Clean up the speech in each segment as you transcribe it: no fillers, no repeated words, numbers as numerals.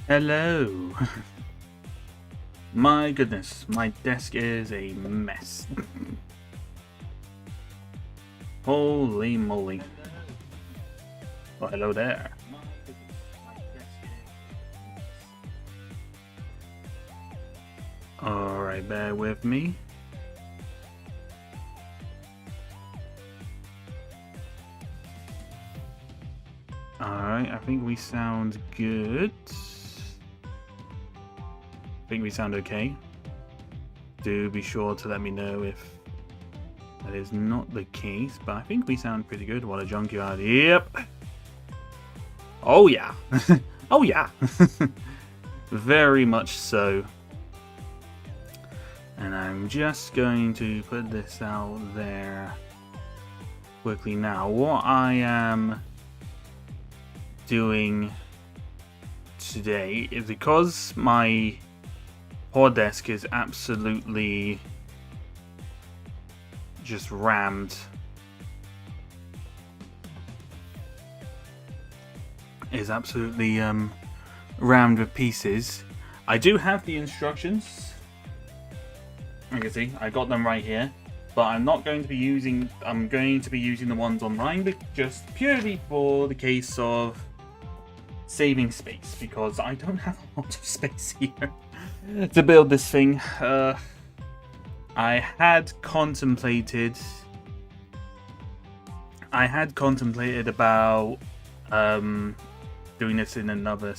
Hello. My goodness, my desk is a mess. Holy moly. Well, hello there. Alright, bear with me. Alright, I think we sound good. I think we sound okay. Do be sure to let me know if that is not the case, but I think we sound pretty good. What a junkyard. Yep. Oh yeah. Oh yeah. Very much so. And I'm just going to put this out there quickly now. What I am doing today is, because my hard desk is absolutely just rammed, rammed with pieces. I do have the instructions. You can see I got them right here, but I'm not going to be using. I'm going to be using the ones online, but just purely for the case of saving space, because I don't have a lot of space here to build this thing. I had contemplated about doing this in another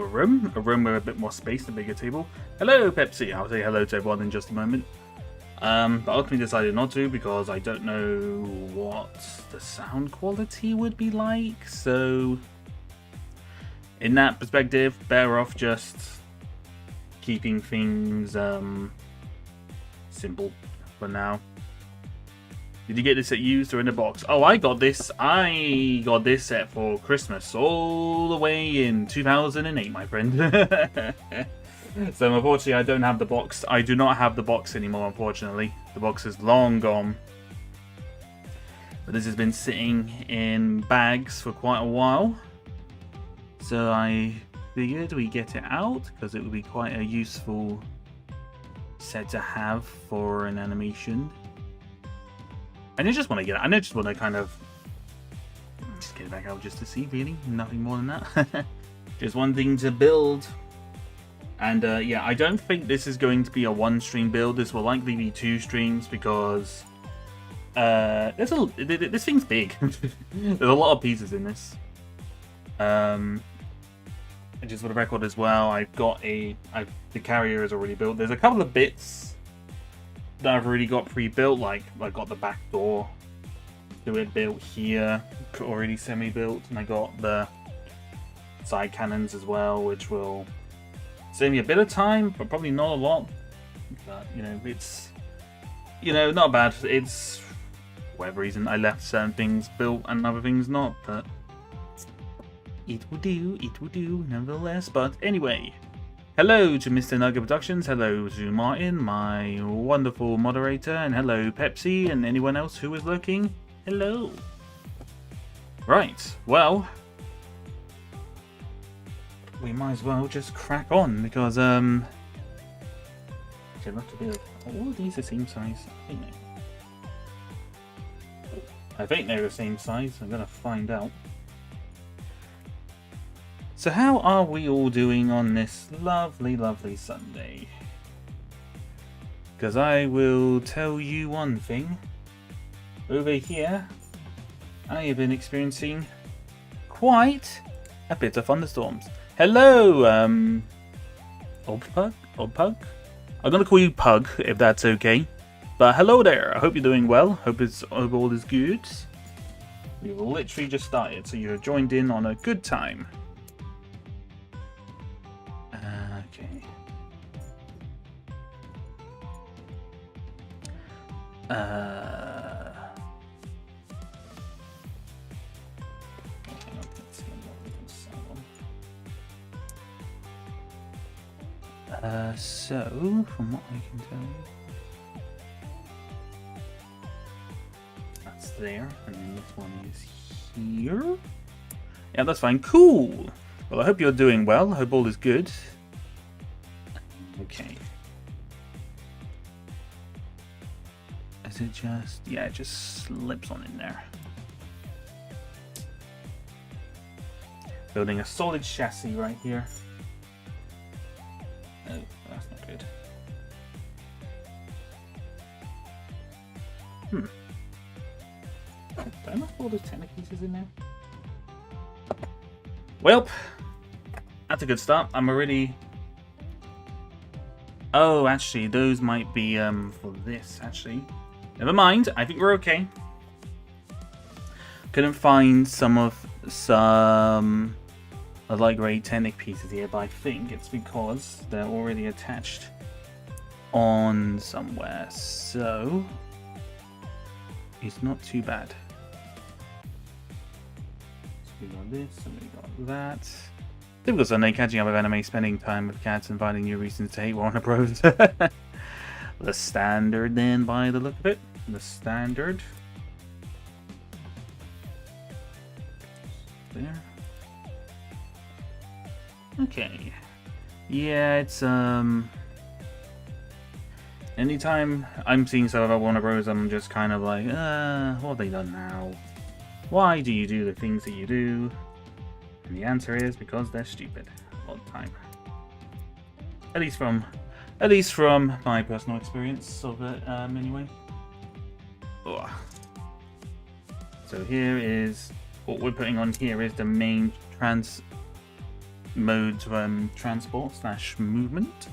room, a room with a bit more space, a bigger table. Hello, Pepsi. I'll say hello to everyone in just a moment. But ultimately decided not to, because I don't know what the sound quality would be like. So, in that perspective, better off just keeping things simple for now. Did you get this at used or in a box? Oh, I got this. I got this set for Christmas all the way in 2008, my friend. So unfortunately, I don't have the box. I do not have the box anymore, unfortunately. The box is long gone. But this has been sitting in bags for quite a while. So I figured we get it out, because it would be quite a useful set to have for an animation. And I just want to get it. And I just want to kind of just get it back out just to see, really. Nothing more than that. Just one thing to build. And yeah, I don't think this is going to be a one-stream build. This will likely be 2 streams, because this thing's big. There's a lot of pieces in this. And just for the record as well, the carrier is already built. There's a couple of bits that I've already got pre-built, like I got the back door to it built here, already semi-built, and I got the side cannons as well, which will save me a bit of time, but probably not a lot. But it's not bad. It's, for whatever reason, I left certain things built and other things not, but it will do nevertheless. But anyway, hello to Mr. Nugget Productions, hello to Martin, my wonderful moderator, and hello Pepsi and anyone else who is looking. Hello. Right, well, we might as well just crack on, because all of these are the same size. I think they're the same size. I'm gonna find out. So how are we all doing on this lovely, lovely Sunday? Because I will tell you one thing. Over here, I have been experiencing quite a bit of thunderstorms. Hello, Old Pug? I'm gonna call you Pug, if that's okay. But hello there, I hope you're doing well. Hope all is good. We've literally just started, so you're joined in on a good time. Okay. So, from what I can tell you, that's there, and then this one is here. Yeah, that's fine. Cool. Well, I hope you're doing well. I hope all is good. Okay. Is it just... Yeah, it just slips on in there. Building a solid chassis right here. Oh, that's not good. Do I have all those technic pieces in there? Well, that's a good start. I'm already... Oh, actually, those might be for this, actually. Never mind, I think we're okay. Couldn't find some light grade technic pieces here, but I think it's because they're already attached on somewhere, so it's not too bad. So we got this, and we got that. Typical Sunday, catching up with anime, spending time with cats, and finding new reasons to hate Warner Bros. The standard, then, by the look of it. The standard. There. Okay. Yeah, it's anytime I'm seeing stuff about Warner Bros, I'm just kind of like, what have they done now? Why do you do the things that you do? And the answer is because they're stupid all the time. At least from my personal experience of it, anyway. Ugh. So here is what we're putting on here is the main mode transport / movement.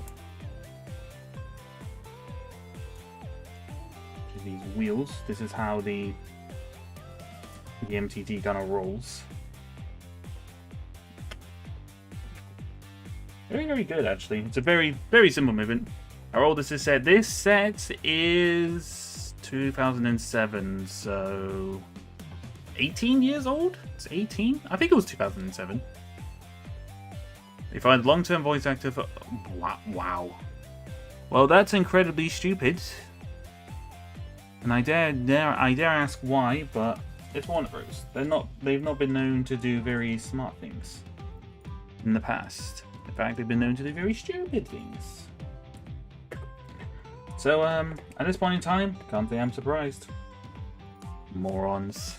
These wheels. This is how the MTT kind of rolls. Very, very good, actually. It's a very, very simple movement. How old is this set? This set is 2007, so 18 years old? It's 18? I think it was 2007. They find long-term voice actor for... Wow. Well, that's incredibly stupid. And I dare ask why, but it's Warner Bros. They've not been known to do very smart things in the past. In fact, they've been known to do very stupid things. So, at this point in time, can't say I'm surprised. Morons.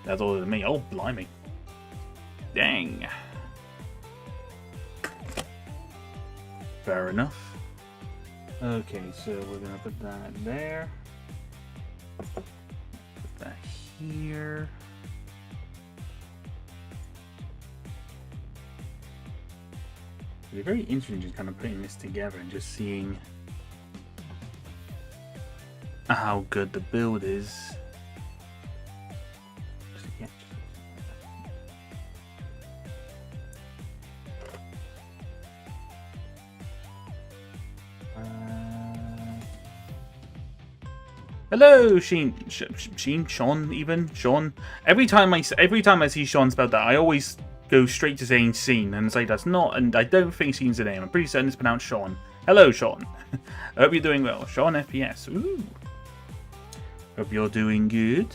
That's older than me. Oh, blimey. Dang. Fair enough. Okay, so we're gonna put that there. Put that here. It's very interesting just kind of putting this together and just seeing how good the build is. Hello, Sean. Every time I see Sean spelled that, I always go straight to saying Sheen, and say that's not, and I don't think Sheen's a name. I'm pretty certain it's pronounced Sean. Hello, Sean. I hope you're doing well. Sean FPS. Ooh. Hope you're doing good.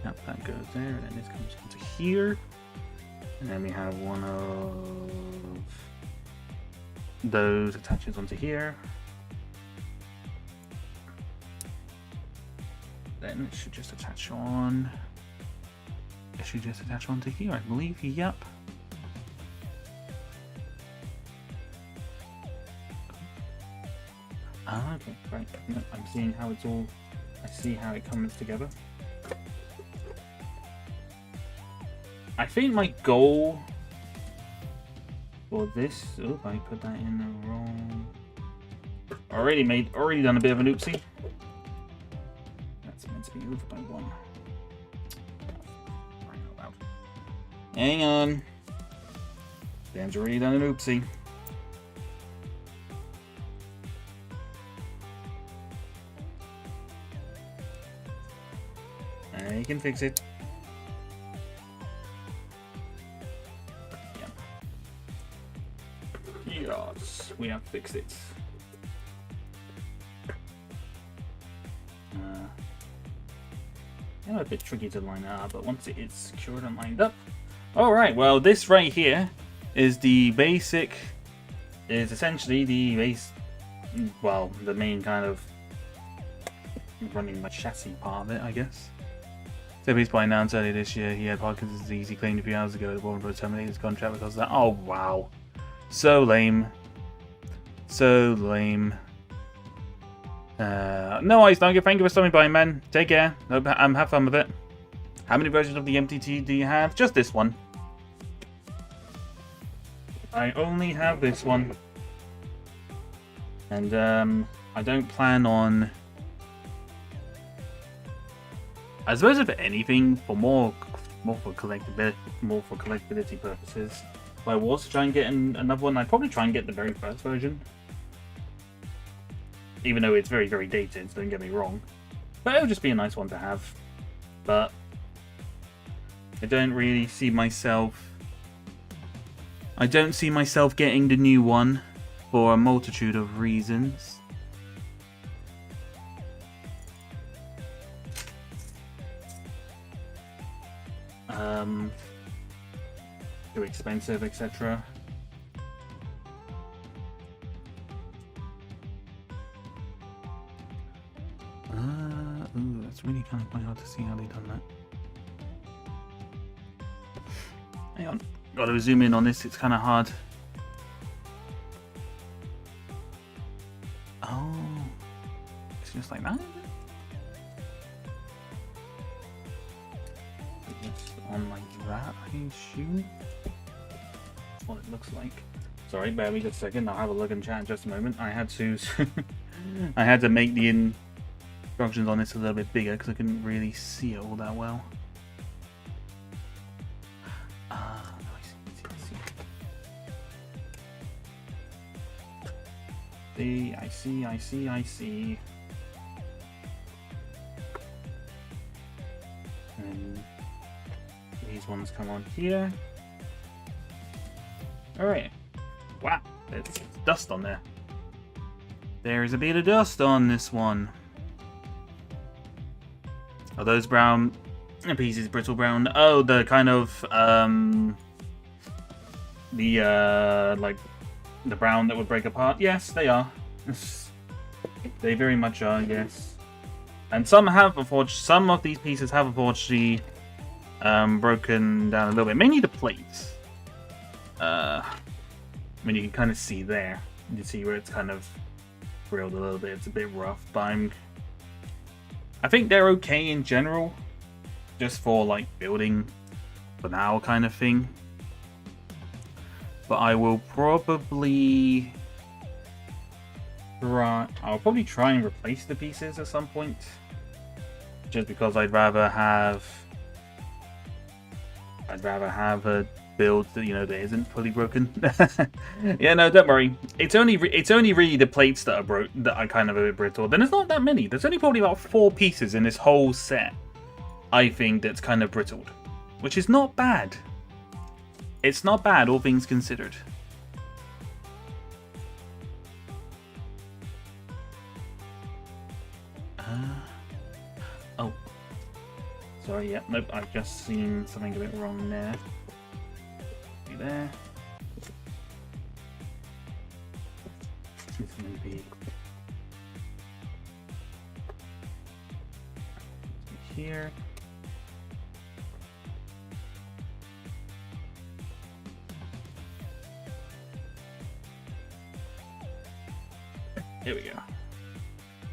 Yep, that goes there, and then this comes into here. And then we have one of those attaches onto here. Then it should just attach on. It should just attach onto here, I believe. Yep. Ah, okay, right. No, I'm seeing how it's all. I see how it comes together. I think my goal for this. Oh, I put that in the wrong. Already done a bit of an oopsie. That's meant to be over by one. Hang on. Dan's already done an oopsie. I can fix it. Yep. Yes, we have fixed it. kind of a bit tricky to line up, but once it is secured and lined up. Alright, well this right here is the basic, is essentially the base, well, the main kind of running the chassis part of it, I guess. So he's by announced earlier this year he had Parkinson's disease. He claimed a few hours ago that Warner Bros. Terminated his contract because of that. Oh wow. So lame. So lame. No worries, thank you for stopping by, man. Take care. Have fun with it. How many versions of the MTT do you have? Just this one. I only have this one. And I don't plan on... I suppose if anything, for more for collectability purposes, if I was to try and get another one, I'd probably try and get the very first version. Even though it's very, very dated, so don't get me wrong. But it would just be a nice one to have. But I don't really see myself... I don't see myself getting the new one for a multitude of reasons. Too expensive, etc. Ooh, that's really kind of quite hard to see how they've done that. Hang on, gotta zoom in on this, it's kind of hard. Oh, it's just like that? It's on like that, I assume? That's what it looks like. Sorry, bear with me just a second, I'll have a look in chat in just a moment. I had to I had to make the instructions on this a little bit bigger because I couldn't really see it all that well. No, I see. And these ones come on here. Alright. Wow, there's dust on there. There's a bit of dust on this one. Are those brown pieces brittle brown? Oh, the kind of like the brown that would break apart. Yes, they are. They very much are. Yes, and some have unfortunately. Some of these pieces have unfortunately broken down a little bit. Mainly the plates. I mean, you can kind of see there. You see where it's kind of grilled a little bit. It's a bit rough, but I think they're okay in general, just for like building for now kind of thing. But I will probably I'll probably try and replace the pieces at some point, just because I'd rather have a build that, you know, that isn't fully broken. Yeah, no, don't worry. It's only really the plates that are kind of a bit brittle. Then it's not that many. There's only probably about 4 pieces in this whole set, I think, that's kind of brittled, which is not bad. It's not bad, all things considered. Oh, sorry. Yeah, nope. I've just seen something a bit wrong there. There. It's going to be here. There we go.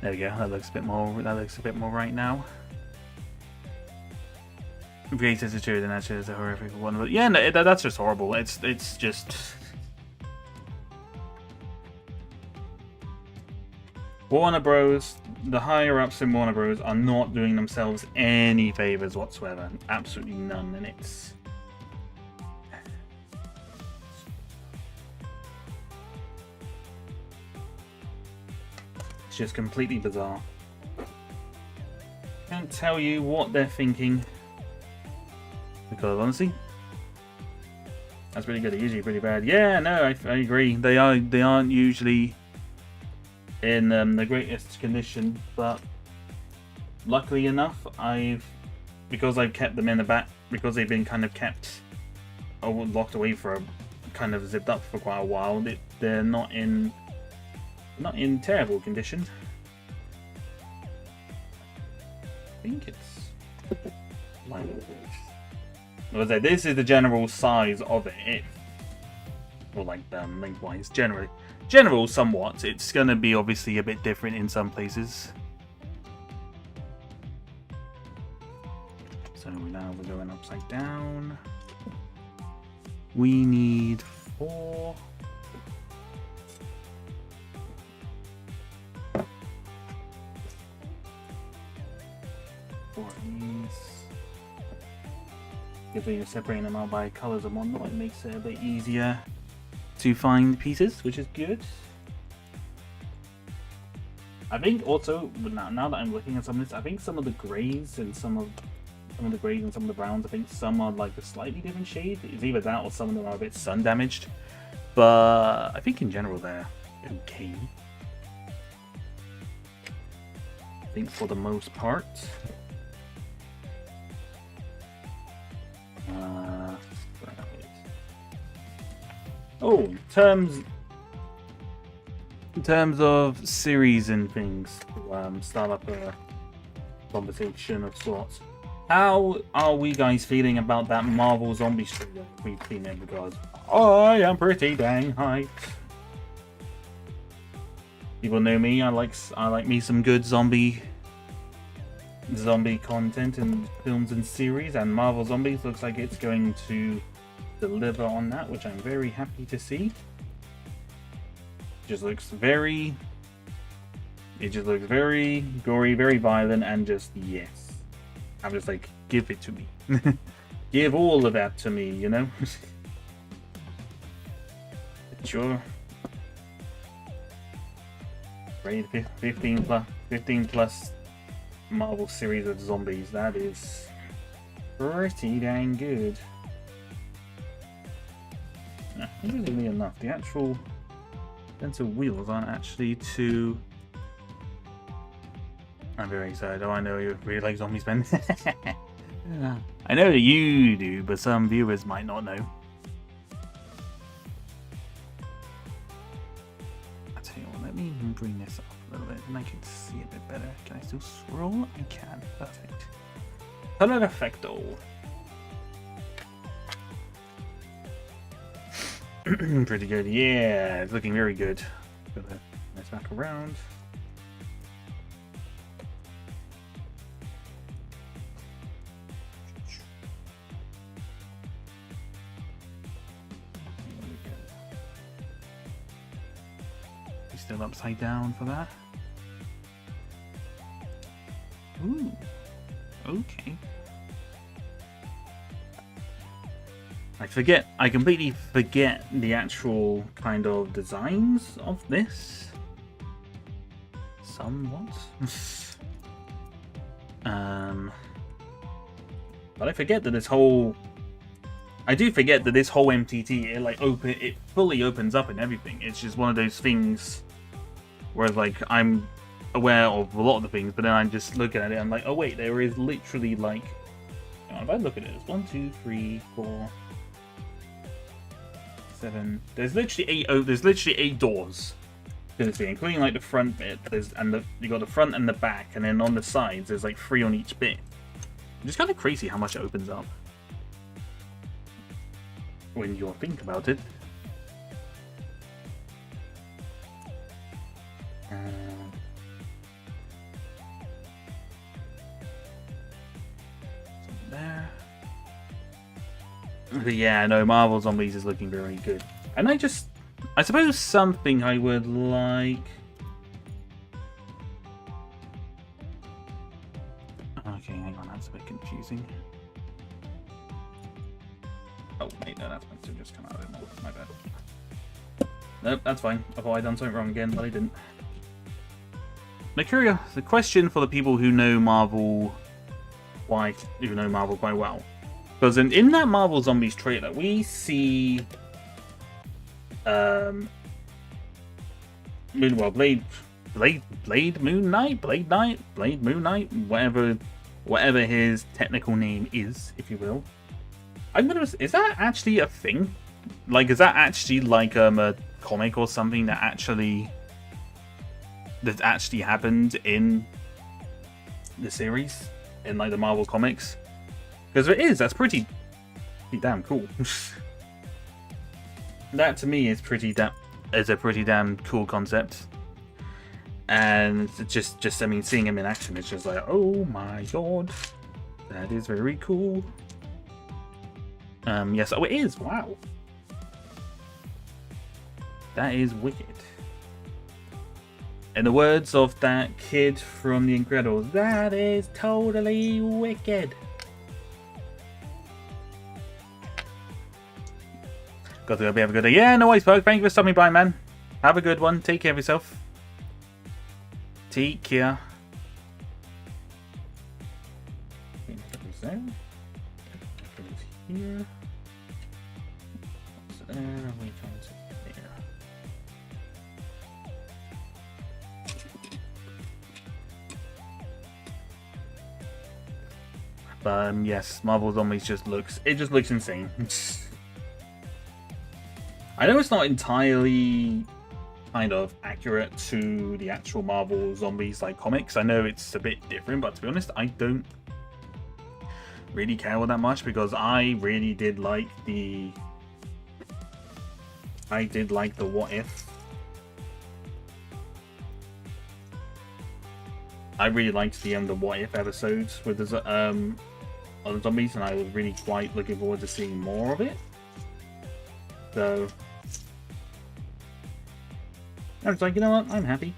There we go. That looks a bit more. That looks a bit more right now. Great sensitivity, then that's just a horrific one. But yeah, no, that's just horrible. It's just Warner Bros. The higher ups in Warner Bros. Are not doing themselves any favors whatsoever. Absolutely none, and it's just completely bizarre. Can't tell you what they're thinking. Because honestly, that's pretty good. They're usually pretty bad. Yeah, no, I agree. They aren't usually in the greatest condition, but luckily enough, I've because I've kept them in the back, because they've been kind of kept locked away for kind of zipped up for quite a while. They're not in terrible condition. I think it's like this is the general size of it. Or like lengthwise, general somewhat. It's gonna be obviously a bit different in some places. So now we're going upside down. We need 4. Four of these. If you're separating them out by colors and whatnot, it makes it a bit easier to find pieces, which is good. I think also now that I'm looking at some of this, I think some of the greys and some of the browns, I think some are like a slightly different shade. It's either that or some of them are a bit sun damaged. But I think in general they're okay. I think for the most part. Oh, in terms of series and things, to start up a conversation of sorts. How are we guys feeling about that Marvel Zombie stream that we've seen in? Because I am pretty dang hyped. People know me. I like me some good zombie content and films and series, and Marvel Zombies looks like it's going to deliver on that, which I'm very happy to see. It just looks very gory, very violent, and just yes. I'm just like, give it to me. Give all of that to me, you know? Sure. Rated 15 plus Marvel series of zombies. That is pretty dang good. Interestingly enough, the actual center wheels aren't actually too... I'm very excited. Oh, I know you really like zombies, Ben. I know that you do, but some viewers might not know. I'll tell you what, let me bring this up a little bit and I can see a bit better. Can I still scroll? I can. Perfect. Color effecto. Pretty good. Yeah, it's looking very good. Got the nice back around. Still upside down for that. Ooh, okay. I completely forget the actual kind of designs of this. Somewhat. But I forget that this whole... I do forget that this whole MTT, it fully opens up and everything. It's just one of those things where like I'm aware of a lot of the things, but then I'm just looking at it, I'm like, oh wait, there is literally like, if I look at it, it's 1, 2, 3, 4, 7. There's literally 8. There's literally 8 doors, including like the front bit. You got the front and the back, and then on the sides there's like 3 on each bit. It's just kind of crazy how much it opens up when you think about it. There. But yeah, no, Marvel Zombies is looking very good. And I suppose something I would like... Okay, hang on, that's a bit confusing. Oh, wait, no, that's meant to just come out of it. My bad. Nope, that's fine. I thought I'd done something wrong again, but I didn't. Now, the question for the people who know Marvel quite well. Because in that Marvel Zombies trailer, we see Blade Moon Knight, whatever whatever his technical name is, if you will. Is that actually a thing? Like, is that actually like a comic or something that actually happened in the series, in like the Marvel comics? Because if it is, that's pretty damn cool. That to me is a pretty damn cool concept. And just I mean, seeing him in action, it's just like, oh my god, that is very cool. Yes, oh it is, wow. That is wicked. In the words of that kid from The Incredibles, that is totally wicked. Got to go have a good day. Yeah, no worries, folks. Thank you for stopping by, man. Have a good one. Take care of yourself. Take care. Goes there. Goes here. What's there? We trying to there. But yes, Marvel Zombies just looks insane. I know it's not entirely kind of accurate to the actual Marvel Zombies like comics. I know it's a bit different, but to be honest, I don't really care all that much because I really did like the What If. I really liked the What If episodes with the other zombies, and I was really quite looking forward to seeing more of it. So I was like, you know what, I'm happy.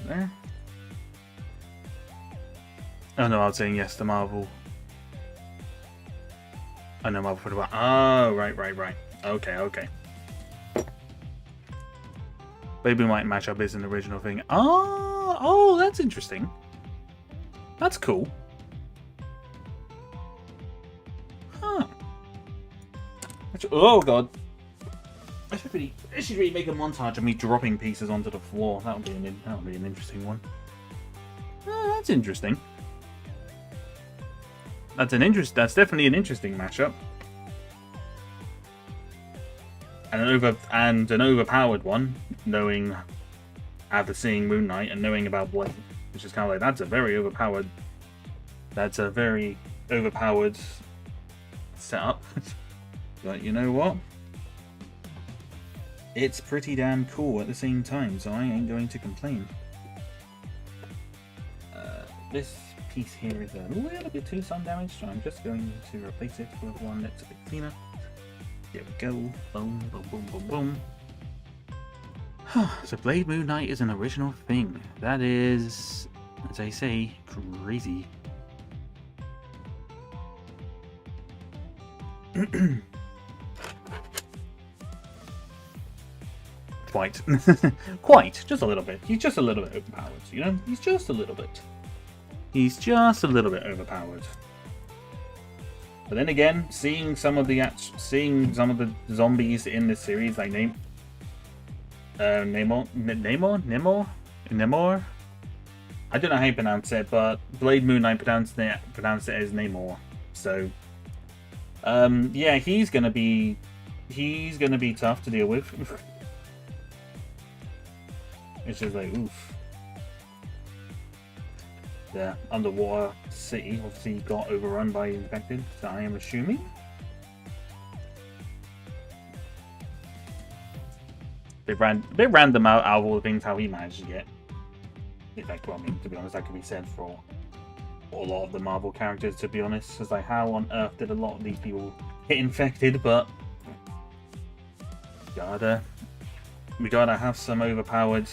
There. Oh no, I was saying yes to Marvel. Oh no, Marvel Football. Oh, right. Okay. Baby Might Matchup is an original thing. Oh, that's interesting. That's cool. Huh. Oh god. I should really make a montage of me dropping pieces onto the floor. That would be an interesting one. That's interesting. That's definitely an interesting matchup. And an overpowered one, knowing after seeing Moon Knight and knowing about Blade, which is kind of like that's a very overpowered setup. But you know what? It's pretty damn cool at the same time, so I ain't going to complain. This piece here is a little bit too sun damaged, so I'm just going to replace it with one that's a bit cleaner. There we go. Boom, boom, boom, boom, boom. So Blade Moon Knight is an original thing. That is, as I say, crazy. Quite. Just a little bit. He's just a little bit overpowered, you know? He's just a little bit overpowered. But then again, seeing some of the zombies in this series, like Namor. I don't know how you pronounce it, but Blade Moon Knight pronounced it as Namor. So, yeah, he's gonna be tough to deal with. It's just like oof. The underwater city obviously got overrun by infected, so I am assuming. A bit random out of all the things how he managed to get infected. Well, I mean, to be honest, that could be said for a lot of the Marvel characters, to be honest. It's like, how on earth did a lot of these people get infected? But we gotta have some overpowered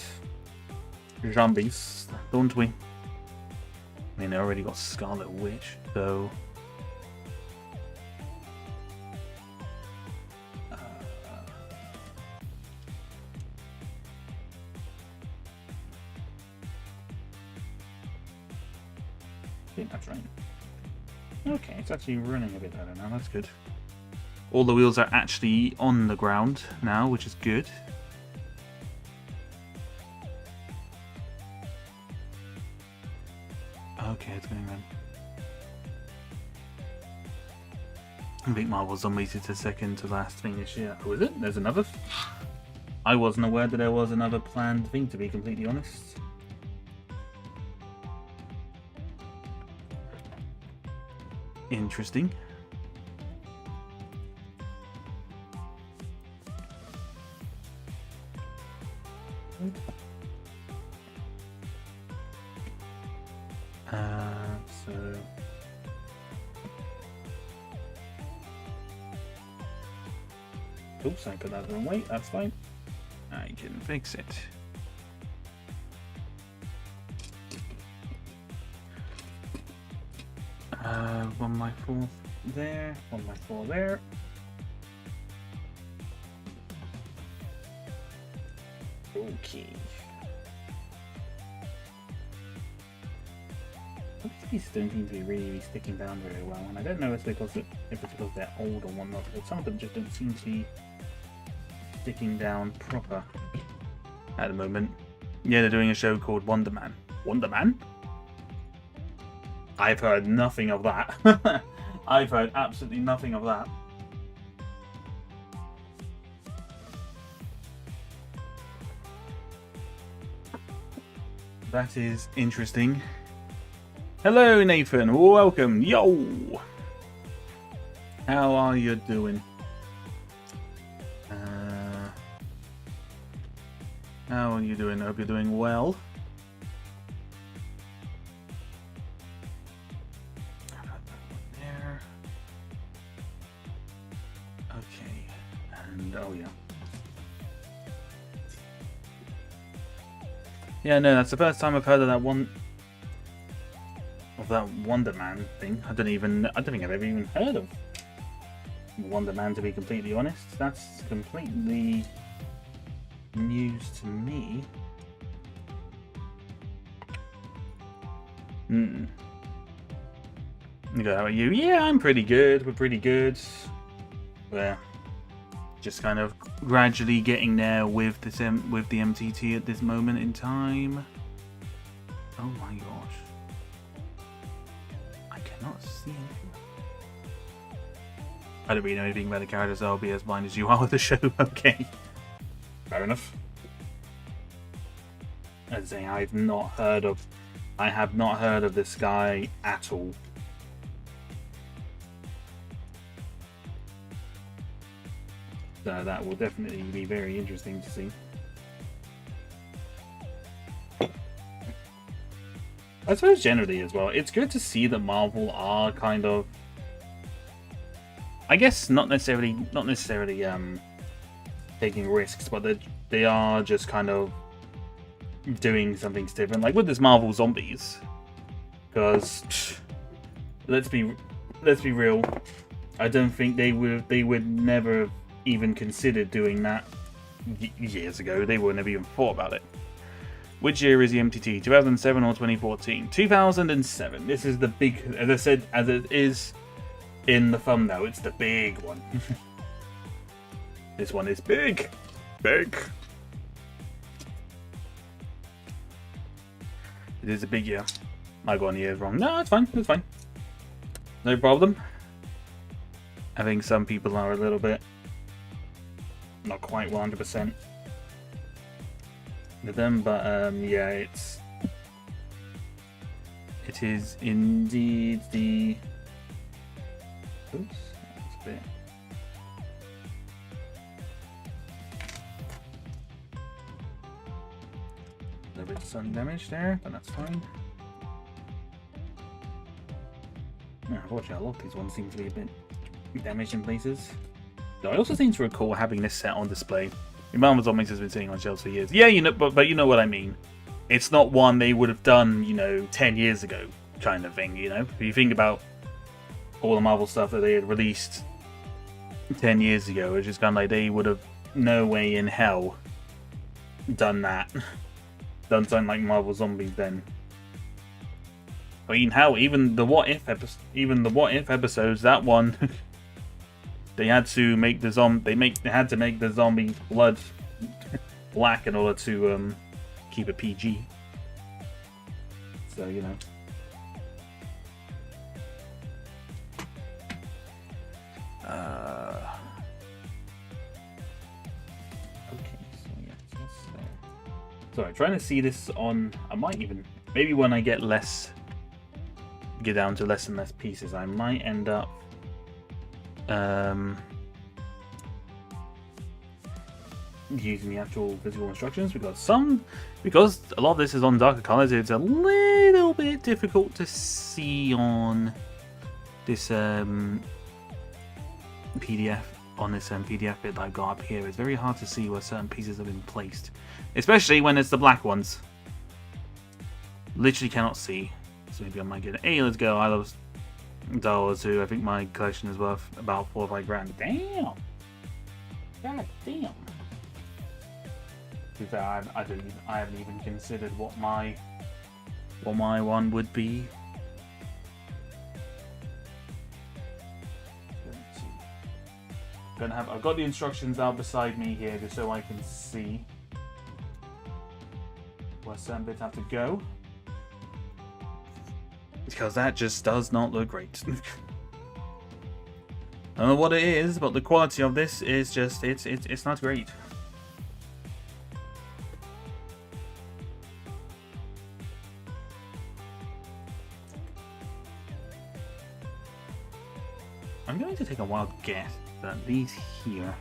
zombies, don't we? I mean, they already got Scarlet Witch, so I think that's right. Okay, it's actually running a bit better now. That's good. All the wheels are actually on the ground now, which is good. Okay, it's going around. I think Marvel Zombies is the second to last thing this year. Oh, is it? There's another? I wasn't aware that there was another planned thing, to be completely honest. Interesting. So oops, I put that the wrong way. That's fine. I can fix it. 1x4 there, 1x4 there. Okay. These don't seem to be really sticking down very well, and I don't know if it's because they're old or whatnot, but some of them just don't seem to be sticking down proper at the moment. Yeah, they're doing a show called Wonder Man. Wonder Man? I've heard nothing of that. I've heard absolutely nothing of that. That is interesting. Hello, Nathan. Welcome. Yo. How are you doing? How are you doing? I hope you're doing well. There. Okay. And oh yeah. Yeah, no, that's the first time I've heard of that one. Of that Wonder Man thing. I don't think I've ever even heard of Wonder Man, to be completely honest. That's completely news to me. Okay, how about you? Yeah, I'm pretty good. We're pretty good. We're just kind of gradually getting there with this with the MTT at this moment in time. Oh my gosh. I cannot see anything. I don't really know anything about the characters, so I'll be as blind as you are with the show. Okay. Fair enough. As saying, I have not heard of this guy at all. So that will definitely be very interesting to see. I suppose generally as well, it's good to see that Marvel are kind of, I guess not necessarily taking risks, but they are just kind of doing something different, like with this Marvel Zombies. Because let's be real, I don't think they would never have even considered doing that years ago. They wouldn't have even thought about it. Which year is the MTT? 2007 or 2014? 2007. This is the big, as I said, as it is in the thumbnail, it's the big one. This one is big. Big. It is a big year. I got years wrong. No, it's fine. It's fine. No problem. I think some people are a little bit not quite 100% with them, but yeah, it is indeed the. Oops, that's a bit. A little bit of sun damage there, but that's fine. Yeah, unfortunately, a lot of these ones seem to be a bit damaged in places. I also seem to recall having this set on display. Marvel Zombies has been sitting on shelves for years. Yeah, you know, but you know what I mean. It's not one they would have done, 10 years ago, kind of thing. If you think about all the Marvel stuff that they had released 10 years ago, it's just kind of like they would have no way in hell done that, done something like Marvel Zombies then. I mean, hell, even the what if episodes, that one, they had to make the they had to make the zombie blood black in order to keep it PG. So you know. Okay, so yeah, sorry, trying to see this on. I might even maybe when I get down to less and less pieces, I might end up using the actual visual instructions because a lot of this is on darker colors. It's a little bit difficult to see on this PDF PDF bit that I've got up here. It's very hard to see where certain pieces have been placed, especially when it's the black ones. Literally cannot see. So maybe I might get an A. Let's go. I love dollars too. I think my collection is worth about 4 or 5 grand. Damn. God damn. To be fair, I haven't even considered what my one would be. I've got the instructions out beside me here just so I can see where certain bits have to go. Because that just does not look great. I don't know what it is, but the quality of this is just it's not great. I'm going to take a wild guess that these here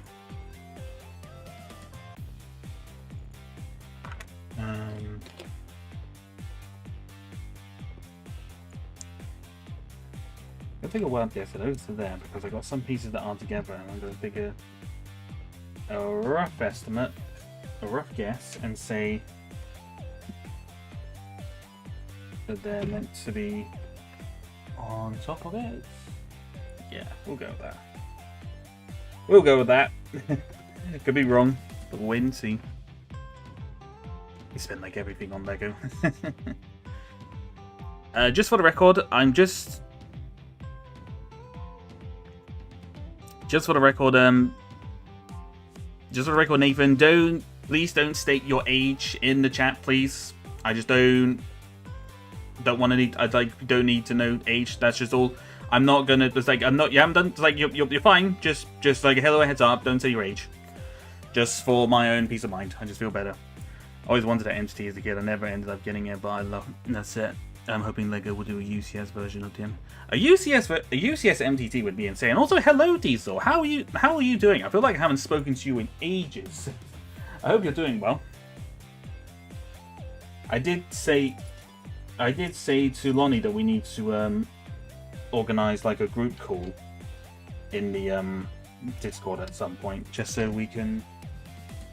I'll take a wild guess that those are there because I got some pieces that aren't together, and I'm going to take a rough estimate, a rough guess, and say that they're meant to be on top of it. Yeah, we'll go with that. We'll go with that. Could be wrong, but we'll wait and see. We spend like everything on Lego. Just for the record, Just for the record, Nathan, please don't state your age in the chat, please. I just don't want to don't need to know age. That's just all. I'm not gonna just like I'm not. You haven't done. It's like you're fine. Just like a hello, heads up. Don't say your age. Just for my own peace of mind. I just feel better. I always wanted that MTT as a kid. I never ended up getting it, but I love. That's it. I'm hoping Lego will do a UCS version of him. A UCS MTT would be insane. Also, hello Diesel. How are you doing? I feel like I haven't spoken to you in ages. I hope you're doing well. I did say to Lonnie that we need to organize like a group call in the Discord at some point, just so we can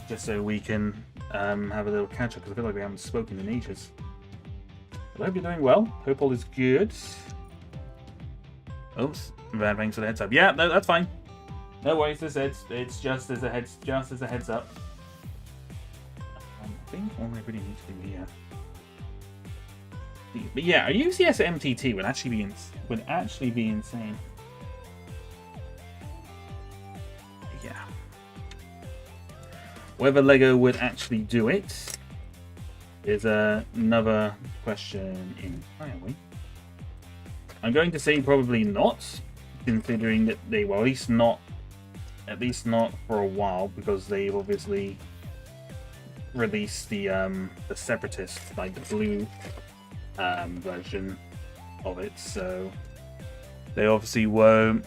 have a little catch up because I feel like we haven't spoken in ages. I hope you're doing well. Hope all is good. Oops, thanks for the heads up. Yeah, no, that's fine. No worries. It's just as a heads up. I think all I really need to do here. But yeah, a UCS MTT would actually be insane. Yeah. Whether Lego would actually do it is another question entirely. I'm going to say probably not, considering that they at least not for a while, because they've obviously released the Separatist, like the blue version of it, so they obviously won't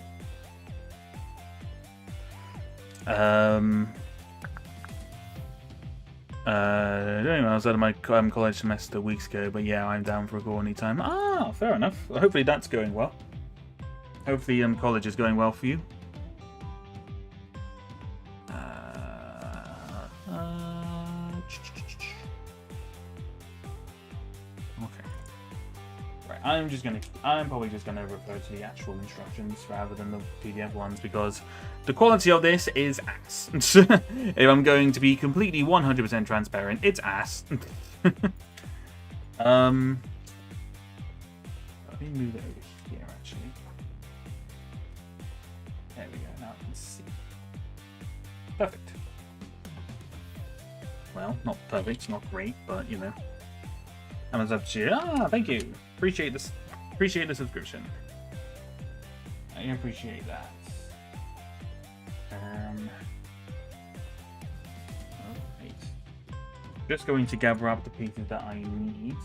I was out of my college semester weeks ago, but yeah, I'm down for a call anytime. Ah, fair enough. Hopefully that's going well. Hopefully college is going well for you. Okay. Right, I'm probably just gonna refer to the actual instructions rather than the PDF ones because the quality of this is ass. If I'm going to be completely 100% transparent, it's ass. Let me move it over here, actually. There we go, now I can see. Perfect. Well, not perfect, not great, but you know. Thumbs up to you. Ah, thank you. Appreciate this. Appreciate the subscription. I appreciate that. Alright. Just going to gather up the pieces that I need.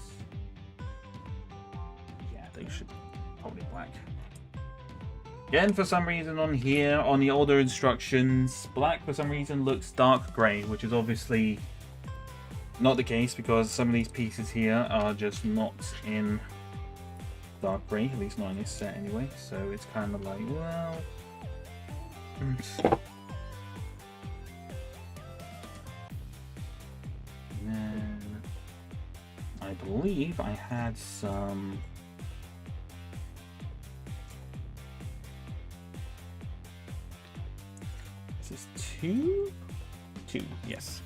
Yeah, they should be probably black. Again, for some reason on here, on the older instructions, black for some reason looks dark grey, which is obviously not the case because some of these pieces here are just not in dark grey, at least not in this set anyway, so it's kind of like, well... And then I believe I had some... This is two? Two, yes.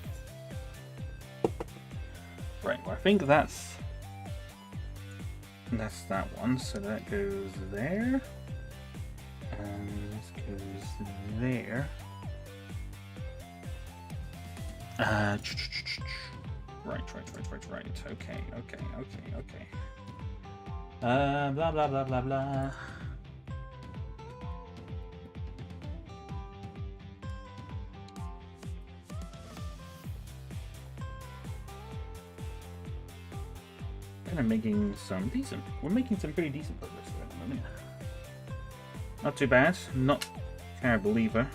Right, well I think that's that one, so that goes there. And this goes there. Right. Okay. Blah blah blah blah blah. And I'm making some decent. We're making some pretty decent progress there at the moment. Not too bad. Not terrible either.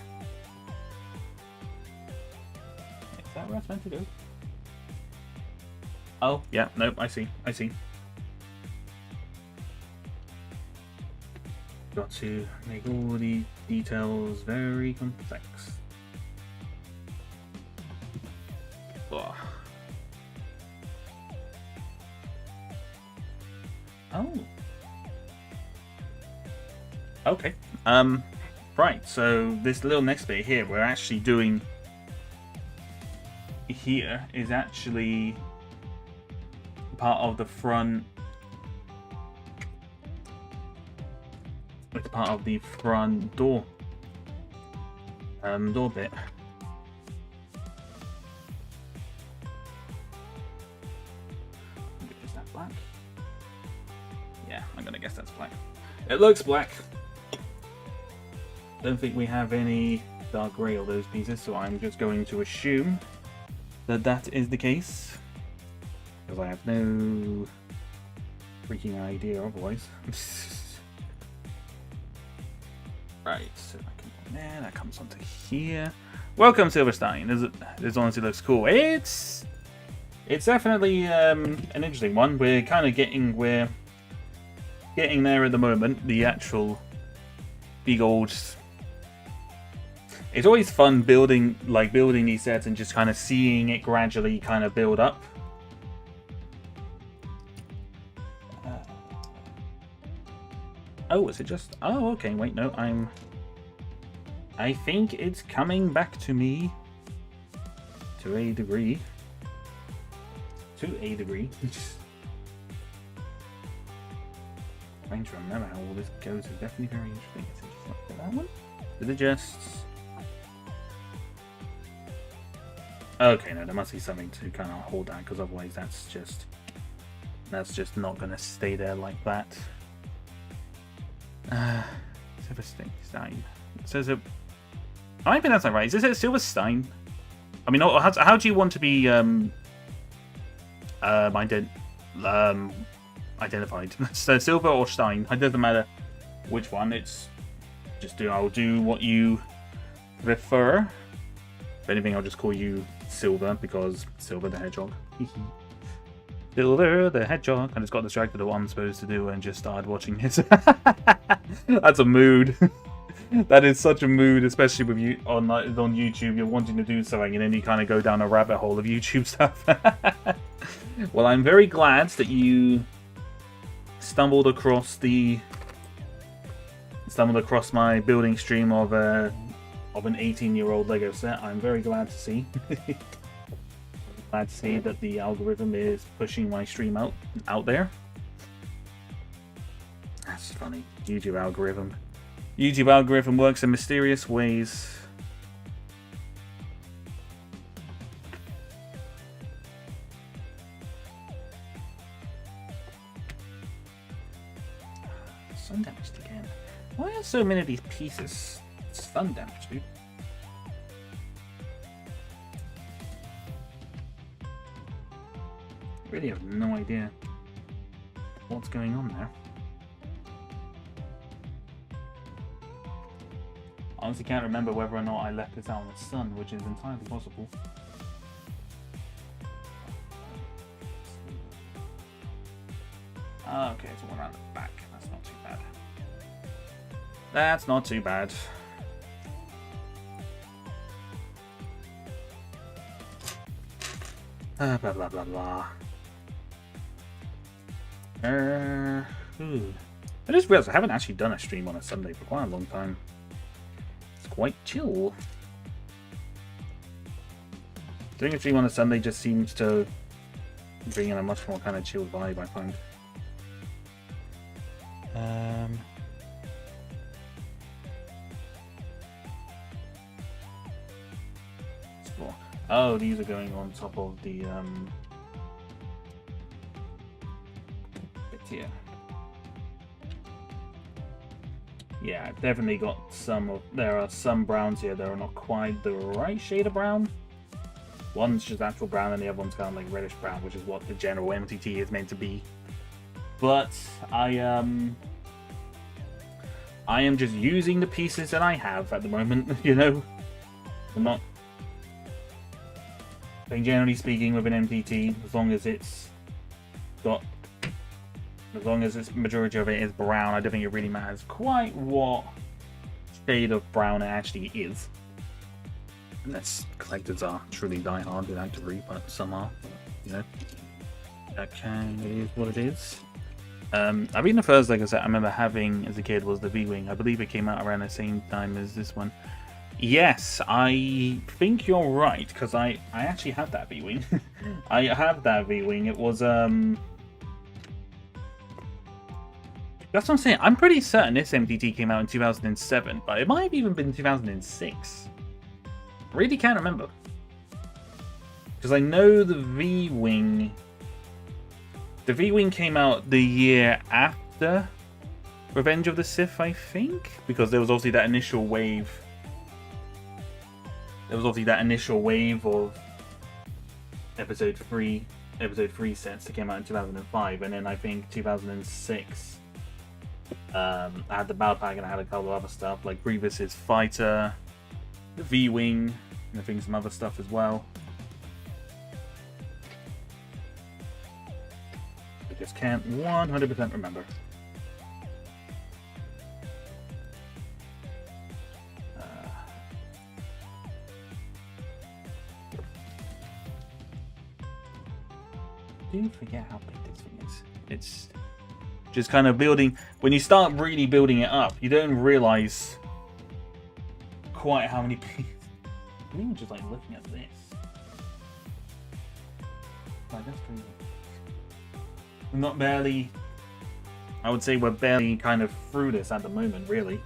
Is that where it's meant to go? Oh, yeah. Nope. I see. Got to make all the details very complex. Ugh. Oh. Okay. Right, so this little next bit here we're actually doing here is actually part of the front. It's part of the front door. Door bit. Is that black? Yeah, I'm gonna guess that's black. It looks black. Don't think we have any dark grey on those pieces, so I'm just going to assume that that is the case. Because I have no freaking idea otherwise. Right, so that comes on there, that comes onto here. Welcome, Silverstein. This honestly looks cool. It's definitely an interesting one. We're getting there at the moment. The actual big old. It's always fun building these sets and just kind of seeing it gradually kind of build up. Oh, is it just? Oh, okay. Wait, no. I think it's coming back to me to a degree. Trying to remember how all this goes is definitely very interesting. Is it just like that one? Did it just? Okay, no, there must be something to kind of hold that, because otherwise that's just not gonna stay there like that. Silverstein. It says it. I think that's not right. Is it Silverstein? I mean, how do you want to be identified? So Silver or Stein? It doesn't matter which one. It's just I'll do what you prefer. If anything, I'll just call you Silver because Silver the Hedgehog. Silver the Hedgehog. I just got distracted at what I'm supposed to do and just started watching it. That's a mood. That is such a mood, especially with you on YouTube. You're wanting to do something and then you kind of go down a rabbit hole of YouTube stuff. Well, I'm very glad that you stumbled across my building stream of an 18-year-old Lego set. I'm very glad to see. Glad to see that the algorithm is pushing my stream out there. That's funny. YouTube algorithm. YouTube algorithm works in mysterious ways. Sun damaged again. Why are so many of these pieces sun damaged, dude? I really have no idea what's going on there. Honestly can't remember whether or not I left this out in the sun, which is entirely possible. Okay, it's all around the back. That's not too bad. That's not too bad. Blah blah blah blah. I just realized I haven't actually done a stream on a Sunday for quite a long time. It's quite chill. Doing a stream on a Sunday just seems to bring in a much more kind of chill vibe, I find. Oh, these are going on top of the bit here. Yeah, I've definitely got some of. There are some browns here that are not quite the right shade of brown. One's just actual brown, and the other one's kind of like reddish brown, which is what the general MTT is meant to be. But I am just using the pieces that I have at the moment. You know, I'm not. I think generally speaking, with an MTT, as long as it's majority of it is brown, I don't think it really matters quite what shade of brown it actually is. Unless collectors are truly diehard without degree, but some are. You know, it is what it is. I mean, the first Lego set I remember having as a kid was the V-Wing. I believe it came out around the same time as this one. Yes, I think you're right, because I actually have that V-Wing. I have that V-Wing. It was, that's what I'm saying. I'm pretty certain this MTT came out in 2007, but it might have even been 2006. I really can't remember. Because I know the V-Wing came out the year after Revenge of the Sith, I think, because there was obviously that initial wave. There was obviously that initial wave of episode 3 sets that came out in 2005, and then I think 2006 I had the Battle Pack, and I had a couple of other stuff like Grievous's Fighter, the V-Wing, and I think some other stuff as well. I just can't 100% remember. I do forget how big this thing is. It's just kind of building. When you start really building it up, you don't realize quite how many pieces. I'm even just like looking at this. Like, that's crazy. We're not barely. I would say we're barely kind of through this at the moment, really.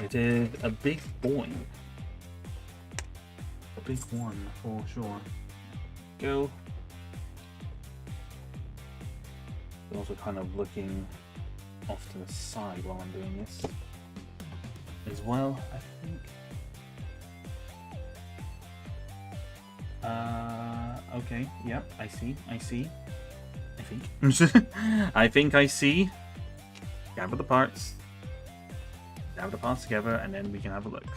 It is a big boy. A big one for sure. Go. Also kind of looking off to the side while I'm doing this as well, I think. Okay, yep, I see. I think. I think I see. Gather the parts. Gather the parts together, and then we can have a look.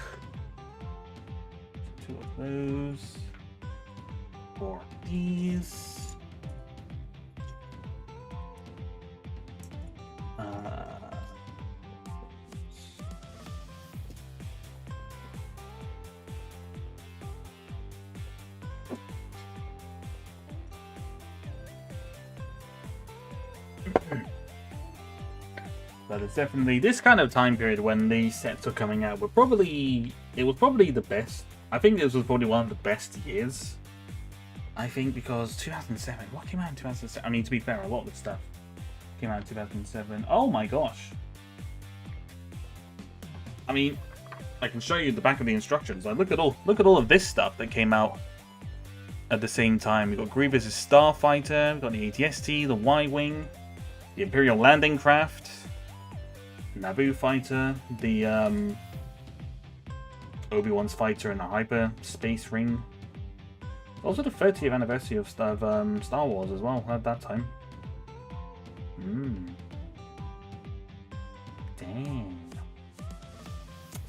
2 of those. 4 of these. But it's definitely this kind of time period when these sets are coming out. It was probably the best. I think this was probably one of the best years I think because 2007, what came out in 2007? I mean, to be fair, a lot of this stuff came out in 2007. Oh my gosh. I mean, I can show you the back of the instructions. Like, look at all of this stuff that came out at the same time. We've got Grievous' Starfighter, we've got the ATST, the Y-Wing, the Imperial Landing Craft, Naboo Fighter, the Obi-Wan's Fighter in the Hyperspace Ring. Also the 30th anniversary of Star Wars as well at that time. Damn.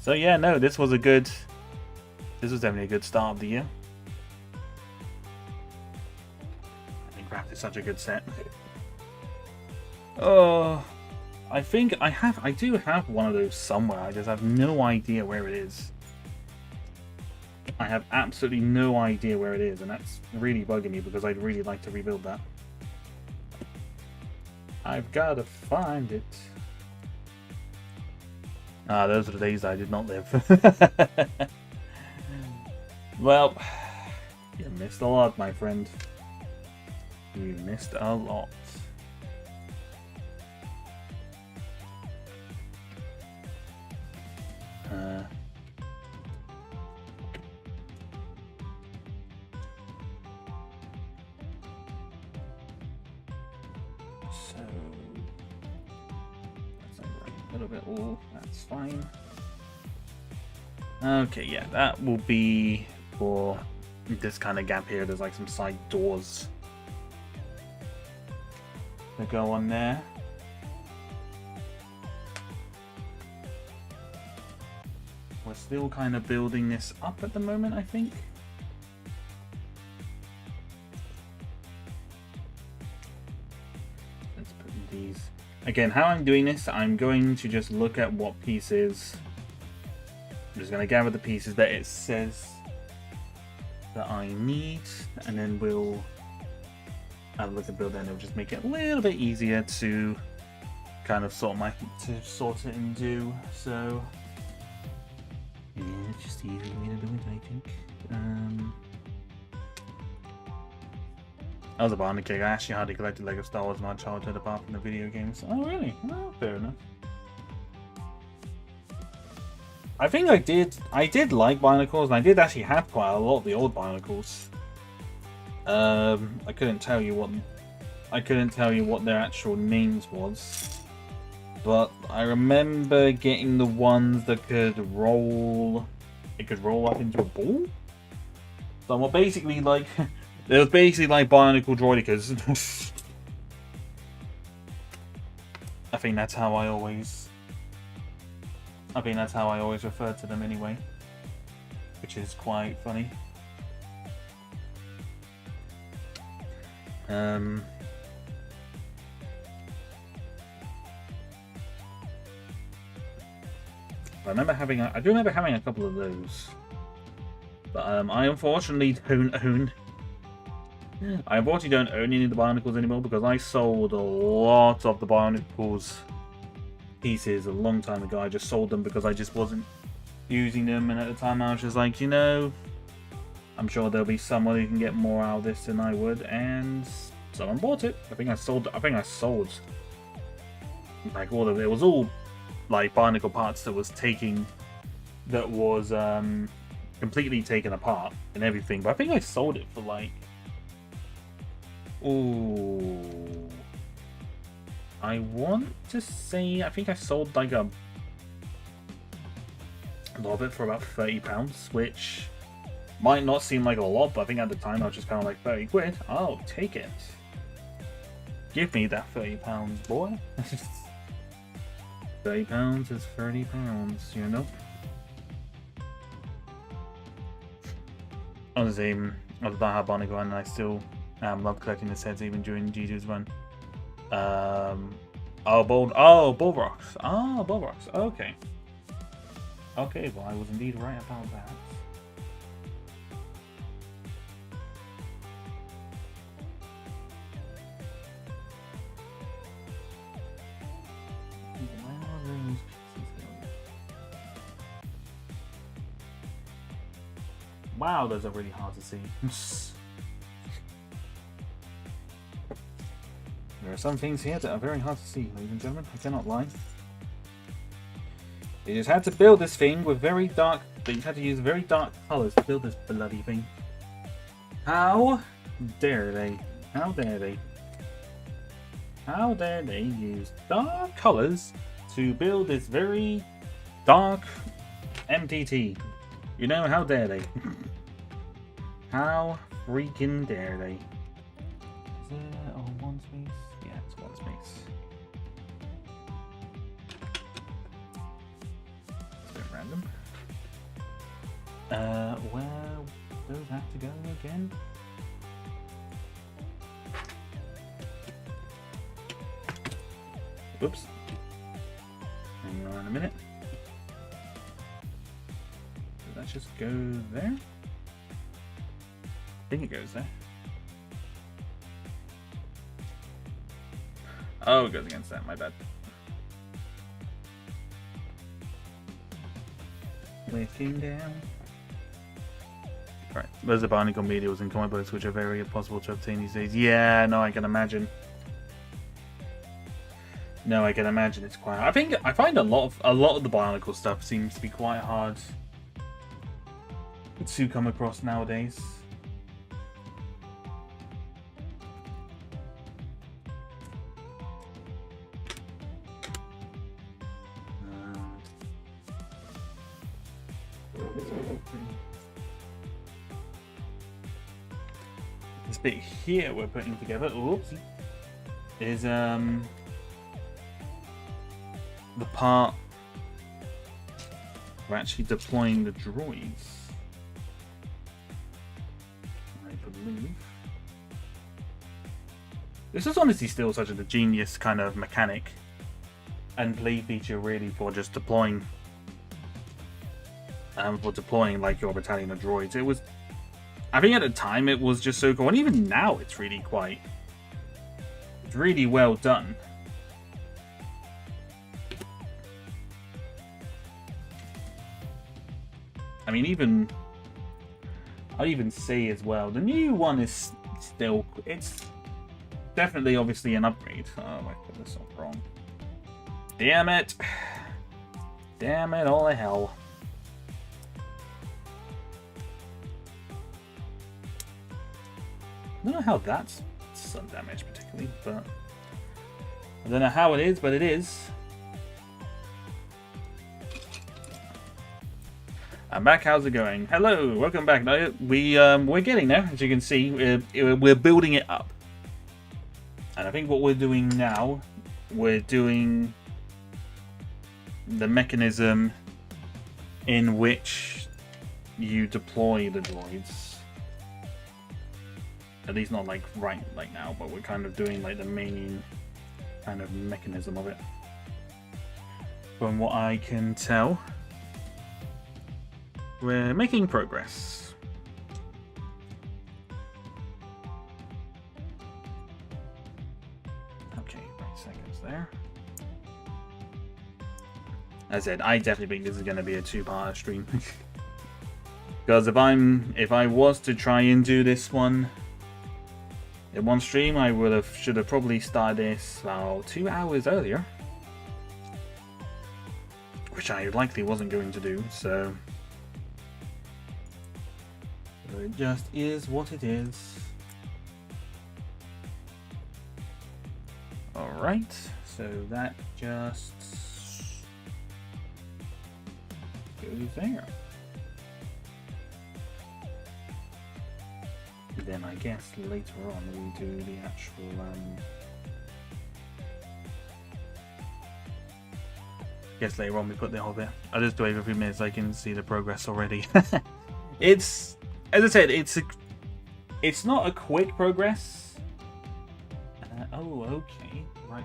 So yeah, no, this was definitely a good start of the year. Minecraft is such a good set. Oh, I think I do have one of those somewhere. I just have no idea where it is. I have absolutely no idea where it is, and that's really bugging me because I'd really like to rebuild that. I've got to find it. Ah, those are the days I did not live. Well, you missed a lot, my friend. You missed a lot. So that's a little bit all. That's fine. Okay, yeah, that will be for this kind of gap here. There's like some side doors that go on there. We're still kind of building this up at the moment, I think. Let's put these. Again, how I'm doing this, I'm going to just look at what pieces. I'm just going to gather the pieces that it says that I need, and then we'll have a look at build, and it'll just make it a little bit easier to kind of sort it and do. So yeah, it's just easier for me to do it, I think. I was a Barney kid. I actually hardly collected Lego Star Wars in my childhood apart from the video games. Oh really? Oh, fair enough. I think I did like Bionicles, and I did actually have quite a lot of the old Bionicles. I couldn't tell you what their actual names was, but I remember getting the ones that could roll. It could roll up into a ball. So what basically like it was basically like Bionicle Droidicas. I think that's how I always refer to them anyway, which is quite funny. I do remember having a couple of those, but I unfortunately don't own any of the Bionicles anymore because I sold a lot of the Bionicles pieces a long time ago. I just sold them because I just wasn't using them, and at the time I was just like, you know, I'm sure there'll be someone who can get more out of this than I would, and someone bought it. I think I sold like all of it. It was all like Bionicle parts that was completely taken apart and everything, but I think I sold it for like, ooh, I want to say I think I sold like a lot of it for about £30, which might not seem like a lot, but I think at the time I was just kind of like, 30 quid, I'll take it. Give me that £30, boy. £30 is £30, you know? Honestly, I was that Bionicle, and I still love collecting the sets even during G2's run. Bulwarks. Bulwarks. Okay. Okay, well, I was indeed right about that. Wow, those are really hard to see. There are some things here that are very hard to see, ladies and gentlemen. I cannot lie. They just had to build this thing with very dark... They had to use very dark colours to build this bloody thing. How dare they? How dare they? How dare they use dark colours to build this very dark MTT? You know, how dare they? How freaking dare they? Is there one space? Yeah, it's one space. It's a bit random. Where does that have to go again? Whoops. Hang on a minute. Did that just go there? I think it goes there. Oh, it goes against that, my bad. Looking down. Right, those are barnacle medials in comic books which are very impossible to obtain these days. Yeah, no, I can imagine. No, I can imagine it's quite hard. I find a lot of the bionicle stuff seems to be quite hard to come across nowadays. This bit here we're putting together, oopsie, is the part we're actually deploying the droids, I believe. This is honestly still such a genius kind of mechanic and play feature really for just deploying like your battalion of droids. It was, I think at the time it was just so cool, and even now it's really well done. I mean, I'd even say as well, the new one is still, it's definitely obviously an upgrade. Oh my goodness, I'm wrong. Damn it. Damn it, all the hell. I don't know how that's sun damage particularly, but I don't know how it is, but it is. I'm back. How's it going? Hello, welcome back. Now we're getting there, as you can see. We're building it up, and I think what we're doing now, we're doing the mechanism in which you deploy the droids. At least not like right now, but we're kind of doing like the main kind of mechanism of it. From what I can tell, we're making progress. Okay, 30 seconds there. As I said, I definitely think this is going to be a two-part stream. Because if I was to try and do this one in one stream, I should have probably started this about 2 hours earlier, which I likely wasn't going to do. So it just is what it is. All right, so that just goes there. Then I guess later on we do the actual guess later on we put the whole bit. I'll just do it every few minutes so I can see the progress already. It's, as I said, it's not a quick progress. Oh, okay, right.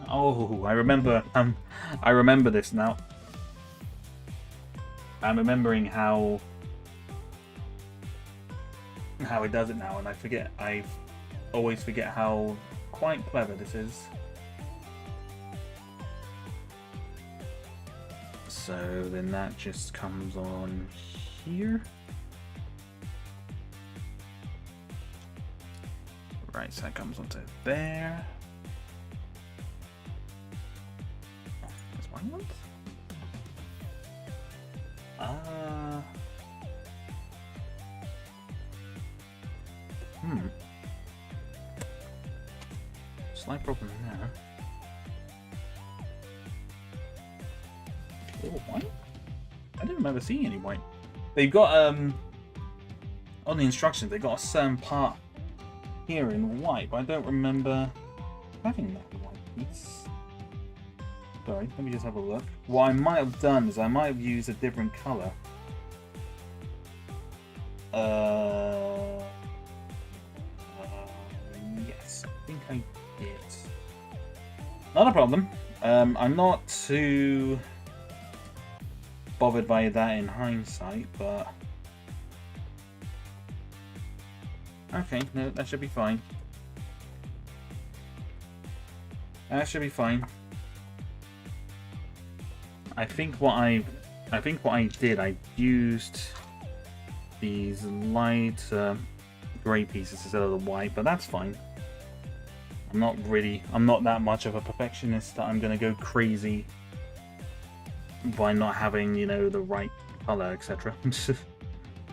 Oh, I remember this now. I'm remembering how it does it now, and I always forget how quite clever this is. So then that just comes on here. Right. Alright, so that comes onto there. There's one month? Slight problem there. Oh, white? I didn't remember seeing any white. They've got on the instructions they got a certain part here in white, but I don't remember having that white piece. Sorry, let me just have a look. What I might have done is I might have used a different color. Yes, I think I did. Not a problem. I'm not too bothered by that in hindsight, but okay, no, that should be fine. That should be fine. I think what I did, I used these light grey pieces instead of the white, but that's fine. I'm not that much of a perfectionist that I'm gonna go crazy by not having, you know, the right color, etc.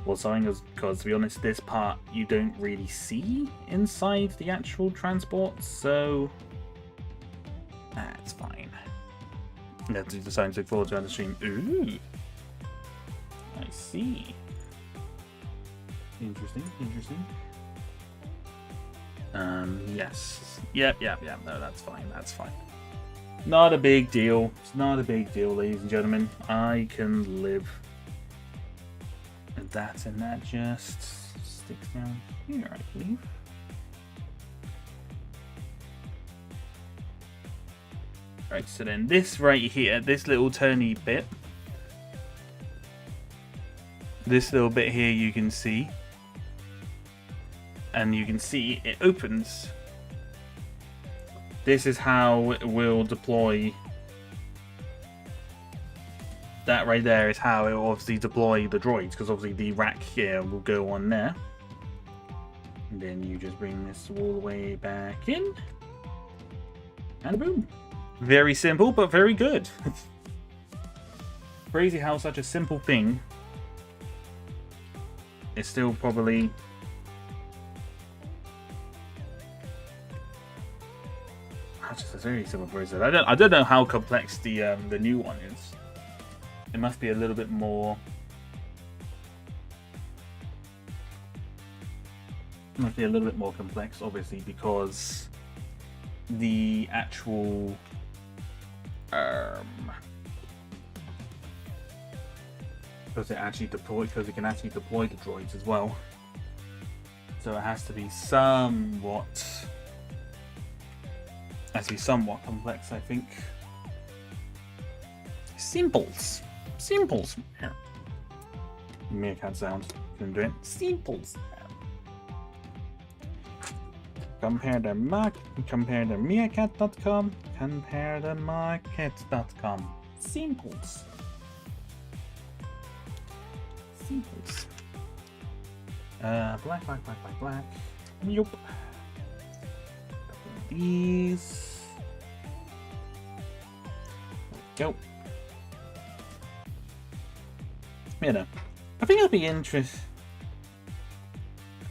Or something, because to be honest, this part you don't really see inside the actual transport, so that's fine. Let's decide to look forward to the stream. Ooh, I see. Interesting. Yes. Yep. No, that's fine. Not a big deal. It's not a big deal, ladies and gentlemen. I can live with that, and that just sticks down here, I believe. Right, so then this right here, this little turny bit, this little bit here you can see, and you can see it opens. This is how it will deploy. That right there is how it will obviously deploy the droids, because obviously the rack here will go on there. And then you just bring this all the way back in, and boom. Very simple, but very good. Crazy how such a simple thing is still probably just a very simple process. I don't know how complex the new one is. It must be a little bit more. It must be a little bit more complex, obviously, because the actual because it can actually deploy the droids as well. So it has to be somewhat complex, I think. Simples. Meerkat sound. Couldn't do it. Simples. Compare the meerkat.com. Compare the market.com. Simples. Black. Yup. These. There we go. You know, I think it'll be interesting.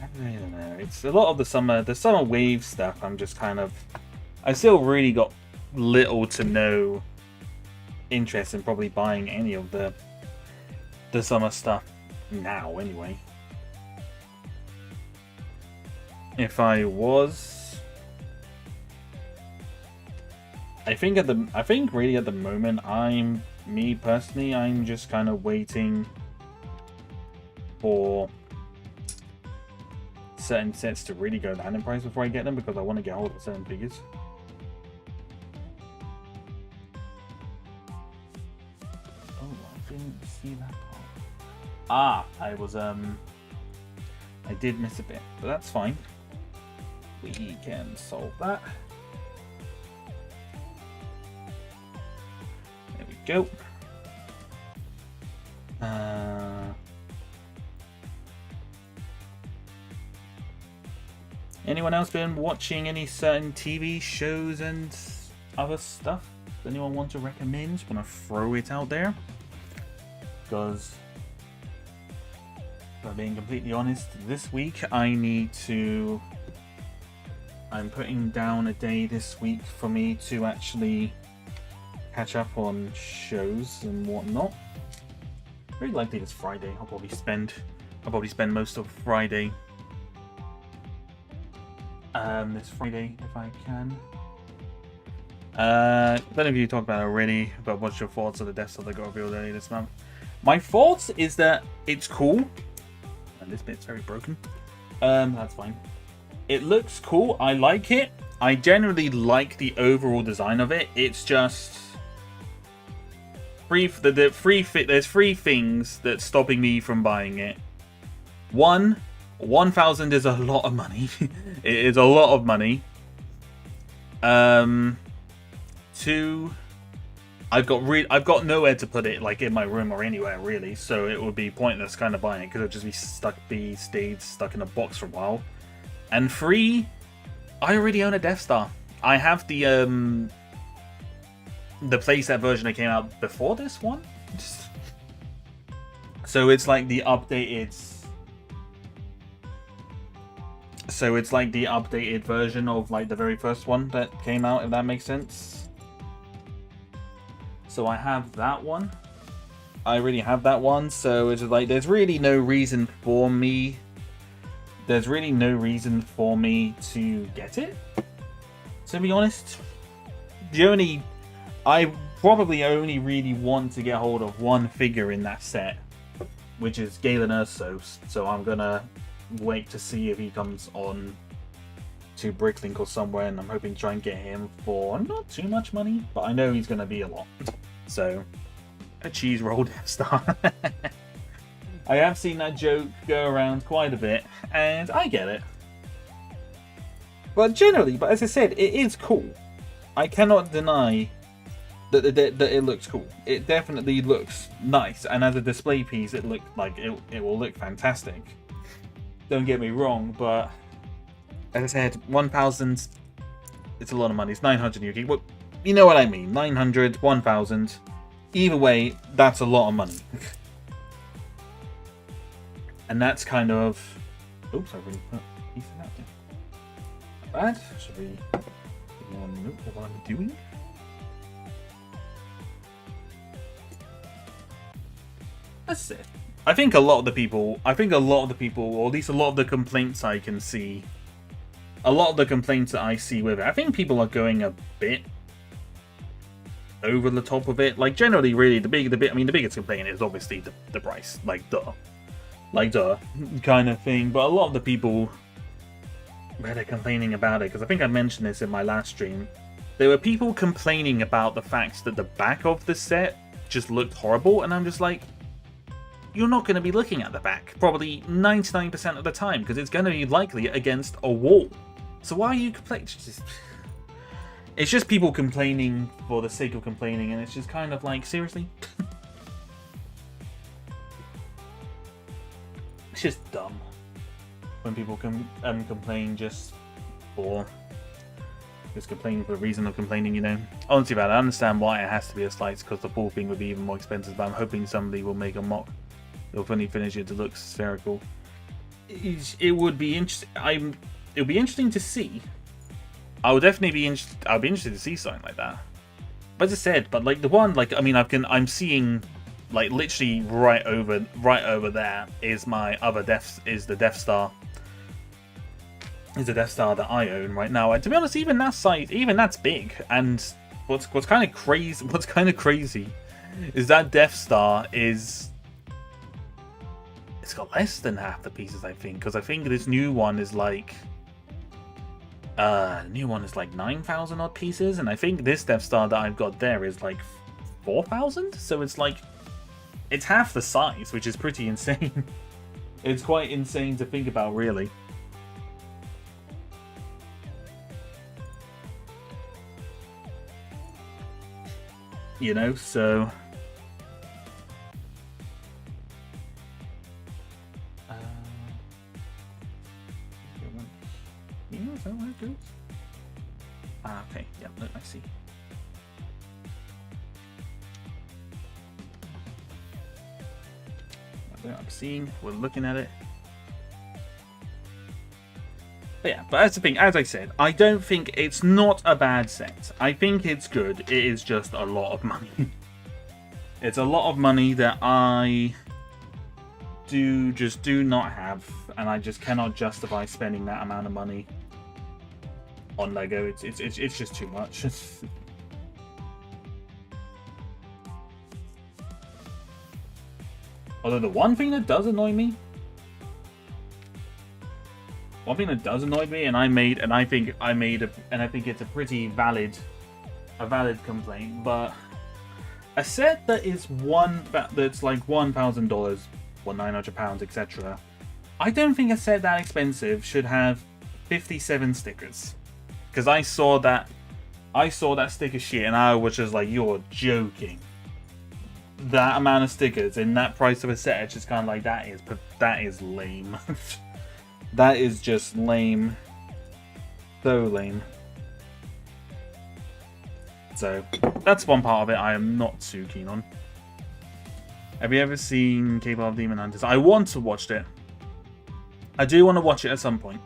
I don't know. It's a lot of the summer wave stuff. I'm just kind of, I still really got little to no interest in probably buying any of the summer stuff now. Anyway, if I was, I think really at the moment, I'm just kind of waiting for certain sets to really go down in price before I get them, because I want to get hold of certain figures. Oh, I didn't see that part. I did miss a bit, but that's fine. We can solve that. There we go. Anyone else been watching any certain TV shows and other stuff? Does anyone want to recommend? Just want to throw it out there. Because, if I'm being completely honest, this week I'm putting down a day this week for me to actually catch up on shows and whatnot. Very likely it's Friday. I'll probably spend most of Friday. This Friday if I can. I don't know if you talked about it already, but what's your thoughts on the deaths that got revealed earlier this month? My thoughts is that it's cool. And this bit's very broken. That's fine. It looks cool. I like it. I generally like the overall design of it. It's just there's three things that's stopping me from buying it. 1,000 is a lot of money. It is a lot of money. 2, I've got nowhere to put it, like in my room or anywhere really, so it would be pointless kind of buying it because it would just be stuck in a box for a while. And 3, I already own a Death Star. I have the playset version that came out before this one, so it's like the updated. So it's like the updated version of like the very first one that came out, if that makes sense. So I have that one. I already have that one, so it's like there's really no reason for me. There's really no reason for me to get it. To be honest, I probably only really want to get hold of one figure in that set, which is Galen Ersos. So I'm gonna wait to see if he comes on to Bricklink or somewhere, and I'm hoping to try and get him for not too much money, but I know he's gonna be a lot. So a cheese roll Death Star. I have seen that joke go around quite a bit, and I get it. But as I said, it is cool. I cannot deny that it looks cool. It definitely looks nice, and as a display piece, it looked like it will look fantastic. Don't get me wrong, but as I said, 1,000, it's a lot of money. It's 900 Yuki. Well, you know what I mean. 900, 1,000. Either way, that's a lot of money. And that's kind of... Oops, I really put a piece of that in. Not bad. Should we give one note of what I'm doing? That's it. I think a lot of the people, or at least a lot of the complaints I can see, a lot of the complaints that I see with it, I think people are going a bit over the top of it. Like, generally, really, the biggest complaint is obviously the price. Like, duh, kind of thing. But a lot of the people, where they're complaining about it, because I think I mentioned this in my last stream, there were people complaining about the fact that the back of the set just looked horrible, and I'm just like, you're not going to be looking at the back probably 99% of the time because it's going to be likely against a wall. So why are you complaining? It's just people complaining for the sake of complaining, and it's just kind of like, seriously? It's just dumb when people complain just complaining for the reason of complaining, you know. Honestly, I understand why it has to be a slice because the full thing would be even more expensive, but I'm hoping somebody will make a mock. They'll finally finish it to look spherical. It would be interesting. It would be interesting to see. I would definitely be interested. I'd be interested to see something like that. But as I said, but like the one, like I mean, I'm seeing, like literally right over there is my other the Death Star. Is the Death Star that I own right now. And to be honest, even that size, even that's big. And what's kind of crazy, is that Death Star is. It's got less than half the pieces, I think, because I think this new one is like 9,000 odd pieces, and I think this Death Star that I've got there is like 4,000. So it's like it's half the size, which is pretty insane. It's quite insane to think about, really. You know, so. I'm seeing. We're looking at it. But yeah, but that's the thing. As I said, I don't think it's not a bad set. I think it's good. It is just a lot of money. It's a lot of money that I do not have, and I just cannot justify spending that amount of money on Lego. It's just too much. Although the one thing that does annoy me, and I think it's a pretty valid complaint, but a set that is that's like $1,000, or £900, etc. I don't think a set that expensive should have 57 stickers, because I saw that sticker sheet and I was just like, you're joking. That amount of stickers in that price of a set, it's just kind of like, that is lame. That is just lame. So lame. So, that's one part of it I am not too keen on. Have you ever seen K-pop Demon Hunters? I want to watch it. I do want to watch it at some point.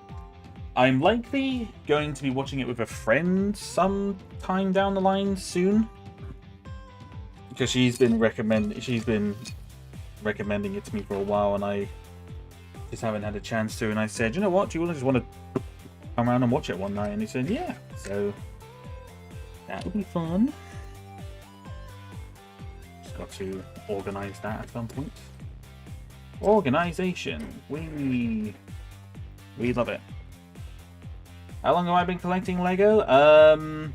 I'm likely going to be watching it with a friend sometime down the line soon. Because she's been recommending it to me for a while, and I just haven't had a chance to. And I said, you know what? Do you just want to come around and watch it one night? And he said, yeah. So that would be fun. Just got to organise that at some point. Organisation. We love it. How long have I been collecting Lego?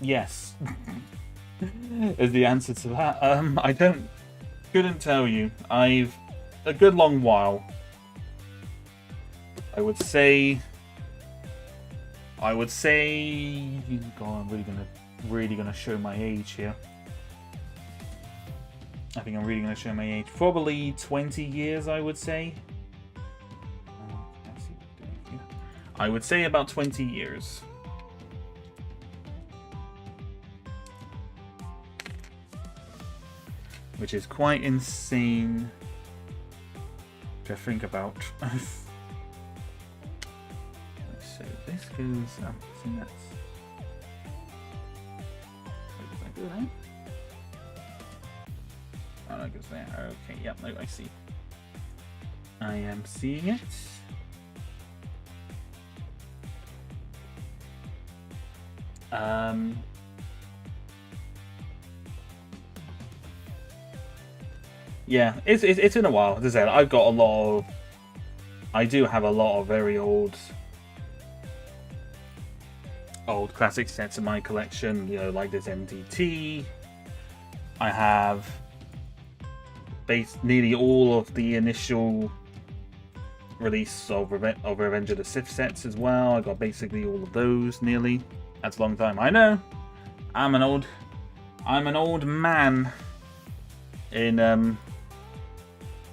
Yes. Is the answer to that. I couldn't tell you. I've a good long while. I would say God, I'm really gonna show my age here. I think I'm really gonna show my age. Probably 20 years, I would say. I would say about 20 years. Which is quite insane to think about. So this goes up. See, that's. Wait, does that go there? Oh, that goes there. Okay, yep, no, I see. I am seeing it. Yeah, it's been a while. As I said, I do have a lot of very old classic sets in my collection. You know, like this MTT. I have nearly all of the initial release of Revenge of the Sith sets as well. I got basically all of those nearly. That's a long time. I know. I'm an old man in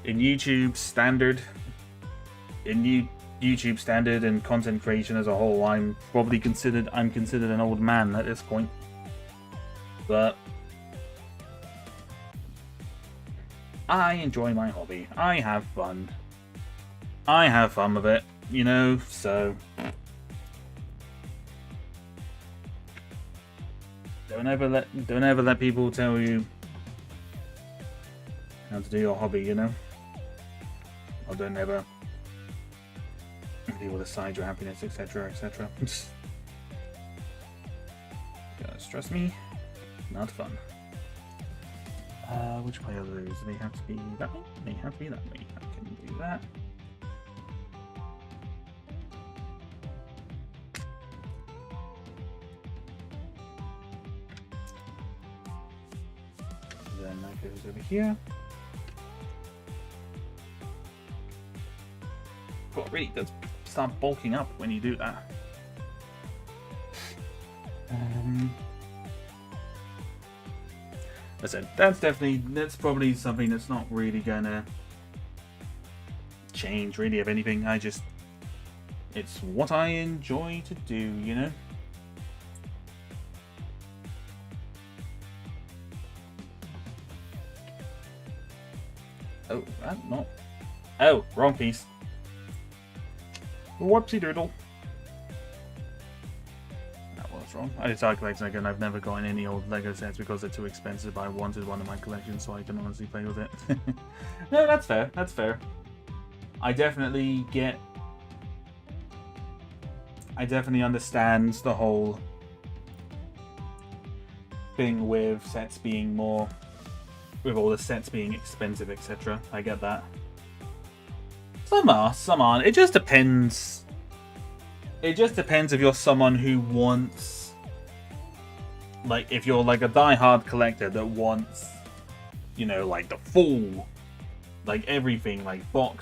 YouTube standard. In YouTube standard and content creation as a whole, I'm considered an old man at this point. But I enjoy my hobby. I have fun. I have fun with it, you know, so don't ever let people tell you how to do your hobby, you know. Or don't ever people decide your happiness, etc., etc. Gonna stress me. Not fun. Which way are those? Do they have to be that way? They have to be that way. I can do that. Then that goes over here. God, really does start bulking up when you do that. Listen, that's probably something that's not really gonna change really of anything. It's what I enjoy to do, you know. Oh, not. Oh, wrong piece. Whoopsie doodle. That was wrong. I started collecting again. I've never gotten any old Lego sets because they're too expensive, but I wanted one in my collection so I can honestly play with it. No, that's fair. That's fair. I definitely understand the whole thing with sets being more, with all the sets being expensive, etc. I get that. Some are, some aren't. It just depends. It just depends if you're someone who wants, like, if you're like a die-hard collector that wants, you know, like the full, like everything, like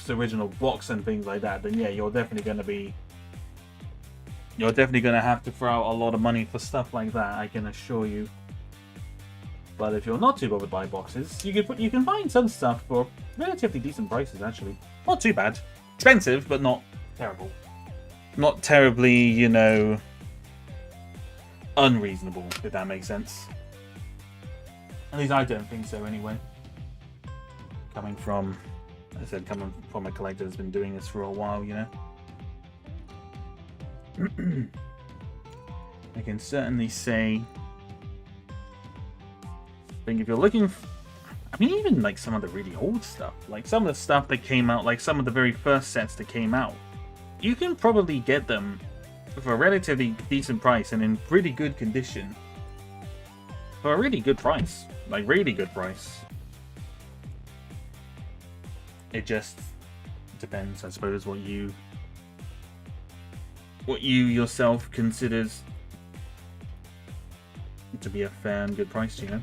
original box and things like that, then yeah, you're definitely going to have to throw out a lot of money for stuff like that, I can assure you. But if you're not too bothered by boxes, you can find some stuff for relatively decent prices, actually. Not too bad. Expensive, but not terrible. Not terribly, you know, unreasonable, if that makes sense. At least I don't think so, anyway. Coming from a collector that's been doing this for a while, you know. I can certainly say, I think if you're looking for, I mean, even like some of the really old stuff, like some of the stuff that came out, like some of the very first sets that came out, you can probably get them for a relatively decent price and in pretty good condition for a really good price, like really good price. It just depends, I suppose, what you yourself considers to be a fair and good price, you know.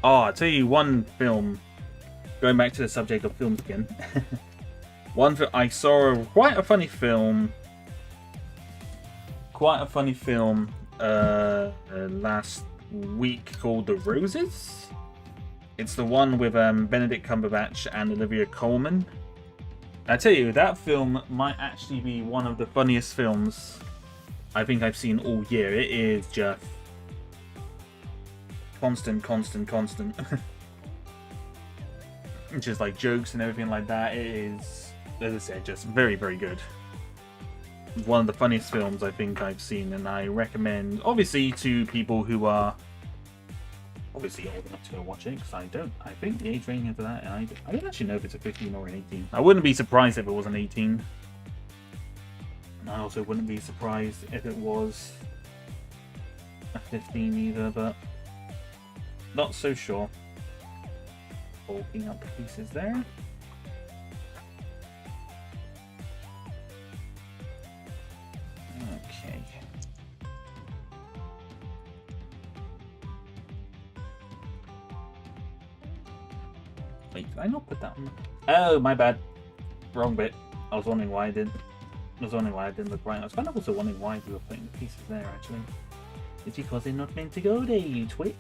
Oh, I'll tell you one film, going back to the subject of films again. I saw quite a funny film last week called The Roses. It's the one with Benedict Cumberbatch and Olivia Colman. I tell you, that film might actually be one of the funniest films I think I've seen all year. It is just constant. Just like jokes and everything like that. It is, as I said, just very, very good. One of the funniest films I think I've seen, and I recommend, obviously, to people who are obviously old enough to go watch it, because I think the age rating for that, I don't actually know if it's a 15 or an 18. I wouldn't be surprised if it was an 18. And I also wouldn't be surprised if it was a 15 either, but not so sure. Bulking up the pieces there. Okay. Wait, did I not put that on? Oh, my bad. Wrong bit. I was wondering why I didn't look right. I was kind of also wondering why we were putting the pieces there, actually. It's because they're not meant to go there, you twit.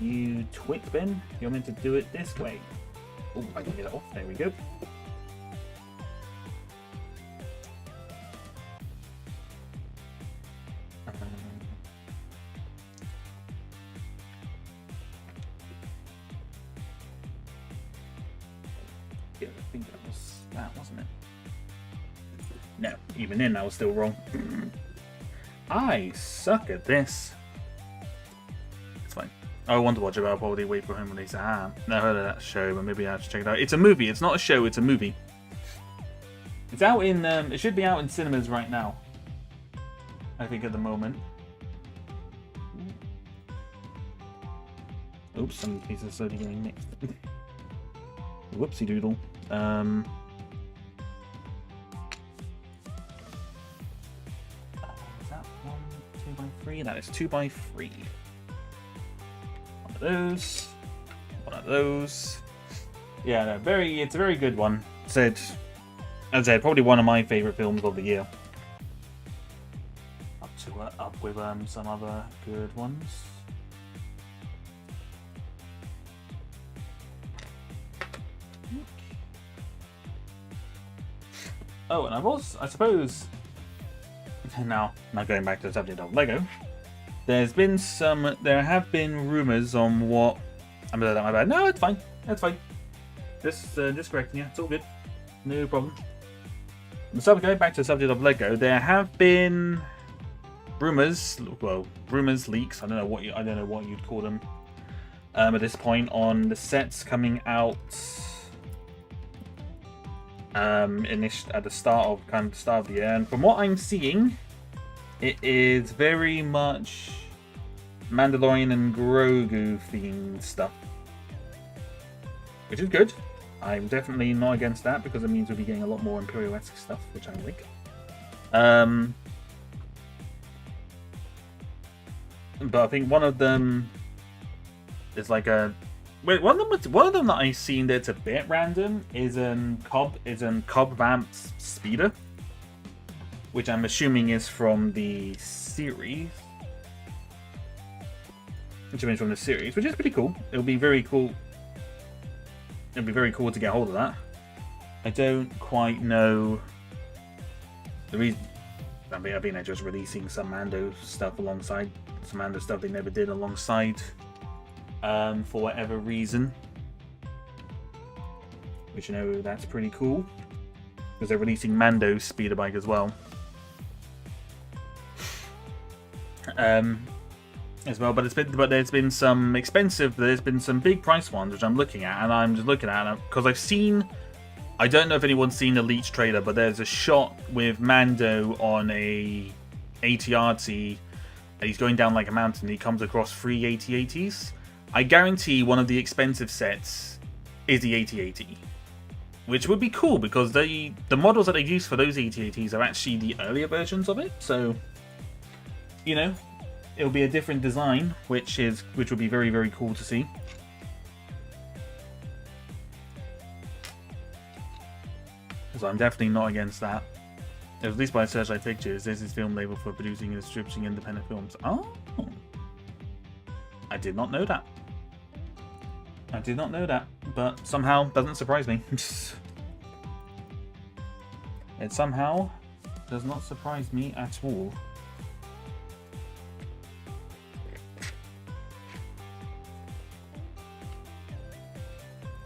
You twit, Ben. You're meant to do it this way. Oh, I can get it off. There we go. Yeah, I think that was that, wasn't it? No, even then I was still wrong. I suck at this. It's fine. I want to watch it, but I'll probably wait for him when they say, never heard of that show, but maybe I have to check it out. It's a movie. It's not a show. It's a movie. It's out in, it should be out in cinemas right now. I think at the moment. Oops, some pieces are slowly getting mixed. Whoopsie doodle. Is that 1, 2x3? That is 2x3. One of those. One of those. Yeah, no, it's a very good one. As I said, probably one of my favourite films of the year. Up with some other good ones. Oh, and I suppose, now going back to the subject of Lego, there have been rumors on what. I'm gonna let my bad. No, it's fine. That's fine. Just correcting you. It's all good. No problem. So going back to the subject of Lego, there have been rumors. Well, rumors, leaks. I don't know what you'd call them. At this point, on the sets coming out. At the start of the year, and from what I'm seeing, it is very much Mandalorian and Grogu themed stuff, which is good. I'm definitely not against that because it means we'll be getting a lot more Imperial-esque stuff, which I like. But I think one of them is like a. Wait, one of them that I've seen that's a bit random is Cobb Vanth's speeder, which I'm assuming is from the series. Which is pretty cool. It'll be very cool. It'll be very cool to get hold of that. I don't quite know the reason. I mean, they're just releasing some Mando stuff alongside some Mando stuff they never did alongside. For whatever reason, which that's pretty cool because they're releasing Mando's speeder bike as well. But there's been some expensive. There's been some big price ones which I'm looking at, and I'm just looking at because I've seen. I don't know if anyone's seen the Leech trailer, but there's a shot with Mando on a AT-RT, and he's going down like a mountain. And he comes across 3 AT-ATs. I guarantee one of the expensive sets is the AT-AT, which would be cool because the models that they use for those AT-ATs are actually the earlier versions of it. So, it'll be a different design, which would be very, very cool to see. So I'm definitely not against that. At least by Searchlight Pictures, this is film label for producing and distributing independent films. Oh, I did not know that. But somehow doesn't surprise me. It somehow does not surprise me at all.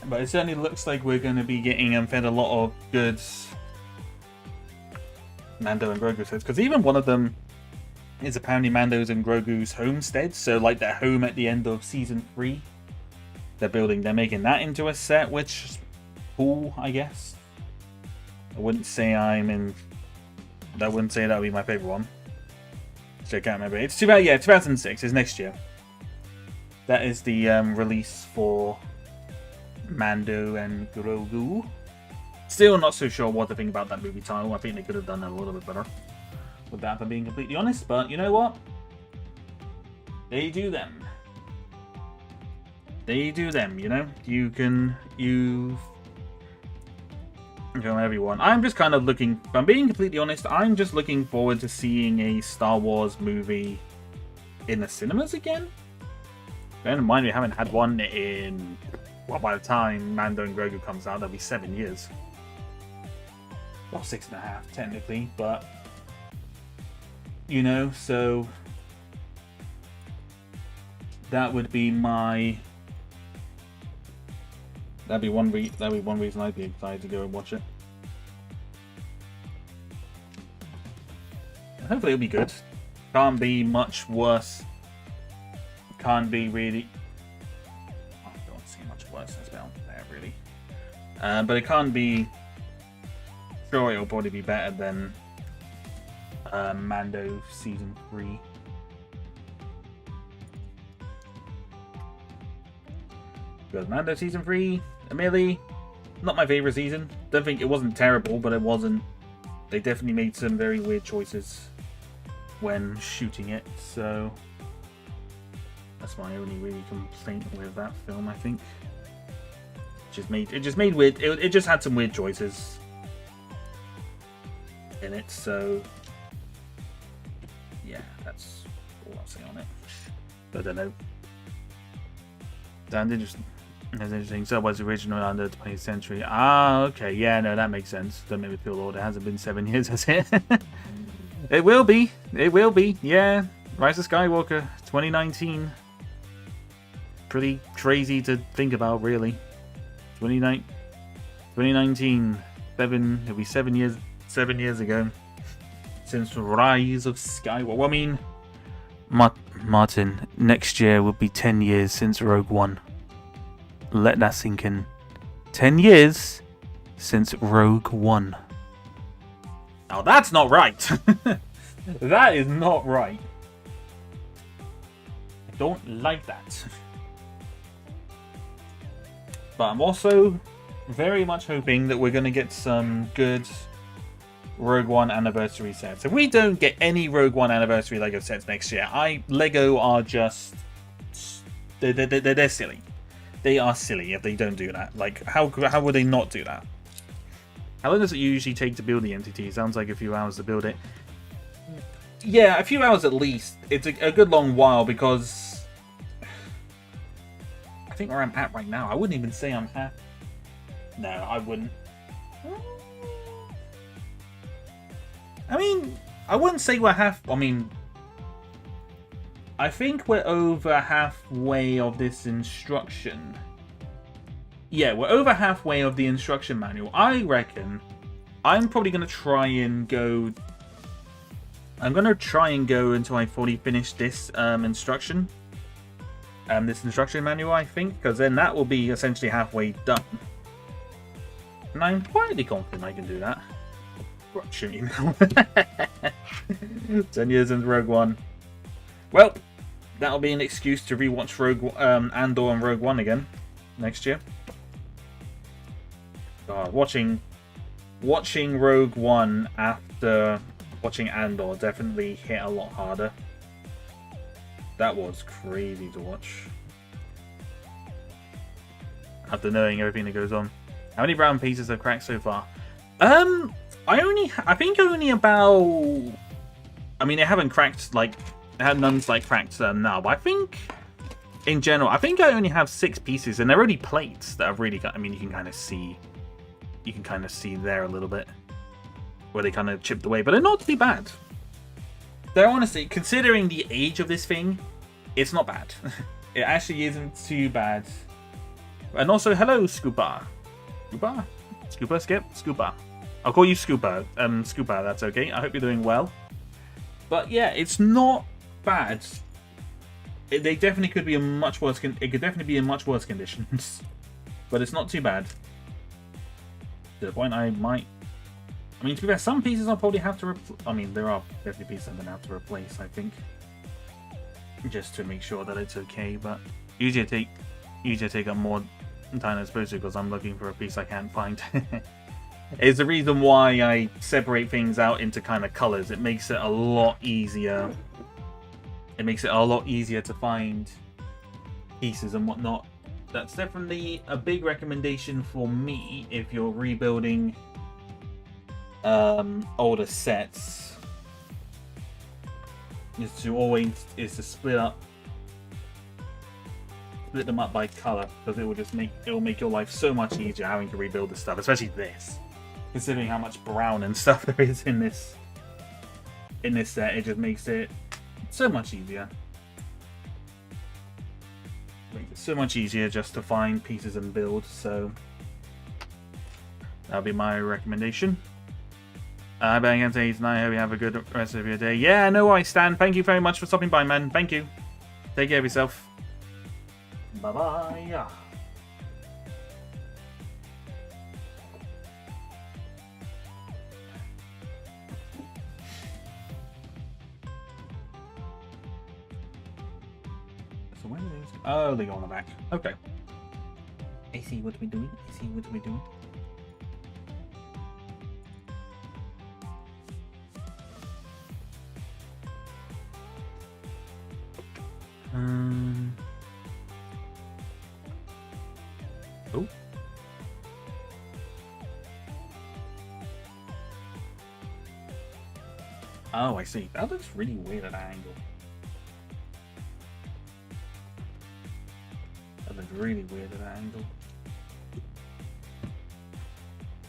But it certainly looks like we're going to be getting fed a lot of good Mando and Grogu sets. Because even one of them is apparently Mando's and Grogu's homestead. So like their home at the end of Season 3. They're making that into a set, which is cool, I guess. I wouldn't say that would be my favorite one. So I can't remember. It's 2006 is next year. That is the release for Mando and Grogu. Still not so sure what to think about that movie title. I think they could have done it a little bit better with that, if I'm being completely honest. But you know what? They do them. Everyone. I'm just kind of looking, if I'm being completely honest, I'm just looking forward to seeing a Star Wars movie in the cinemas again. Bear in mind, we haven't had one in, well, by the time Mando and Grogu comes out, that'll be 7 years. Well, 6.5 technically, but so that would be that'd be one reason I'd be excited to go and watch it. And hopefully it'll be good. Can't be much worse. Can't be really. I don't see much worse as well there, really. But it can't be. Sure, it'll probably be better than Mando Season 3. Because Mando Season 3, admittedly, not my favorite season. Don't think it wasn't terrible, but it wasn't. They definitely made some very weird choices when shooting it, so that's my only really complaint with that film. I think it just made weird. It just had some weird choices in it, so yeah, that's all I'll say on it. But I don't know. That's interesting. So was the original under the 20th century? Ah, okay, yeah, no, that makes sense. Don't make me feel old. It hasn't been 7 years, has it? It will be. It will be. Yeah. Rise of Skywalker 2019. Pretty crazy to think about, really. 2019. It'll be 7 years ago since Rise of Skywalker. Well, I mean, Martin, next year will be 10 years since Rogue One. Let that sink in. 10 years since Rogue One. Now that's not right. That is not right. I don't like that. But I'm also very much hoping that we're going to get some good Rogue One anniversary sets. If we don't get any Rogue One anniversary LEGO sets next year, LEGO are just... They're silly. They are silly if they don't do that. Like, how would they not do that? How long does it usually take to build the MTT? Sounds like a few hours to build it. Yeah, a few hours at least. It's a good long while because... I think where I'm at right now, I wouldn't even say I'm half... No, I wouldn't. I mean, I wouldn't say we're half... I mean... I think we're over halfway of this instruction. Yeah, we're over halfway of the instruction manual. I reckon I'm probably going to try and go... I'm going to try and go until I fully finish this instruction. This instruction manual, I think. Because then that will be essentially halfway done. And I'm quietly confident I can do that. Shoot you now. 10 years into Rogue One. Well, that'll be an excuse to rewatch Andor and Rogue One again next year. God, watching Rogue One after watching Andor definitely hit a lot harder. That was crazy to watch. After knowing everything that goes on. How many brown pieces have cracked so far? I think only about... I mean, they haven't cracked, like... None's, like, cracked now, but I think... In general, I think I only have 6 pieces, and they're only plates that I've really got... I mean, you can kind of see... You can kind of see there a little bit. Where they kind of chipped away, but they're not too bad. They're honestly, considering the age of this thing, it's not bad. It actually isn't too bad. And also, hello, Scooper. Scooper? Scooper, Skip? Scooper. I'll call you Scooper. Scooper, that's okay. I hope you're doing well. But yeah, it's not bad. They definitely could be in much worse. It could definitely be in much worse conditions, but it's not too bad. To the point I might. I mean, to be fair, some pieces I'll probably have to. I mean, there are definitely pieces I'm gonna have to replace. I think, just to make sure that it's okay. But usually I take up more time than I'm supposed to because I'm looking for a piece I can't find. It's the reason why I separate things out into kind of colors. It makes it a lot easier. It makes it a lot easier to find pieces and whatnot. That's definitely a big recommendation for me if you're rebuilding older sets. Is to split them up by color, because it will make your life so much easier having to rebuild this stuff, especially this. Considering how much brown and stuff there is in this set, it just makes it so much easier. Makes it so much easier just to find pieces and build, so that'll be my recommendation. I bet again today tonight. I hope you have a good rest of your day. Yeah, no worries, Stan. Thank you very much for stopping by, man. Thank you. Take care of yourself. Bye-bye. So when is... Oh, they go on the back. Okay. I see what we're doing. I see what we're doing. Oh. Oh, I see. That looks really weird at that angle. That looks really weird at that angle.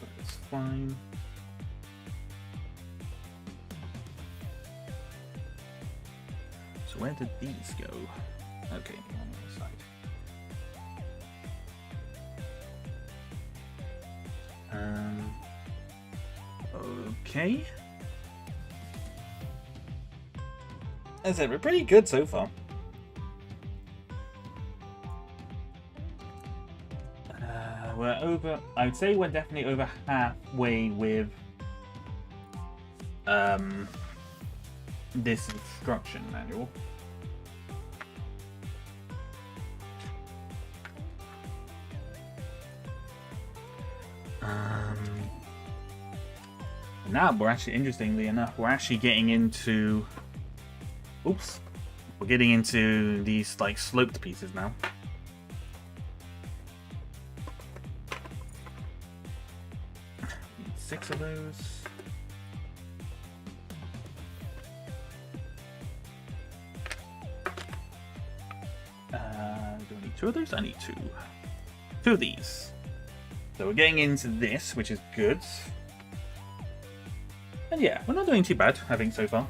But it's fine. So where did these go? Okay, on the other side. Okay. As I said, we're pretty good so far. We're over. I would say we're definitely over halfway with this instruction manual. Now we're actually, interestingly enough, we're actually getting into. Oops, we're getting into these like sloped pieces now. Need 6 of those. Do I need 2 of those? I need 2. 2 of these. So we're getting into this, which is good. And yeah, we're not doing too bad, I think, so far.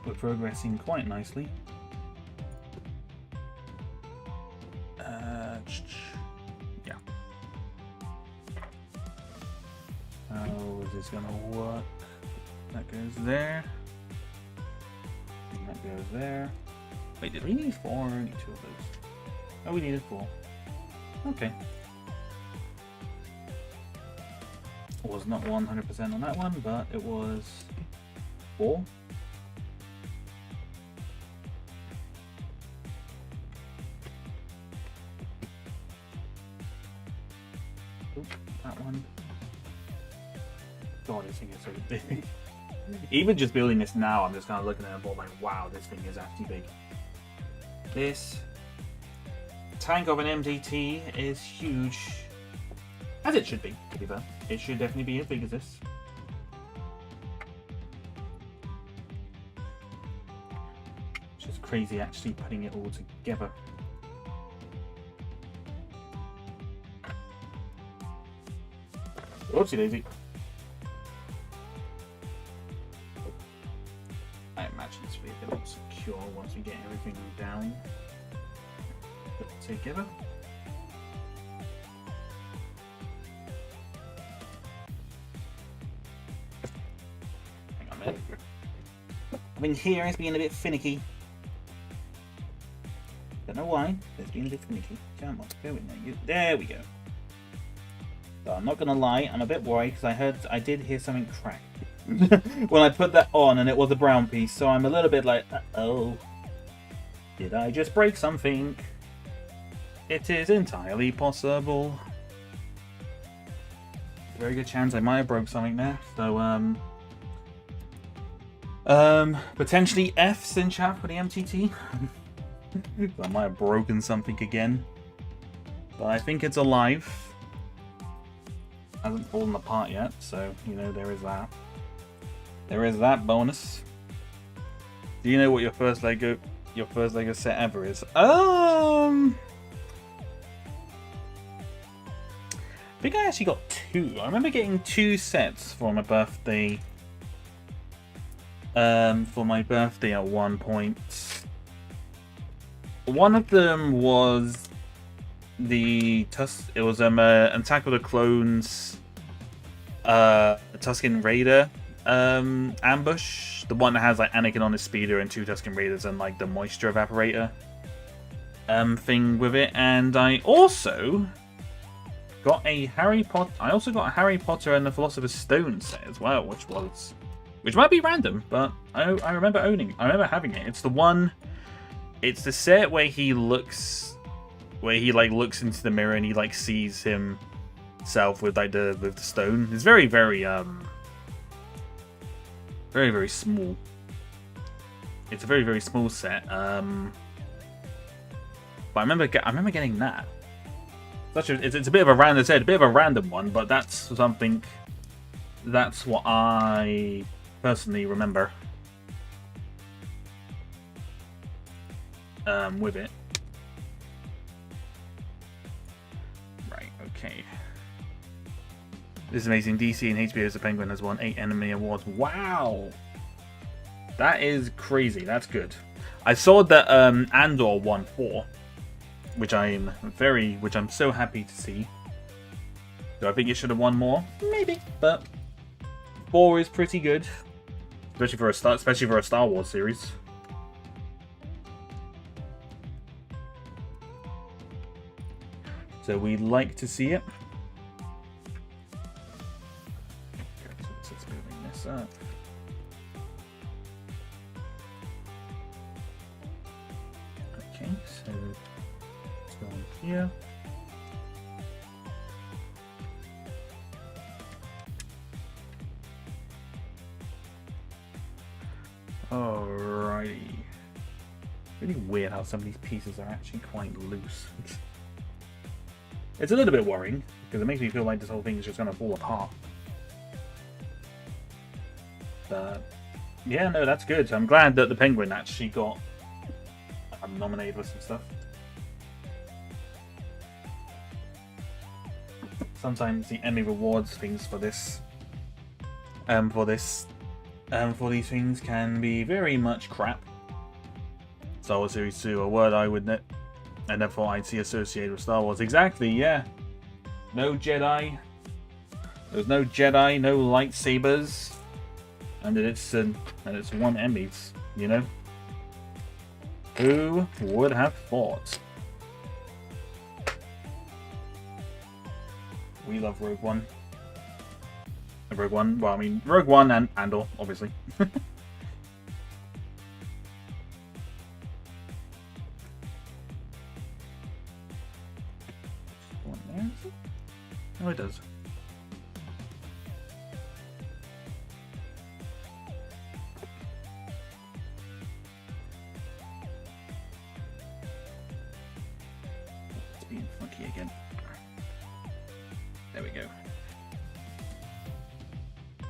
We're progressing quite nicely. Yeah. How is this gonna work? That goes there. And that goes there. Wait, did we need 4 or only 2 of those? Oh, we needed 4. Okay. Was not 100% on that one, but it was 4. Oop, that one. God, this thing is so big. Even just building this now, I'm just kind of looking at it and like, wow, this thing is actually big. This tank of an MTT is huge. As it should be, to be fair. It should definitely be as big as this. Which is crazy actually putting it all together. Oopsie daisy. I imagine this will be a bit more secure once we get everything down. Put it together. I mean, here it's being a bit finicky. Don't know why, but it's being a bit finicky. Come on, go in there. There we go. So I'm not gonna lie, I'm a bit worried because I did hear something crack when I put that on, and it was a brown piece. So I'm a little bit like, uh-oh, did I just break something? It is entirely possible. Very good chance I might have broke something there. So potentially F's in chat for the MTT. I might have broken something again, but I think it's alive. Hasn't fallen apart yet, so you know there is that. There is that bonus. Do you know what your first Lego set ever is? I think I actually got 2. I remember getting 2 sets for my birthday. For my birthday at one point. One of them was the it was Attack of the Clones Tusken Raider ambush. The one that has like Anakin on his speeder and 2 Tusken Raiders and like the moisture evaporator thing with it. And I also got a Harry Potter and the Philosopher's Stone set as well, which might be random, but I remember having it. It's the one. It's the set where he looks into the mirror and he like sees himself with like the stone. It's very very very small. It's a very very small set. But I remember getting that. It's a bit of a random one, but that's something. That's what I personally remember with it. Right, okay. This is amazing. DC and HBO's The Penguin has won 8 Enemy Awards. Wow! That is crazy. That's good. I saw that Andor won 4, which I'm so happy to see. Do I think it should have won more? Maybe, but 4 is pretty good, especially for a Star Wars series. So we like to see it. So let's building this up. Okay, so let's go on here. Alrighty. Really weird how some of these pieces are actually quite loose. It's a little bit worrying, because it makes me feel like this whole thing is just going to fall apart. But, yeah, no, that's good. I'm glad that the Penguin actually got nominated for some stuff. Sometimes the Emmy rewards things for this, for these things can be very much crap. Star Wars Series 2, a word I would and therefore I'd see associated with Star Wars. Exactly, yeah. No Jedi. There's no Jedi, no lightsabers. And it's won Emmys, you know? Who would have thought? We love Rogue One. Rogue One, well, I mean, Rogue One and Andor, obviously. Oh, it does. It's being funky again. There we go.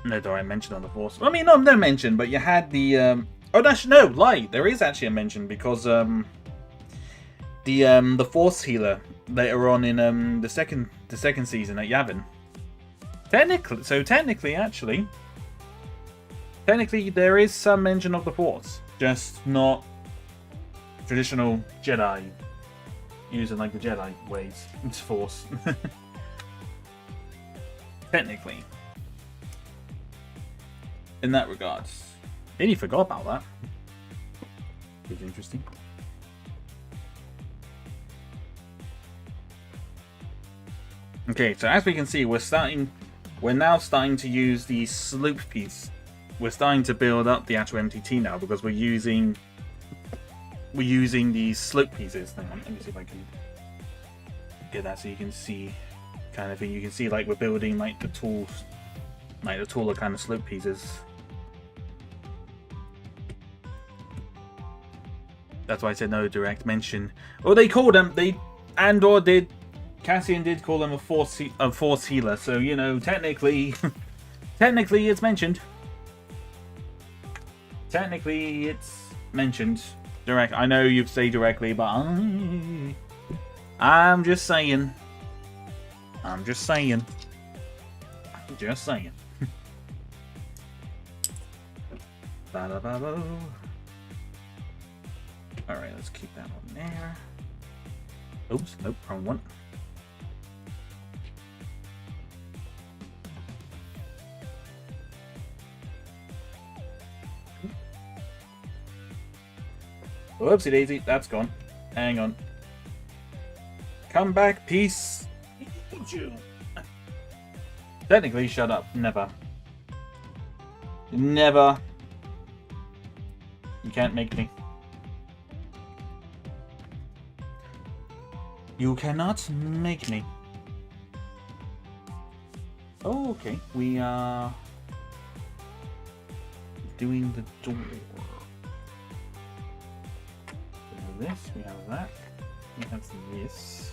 No direct mention on the Force. I mean, no mention, but you had the oh, that's no lie. There is actually a mention because the Force healer later on in the second season at Yavin. Technically, there is some mention of the Force, just not traditional Jedi using like the Jedi ways. It's Force. Technically, in that regards, nearly forgot about that. It's interesting. Okay, so as we can see, we're now starting to use the slope piece. We're starting to build up the actual MTT now because we're using these slope pieces. Hang on, let me see if I can get that so you can see kind of thing. You can see like we're building like the taller kind of slope pieces. That's why I said no direct mention. Well, they called them. Cassian did call him a force healer, so you know technically it's mentioned. Technically, it's mentioned direct. I know you say directly, but I'm just saying. I'm just saying. All right, let's keep that on there. Oops, nope, wrong one. Whoopsie daisy, that's gone. Hang on. Come back, peace. Technically, shut up. Never. Never. You can't make me. You cannot make me. Oh, okay. We are doing the door. We have this, we have that, we have this.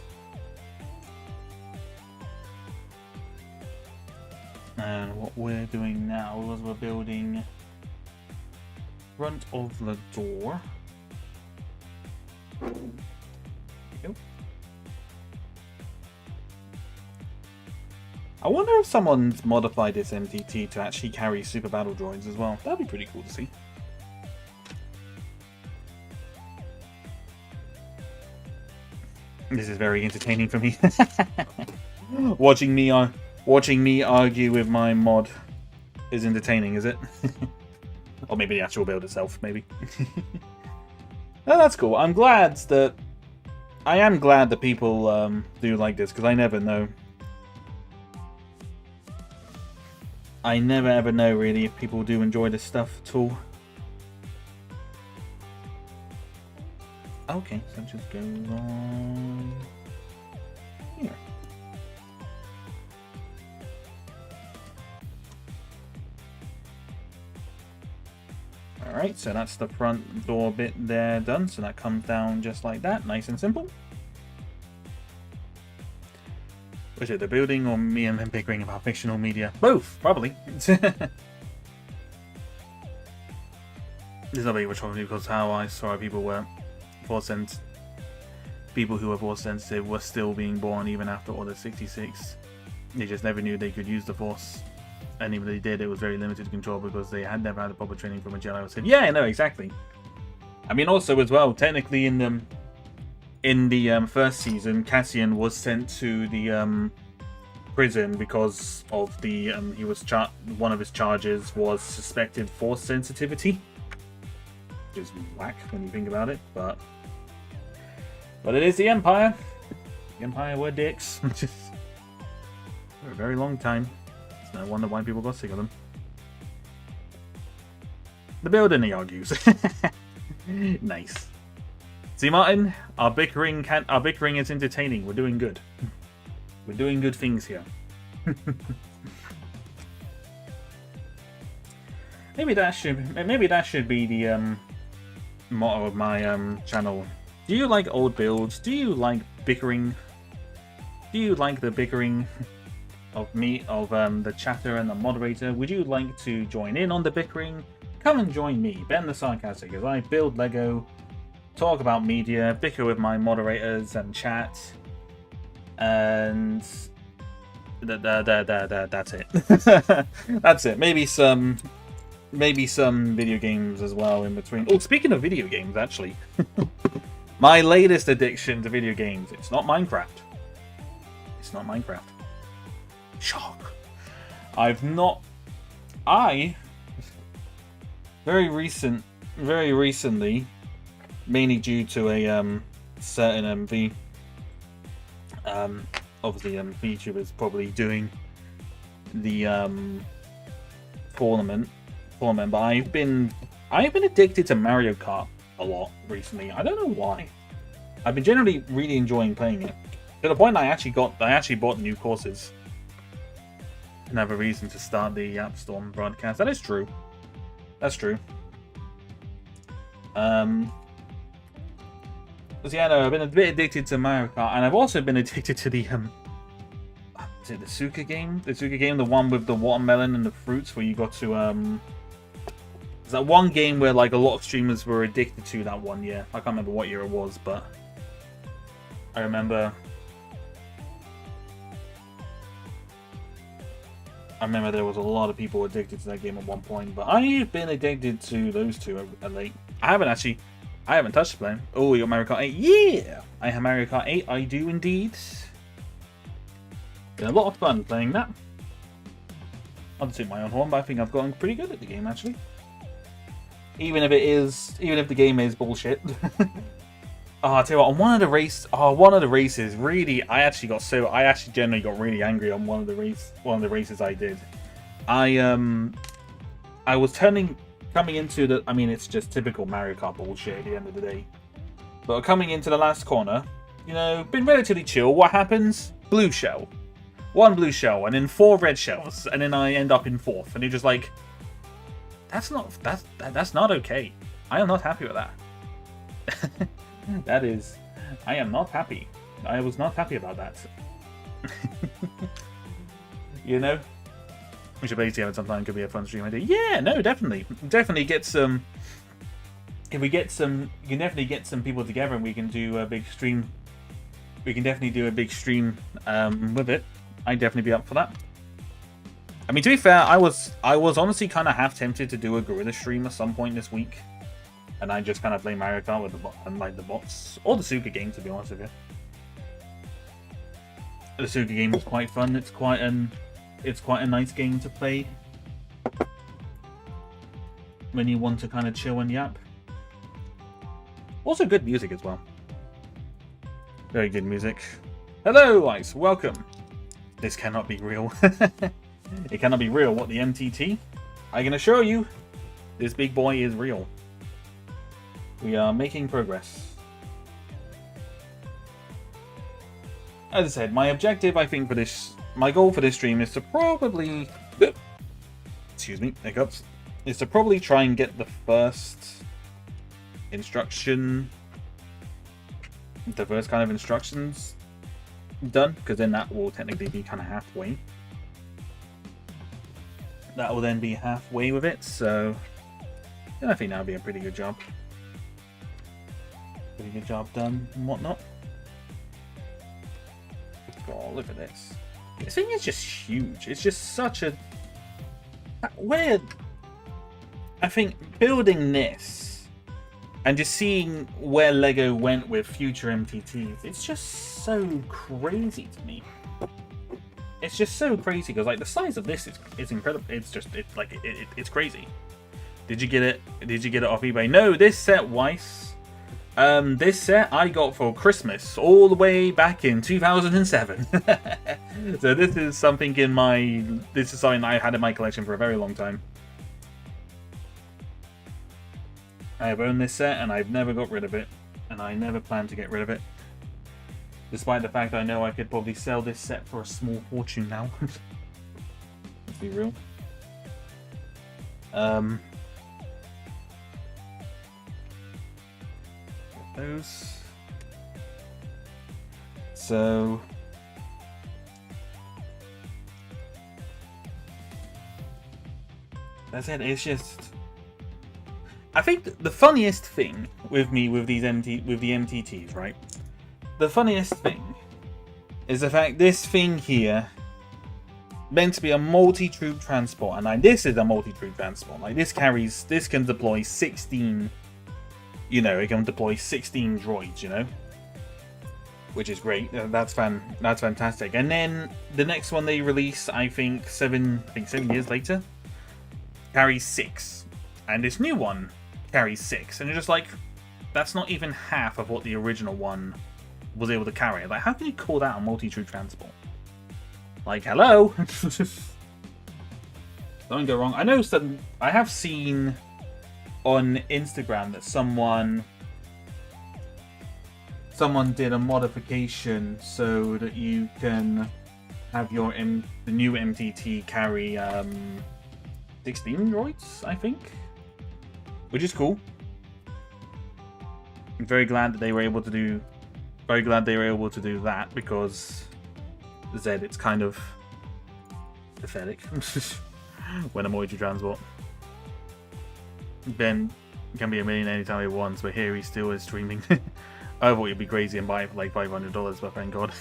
And what we're doing now is we're building front of the door. There we go. I wonder if someone's modified this MTT to actually carry super battle droids as well. That'd be pretty cool to see. This is very entertaining for me. watching me argue with my mod is entertaining, is it? Or maybe the actual build itself, maybe. No, that's cool. I am glad that people do like this, because I never know. I never ever know really if people do enjoy this stuff at all. Okay, so it just goes on here. Alright, so that's the front door bit there done. So that comes down just like that, nice and simple. Was it the building or me and him bickering about fictional media? Both, probably. This is not which one, because how I saw people were people who were force sensitive were still being born even after Order 66. They just never knew they could use the Force, and even if they did, it was very limited control because they had never had a proper training from a Jedi. I said, yeah, no, exactly. I mean, also as well, technically in the first season, Cassian was sent to the prison because of the one of his charges was suspected Force sensitivity. Which is whack when you think about it, but it is the Empire. The Empire were dicks. For a very long time. It's no wonder why people got sick of them. The building he argues. Nice. See, Martin, our bickering is entertaining. We're doing good. We're doing good things here. Maybe that should be the motto of my channel. Do you like old builds? Do you like bickering? Do you like the bickering of the chatter and the moderator? Would you like to join in on the bickering? Come and join me, Ben the Sarcastic, as I build Lego, talk about media, bicker with my moderators and chat, and that's it. That's it. Maybe some video games as well in between. Oh, speaking of video games, actually, my latest addiction to video games. It's not Minecraft. It's not Minecraft. Shock. Very recently, mainly due to a certain obviously VTubers probably doing the tournament, but I've been addicted to Mario Kart a lot recently. I don't know why. I've been generally really enjoying playing it, to the point I actually bought the new courses. And have a reason to start the App Storm broadcast. That is true. That's true. So yeah, no, I've been a bit addicted to Mario Kart, and I've also been addicted to the is it the Suka game? The Suka game, the one with the watermelon and the fruits, where you got to there's that one game where like a lot of streamers were addicted to that one year. I can't remember what year it was, but I remember there was a lot of people addicted to that game at one point, but I've been addicted to those two of late. I haven't touched the play. Oh, you got Mario Kart 8? Yeah! I have Mario Kart 8, I do indeed. Been a lot of fun playing that. I'll toot my own horn, but I think I've gotten pretty good at the game, actually. Even if the game is bullshit. Oh, I'll tell you what, on one of the races, really, I actually generally got really angry on one of the races I did. I was coming into the, I mean, it's just typical Mario Kart bullshit at the end of the day. But coming into the last corner, you know, been relatively chill. What happens? Blue shell. One blue shell, and then 4 red shells, and then I end up in 4th. And you're just like, that's not okay. I am not happy with that. I am not happy. I was not happy about that. You know? We should basically have it sometime. Could be a fun stream idea. Yeah, no, definitely. Definitely get some... If we get some... You can definitely get some people together and we can do a big stream. We can definitely do a big stream with it. I'd definitely be up for that. I mean, to be fair, I was honestly kind of half tempted to do a gorilla stream at some point this week, and I just kind of play Mario Kart with the bots or the Suka game. To be honest with you, the Suka game is quite fun. It's quite a nice game to play when you want to kind of chill and yap. Also, good music as well. Very good music. Hello, Ice. Welcome. This cannot be real. It cannot be real. What, the MTT? I can assure you, this big boy is real. We are making progress. As I said, my objective, I think, my goal for this stream is to probably... Excuse me, hiccups. Is to probably try and get the first instruction... the first kind of instructions done, because then that will technically be kind of halfway. That will then be halfway with it, so yeah, I think that'll be a pretty good job. Pretty good job done and whatnot. Oh, look at this. This thing is just huge. It's just such a weird. I think building this and just seeing where Lego went with future MTTs, it's just so crazy to me. It's just so crazy because like the size of this is incredible. It's crazy. Did you get it? Did you get it off eBay? No, this set, Weiss. This set I got for Christmas all the way back in 2007. So this is something something I had in my collection for a very long time. I have owned this set and I've never got rid of it, and I never plan to get rid of it. Despite the fact I know I could probably sell this set for a small fortune now. Let's be real. Those. So that's it. It's just, I think the funniest thing with the MTTs, right? The funniest thing is the fact this thing here meant to be a multi-troop transport, and like this is a multi-troop transport. Like this can deploy 16. You know, it can deploy 16 droids. You know, which is great. That's fantastic. And then the next one they release, I think 7 years later, carries 6, and this new one carries 6, and you're just like, that's not even half of what the original one was able to carry. Like, how can you call that a multi-troop transport? Like, hello. Don't go wrong. I know I have seen on Instagram that someone did a modification so that you can have your the new MTT carry 16 droids, I think, which is cool. I'm very glad that they were able to do that, because Zed, it's kind of pathetic when a multi transport. Ben can be a million anytime he wants, but here he still is streaming. I thought you'd be crazy and buy it for like $500, but thank God.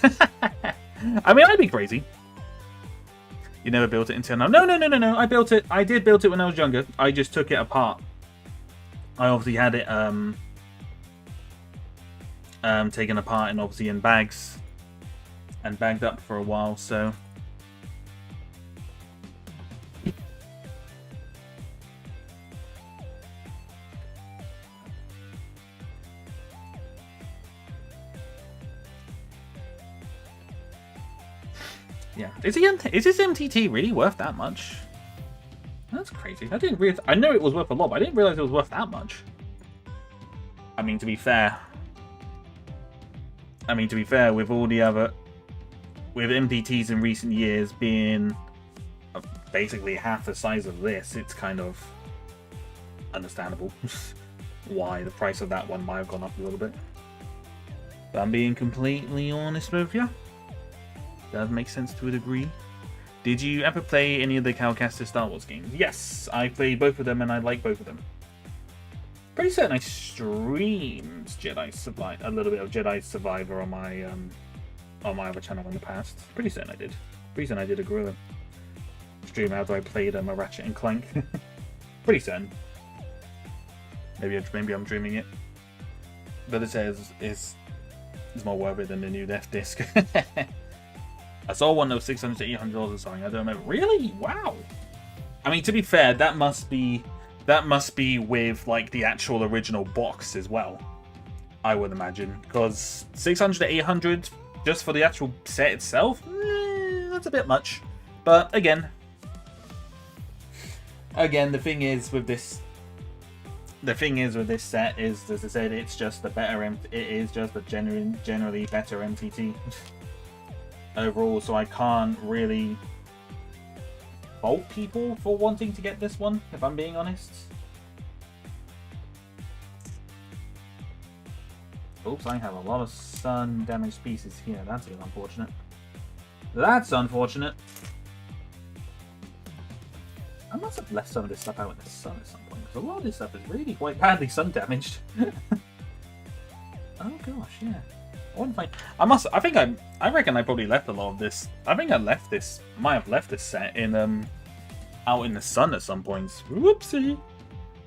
I mean, I'd be crazy. You never built it until now. No. I built it. I did build it when I was younger. I just took it apart. I obviously had it taken apart and obviously in bags and bagged up for a while, so yeah. Is this MTT really worth that much? That's crazy. I know it was worth a lot, but I didn't realize it was worth that much. I mean, to be fair, with all the other, with MTTs in recent years being basically half the size of this, it's kind of understandable why the price of that one might have gone up a little bit. But I'm being completely honest with you. Does make sense to a degree. Did you ever play any of the Calcaster Star Wars games? Yes, I played both of them and I like both of them. Pretty certain I streamed a little bit of Jedi Survivor on my other channel in the past. Pretty certain I did. Pretty certain I did a gorilla stream after I played a Ratchet and Clank. Pretty certain. Maybe I'm dreaming it. But it says it's more worth it than the new Death Disc. I saw one that was $600 to $800 or something. I don't remember. Really? Wow. I mean, to be fair, that must be with like the actual original box as well. I would imagine, because 600 to 800 just for the actual set itself, that's a bit much. But again, the thing is with this set is, as I said, it's just a better. It is just a generally better MTT overall. So I can't really fault people for wanting to get this one, if I'm being honest. Oops, I have a lot of sun damaged pieces here. That's a bit unfortunate. That's unfortunate. I must have left some of this stuff out in the sun at some point, because a lot of this stuff is really quite badly sun damaged. Oh gosh, yeah. I wouldn't find. I reckon I probably left a lot of this. I think I might have left this set in out in the sun at some points. Whoopsie.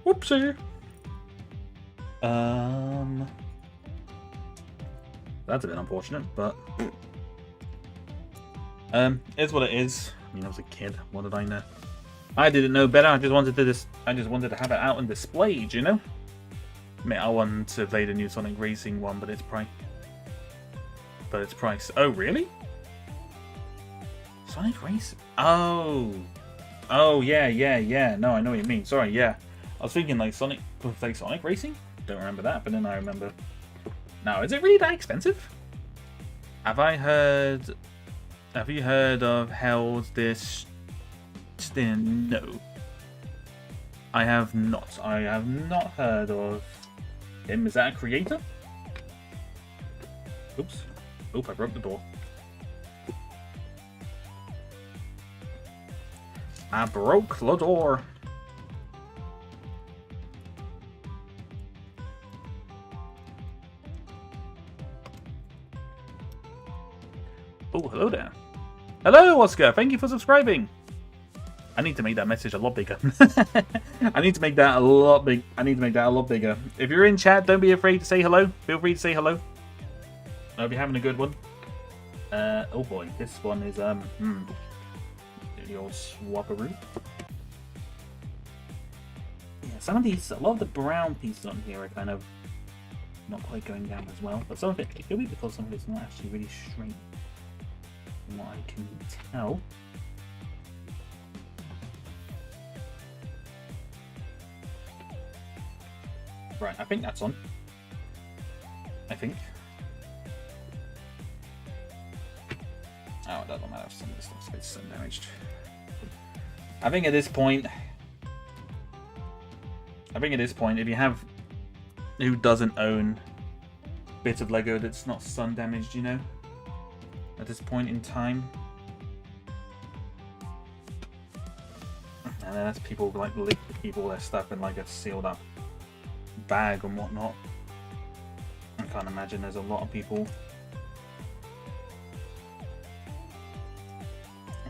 Whoopsie. That's a bit unfortunate, but it's what it is. I mean, I was a kid. What did I know? I didn't know better. I just wanted to have it out on display, you know. I mean, I wanted to play the new Sonic Racing one, but it's price. Oh, really? Sonic Racing? Oh, yeah. No, I know what you mean. Sorry, yeah. I was thinking like Sonic Racing. Don't remember that, but then I remember. Now, is it really that expensive? Have you heard of Hell's This? No. I have not. I have not heard of him. Is that a creator? Oops. Oop, I broke the door. I broke the door. Oh, hello there. Hello, Oscar. Thank you for subscribing. I need to make that message a lot bigger. I need to make that a lot bigger. If you're in chat, don't be afraid to say hello. Feel free to say hello. I hope you're having a good one. Oh boy, this one is the old swapperoo. Yeah, some of these, a lot of the brown pieces on here are kind of not quite going down as well. But some of it could be because some of it's not actually really straight. From what I can tell. Right, I think that's on. I think. Oh, it doesn't matter if some of this stuff gets sun damaged. I think at this point, if you have who doesn't own bits of Lego that's not sun damaged, you know, at this point in time, and then that's people like keep all their stuff in like a sealed up bag and whatnot. I can't imagine there's a lot of people.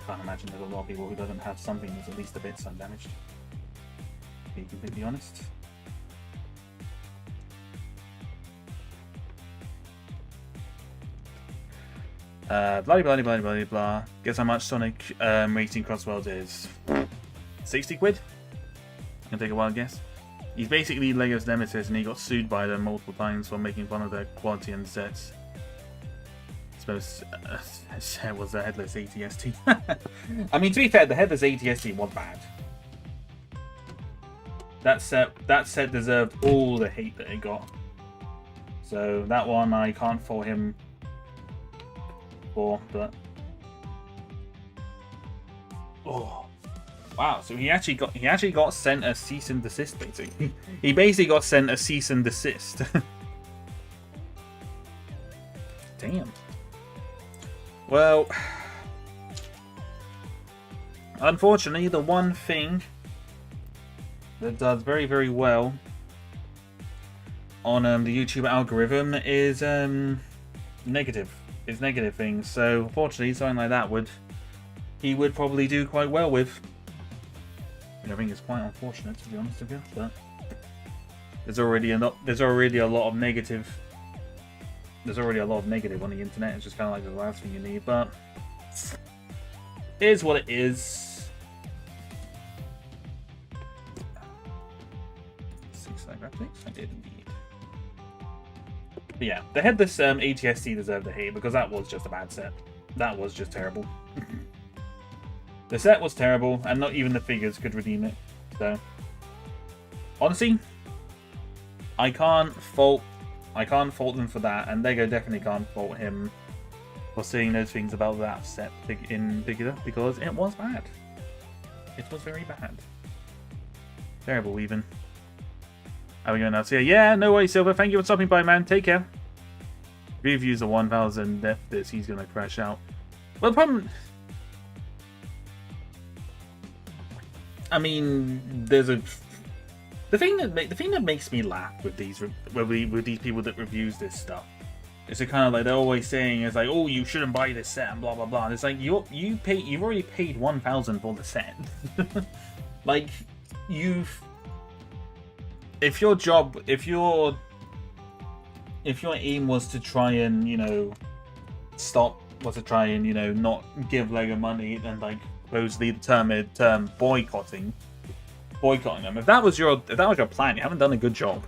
Who doesn't have something that's at least a bit sun damaged. To be completely honest. Blah. Guess how much Sonic Racing Crossworlds is? 60 quid? Can take a wild guess. He's basically Lego's nemesis, and he got sued by them multiple times for making fun of their quality and sets. I suppose it was the headless ATST. I mean, to be fair, the headless ATST was bad. That set deserved all the hate that it got. So that one I can't fault him for, but oh. Wow, so he actually got sent a cease and desist, basically. He basically got sent a cease and desist. Damn. Well, unfortunately, the one thing that does very, very well on the YouTube algorithm is negative. It's negative things. So, unfortunately, something like that would he would probably do quite well with. I think it's quite unfortunate, to be honest with you, but there's already a lot of negative. There's already a lot of negative on the internet. It's just kind of like the last thing you need, but it is what it is. 6 graphics, I did indeed. But yeah, they had this ATST deserved the hate because that was just a bad set. That was just terrible. The set was terrible, and not even the figures could redeem it. So, honestly, I can't fault them for that, and Lego definitely can't fault him for saying those things about that set in particular, because it was bad. It was very bad. Terrible, even. How are we going now? So yeah, no way, Silver. Thank you for stopping by, man. Take care. Reviews are 1,000. This, he's going to crash out. Well, the problem... I mean, there's a... The thing that makes me laugh with these people that reviews this stuff is it kind of like they're always saying it's like, oh, you shouldn't buy this set and blah blah blah. And it's like you've already paid 1,000 for the set. Like if your aim was to try and not give Lego money and like supposedly the term boycotting them. If that was your plan, you haven't done a good job.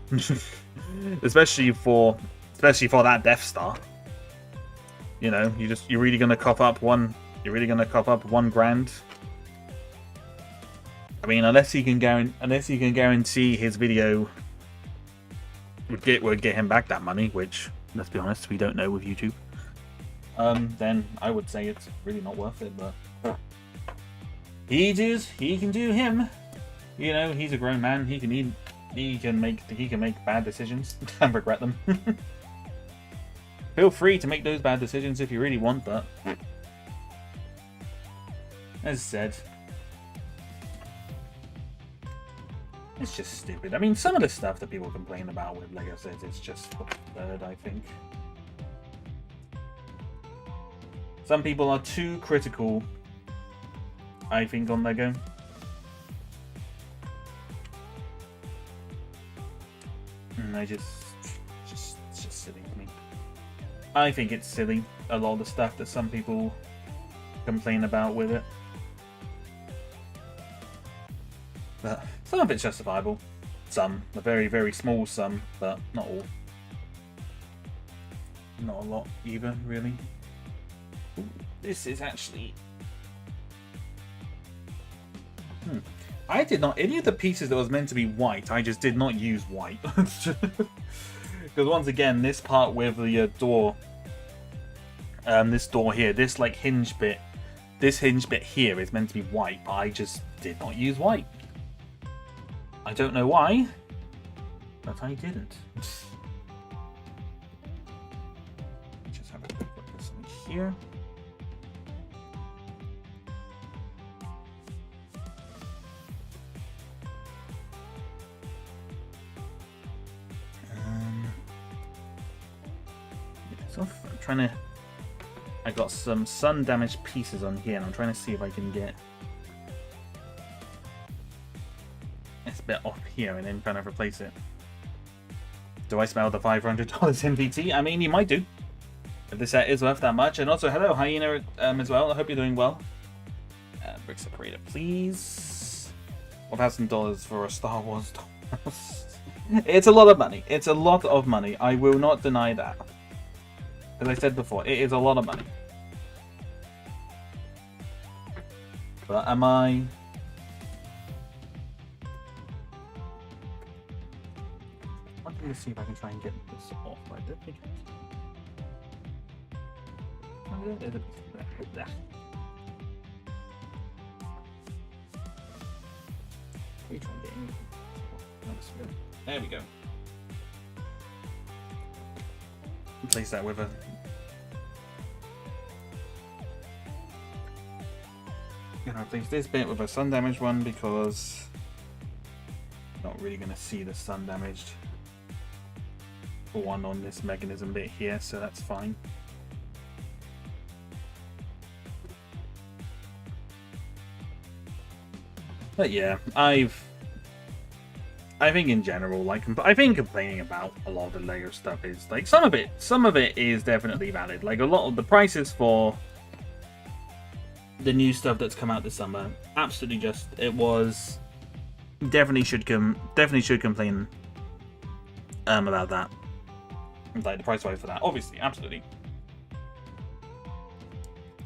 especially for that Death Star. You're really gonna cop up $1,000. I mean, unless you can guarantee his video would get him back that money, which, let's be honest, we don't know with YouTube. Then I would say it's really not worth it. But he can do him. He's a grown man. He can make bad decisions and regret them. Feel free to make those bad decisions if you really want that. As said, it's just stupid. I mean, some of the stuff that people complain about with Lego sets is just absurd, I think. Some people are too critical, I think, on Lego. It's just silly to me. I think it's silly, a lot of the stuff that some people complain about with it. But some of it's justifiable. Some. A very, very small sum, but not all. Not a lot either, really. This is actually... I did not... Any of the pieces that was meant to be white, I just did not use white. Because once again, this part with the door... this door here, this like hinge bit... This hinge bit here is meant to be white, but I just did not use white. I don't know why, but I didn't. Just have a quick look at something here. So I'm trying to... I got some sun damaged pieces on here, and I'm trying to see if I can get this bit off here and then kind of replace it. Do I smell the $500 MTT? I mean, you might do, if the set is worth that much. And also, hello, Hyena, as well. I hope you're doing well. Brick separator, please. $1,000 for a Star Wars dollhouse. It's a lot of money. It's a lot of money. I will not deny that. As I said before, it is a lot of money. But am I... I'm going to see if I can try and get this off. I don't think it's... There we go. Replace that with a... I'm gonna replace this bit with a sun damaged one because I'm not really gonna see the sun damaged one on this mechanism bit here, so that's fine. But yeah, I think in general, like, I think complaining about a lot of the Lego stuff is, like, some of it is definitely valid. Like, a lot of the prices for the new stuff that's come out this summer, absolutely just, it was, definitely should complain about that. Like, the price wise for that, obviously, absolutely.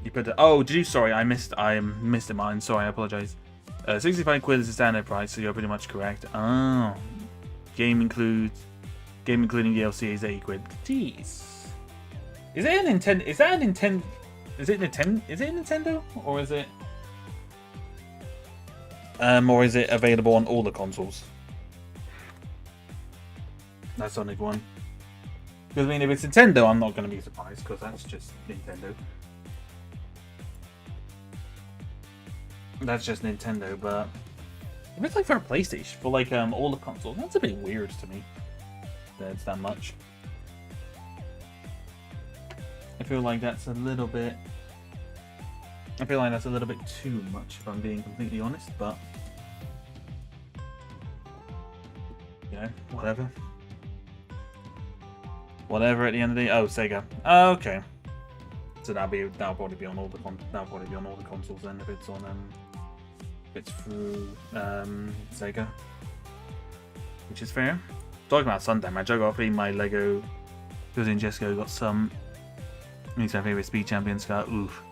You put the, oh, did you, sorry, I missed it, mine, sorry, I apologize. 65 quid is the standard price, so you're pretty much correct. Oh, game including DLC is 80 quid. Jeez. Is it a Nintendo? Is that a Nintendo? Is it Nintendo? Or is it available on all the consoles? That's Sonic one. Because I mean, if it's Nintendo, I'm not going to be surprised because that's just Nintendo. That's just Nintendo, but if it's like for a PlayStation, for like all the consoles, that's a bit weird to me. That it's that much. I feel like that's a little bit. I feel like that's a little bit too much, if I'm being completely honest. But you know, whatever. Whatever. At the end of the day, oh, Sega. Oh, okay. So that'll probably be on all the consoles then if it's on if it's through Sega, which is fair. Talking about Sunday match, I got my Lego because in Jesco got some. He's my favorite Speed Champions car. Oof.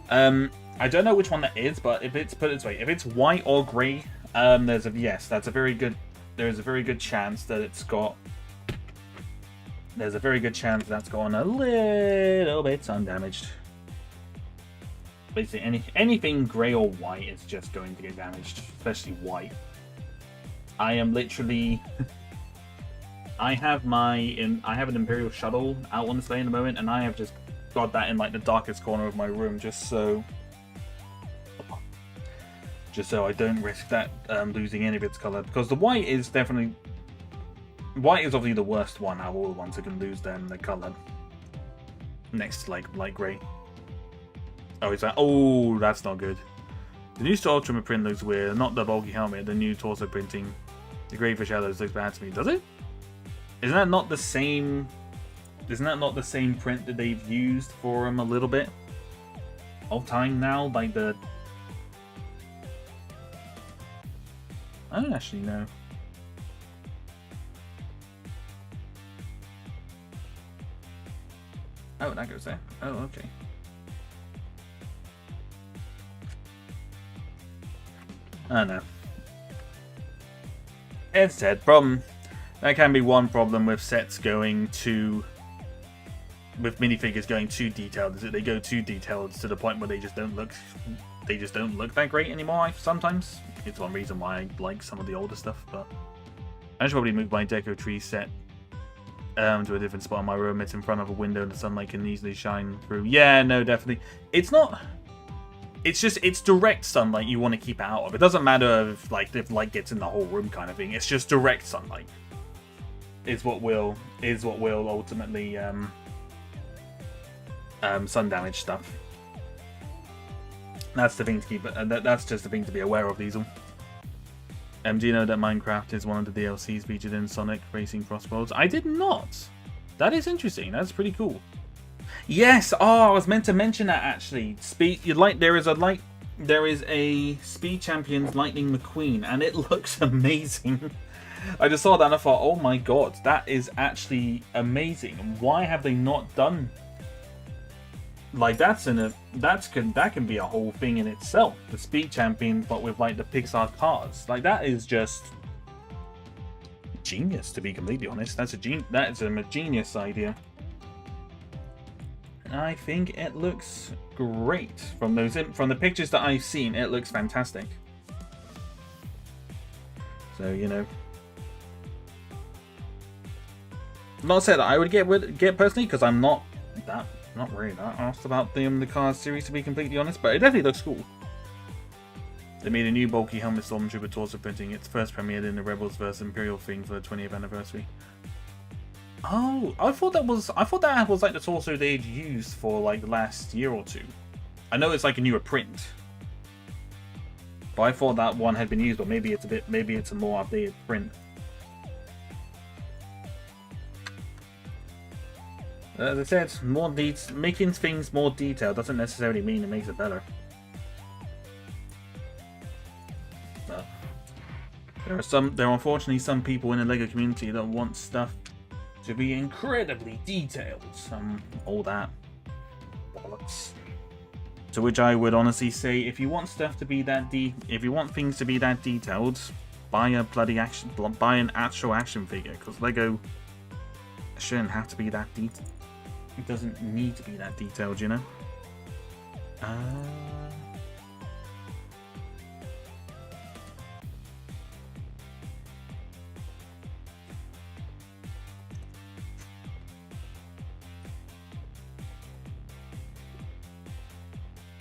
I don't know which one that is, but if it's put it this way, if it's white or grey, there's a very good chance that it's got. There's a very good chance that's gone a little bit undamaged. Basically, anything grey or white is just going to get damaged, especially white. I am literally. I have an Imperial shuttle out on display in the moment, and I have just got that in like the darkest corner of my room, just so I don't risk that losing any of its color, because the white is obviously the worst one out of all the ones that can lose them the color. Next to like light grey. Oh, is that? Oh, that's not good. The new Star Ultra print looks weird. Not the bulky helmet. The new torso printing. The grey for shadows looks bad to me. Does it? Isn't that not the same? Isn't that not the same print that they've used for him a little bit of time now? Like the. I don't actually know. Oh, that goes there. Oh, okay. I don't know. Instead, that can be one problem with sets going too. With minifigures going too detailed, is that they go too detailed to the point where they just don't look that great anymore. Sometimes it's one reason why I like some of the older stuff. But I should probably move my deco tree set to a different spot in my room. It's in front of a window and the sunlight can easily shine through. Yeah, no, definitely. It's not. It's just, it's direct sunlight you want to keep out of. It doesn't matter if light gets in the whole room kind of thing. It's just direct sunlight is what will ultimately sun damage stuff. That's the thing to keep. That's just the thing to be aware of, Diesel. Do you know that Minecraft is one of the DLCs featured in Sonic Racing Crossroads? I did not. That is interesting. That's pretty cool. Yes. Oh, I was meant to mention that actually. There is a Speed Champions Lightning McQueen, and it looks amazing. I just saw that and I thought, oh my god, that is actually amazing. Why have they not done? Like that can be a whole thing in itself. The Speed Champions, but with like the Pixar cars. Like that is just genius, to be completely honest. That is a genius idea. I think it looks great from the pictures that I've seen. It looks fantastic. So you know, not said that I would get personally, because I'm not really that asked about the Cars series, to be completely honest. But it definitely looks cool. They made a new bulky helmet Stormtrooper torso printing. It's first premiered in the Rebels vs Imperial thing for the 20th anniversary. Oh, I thought that was like the torso they'd used for like the last year or two. I know it's like a newer print. But I thought that one had been used, but maybe it's a more updated print. As I said, making things more detailed doesn't necessarily mean it makes it better. But there are unfortunately some people in the LEGO community that want stuff to be incredibly detailed. All that bollocks. To which I would honestly say, if you want stuff to be that if you want things to be that detailed, buy an actual action figure, because LEGO shouldn't have to be that detailed. It doesn't need to be that detailed, you know.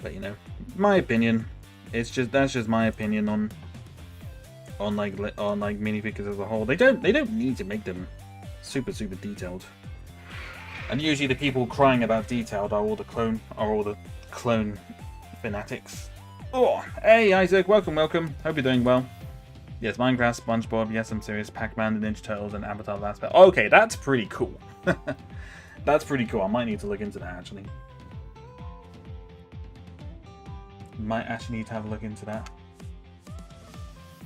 But you know, my opinion. That's just my opinion on minifigures as a whole. They don't need to make them super detailed. And usually the people crying about detailed are all the clone fanatics. Oh, hey Isaac, welcome. Hope you're doing well. Yes, Minecraft, SpongeBob. Yes, I'm serious. Pac-Man, the Ninja Turtles, and Avatar: Last Battle. Okay, that's pretty cool. That's pretty cool. I might need to look into that actually. Might actually need to have a look into that.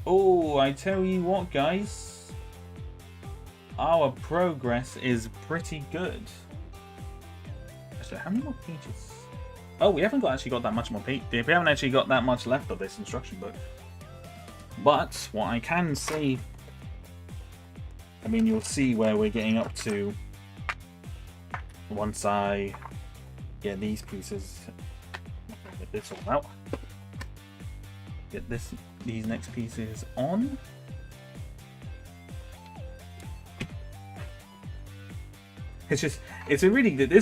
Oh, I tell you what, guys. Our progress is pretty good. Actually, how many more pages? Oh, we haven't actually got that much more pages. We haven't actually got that much left of this instruction book. But what I can say, I mean, you'll see where we're getting up to once I get these pieces. Get this all out. Get these next pieces on. It's this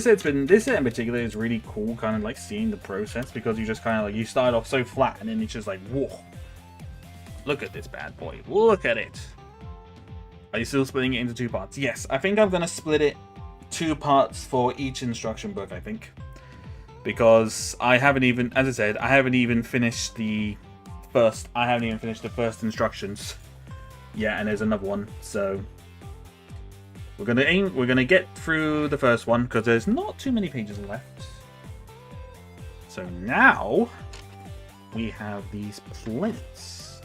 set in particular is really cool, kind of like seeing the process, because you just kind of like, you start off so flat and then it's just like, whoa, look at this bad boy, look at it. Are you still splitting it into 2 parts? Yes, I think I'm gonna split it 2 parts for each instruction book, I think, because I haven't even, as I said, I haven't even finished the first instructions yet, and there's another one, so we're gonna get through the first one because there's not too many pages left. So now we have these plates.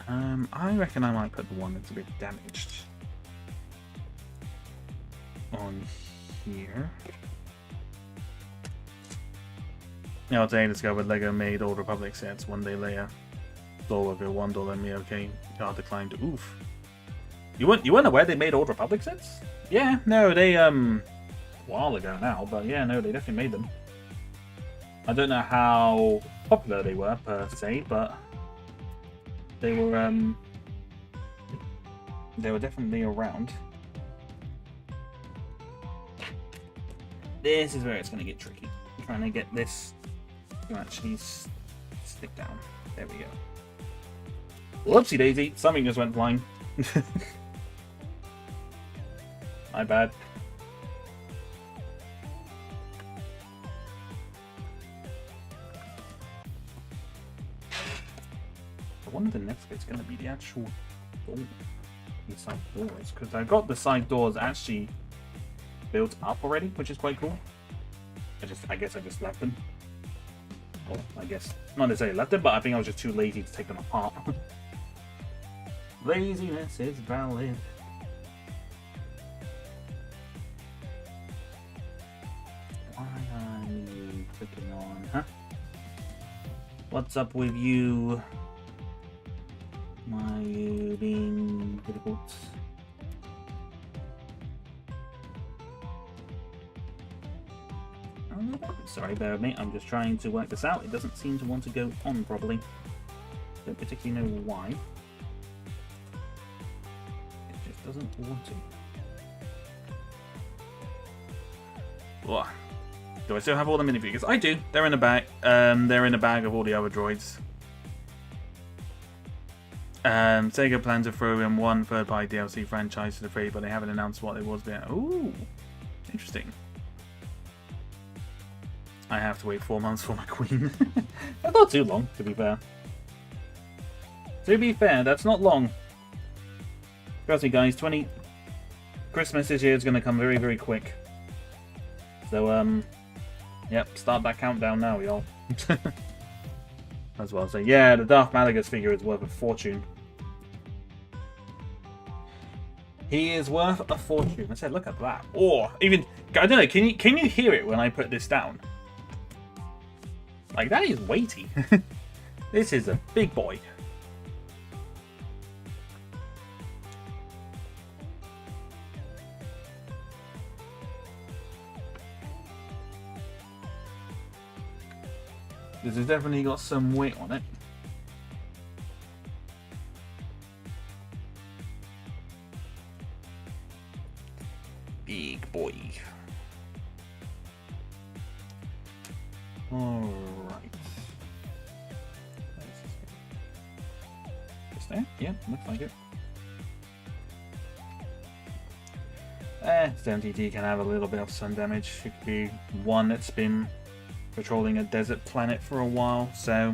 I reckon I might put the one that's a bit damaged on here. Now today I discovered LEGO made Old Republic sets one day later. $1 $1 me okay. God declined. Oof. You weren't aware they made Old Republic sets? Yeah, no, they a while ago now, but yeah, no, they definitely made them. I don't know how popular they were per se, but they were definitely around. This is where it's gonna get tricky. I'm trying to get this to actually stick down. There we go. Whoopsie daisy, something just went flying. My bad. I wonder the next bit's gonna be the actual door. The side doors, because I've got the side doors actually built up already, which is quite cool. I guess I just left them. Well, I guess not necessarily left them, but I think I was just too lazy to take them apart. Laziness is valid. Why are you clicking on, huh? What's up with you? Why are you being difficult? Sorry, bear with me. I'm just trying to work this out. It doesn't seem to want to go on properly. Don't particularly know why. It just doesn't want to. Whoa. Do I still have all the minifigures? I do. They're in the bag. They're in the bag of all the other droids. Sega plans to throw in one third-party DLC franchise to the free, but they haven't announced what it was yet. Ooh, interesting. I have to wait 4 months for my queen. That's not too long, to be fair. To be fair, that's not long. Trust me, guys, Christmas this year is going to come very, very quick. So, yep, start that countdown now, y'all. That's what I'll say. Yeah, the Darth Malagus figure is worth a fortune. He is worth a fortune. I said, look at that. Or even, I don't know. Can you hear it when I put this down? Like, that is weighty. This is a big boy. This has definitely got some weight on it. Big boy. Alright. Just there? Yeah, looks like it. MTT can have a little bit of sun damage. It could be one that's been patrolling a desert planet for a while, so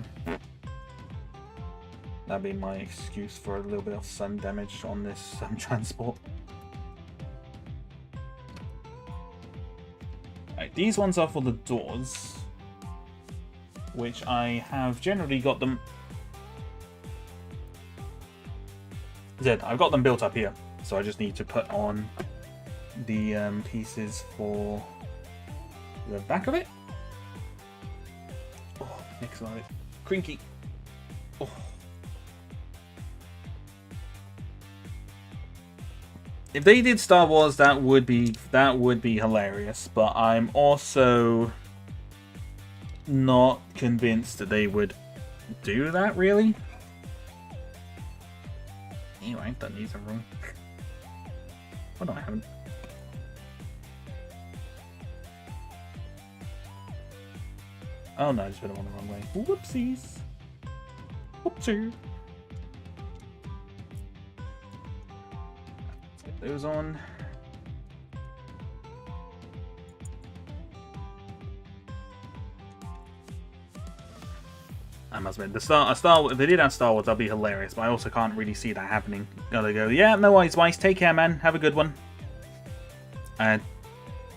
that'd be my excuse for a little bit of sun damage on this transport. Right, these ones are for the doors, which I have generally got them. I've got them built up here, so I just need to put on the pieces for the back of it. Oh, excellent. Crinky. Oh. If they did Star Wars, that would be hilarious. But I'm also not convinced that they would do that, really. Anyway, done these are wrong. Oh no, I haven't. Oh no, I just put them on the wrong way. Whoopsies. Whoopsie. Let's get those on. I must admit, if they did have Star Wars, that'd be hilarious, but I also can't really see that happening. Gotta go, yeah, no worries, Weiss, take care, man. Have a good one. I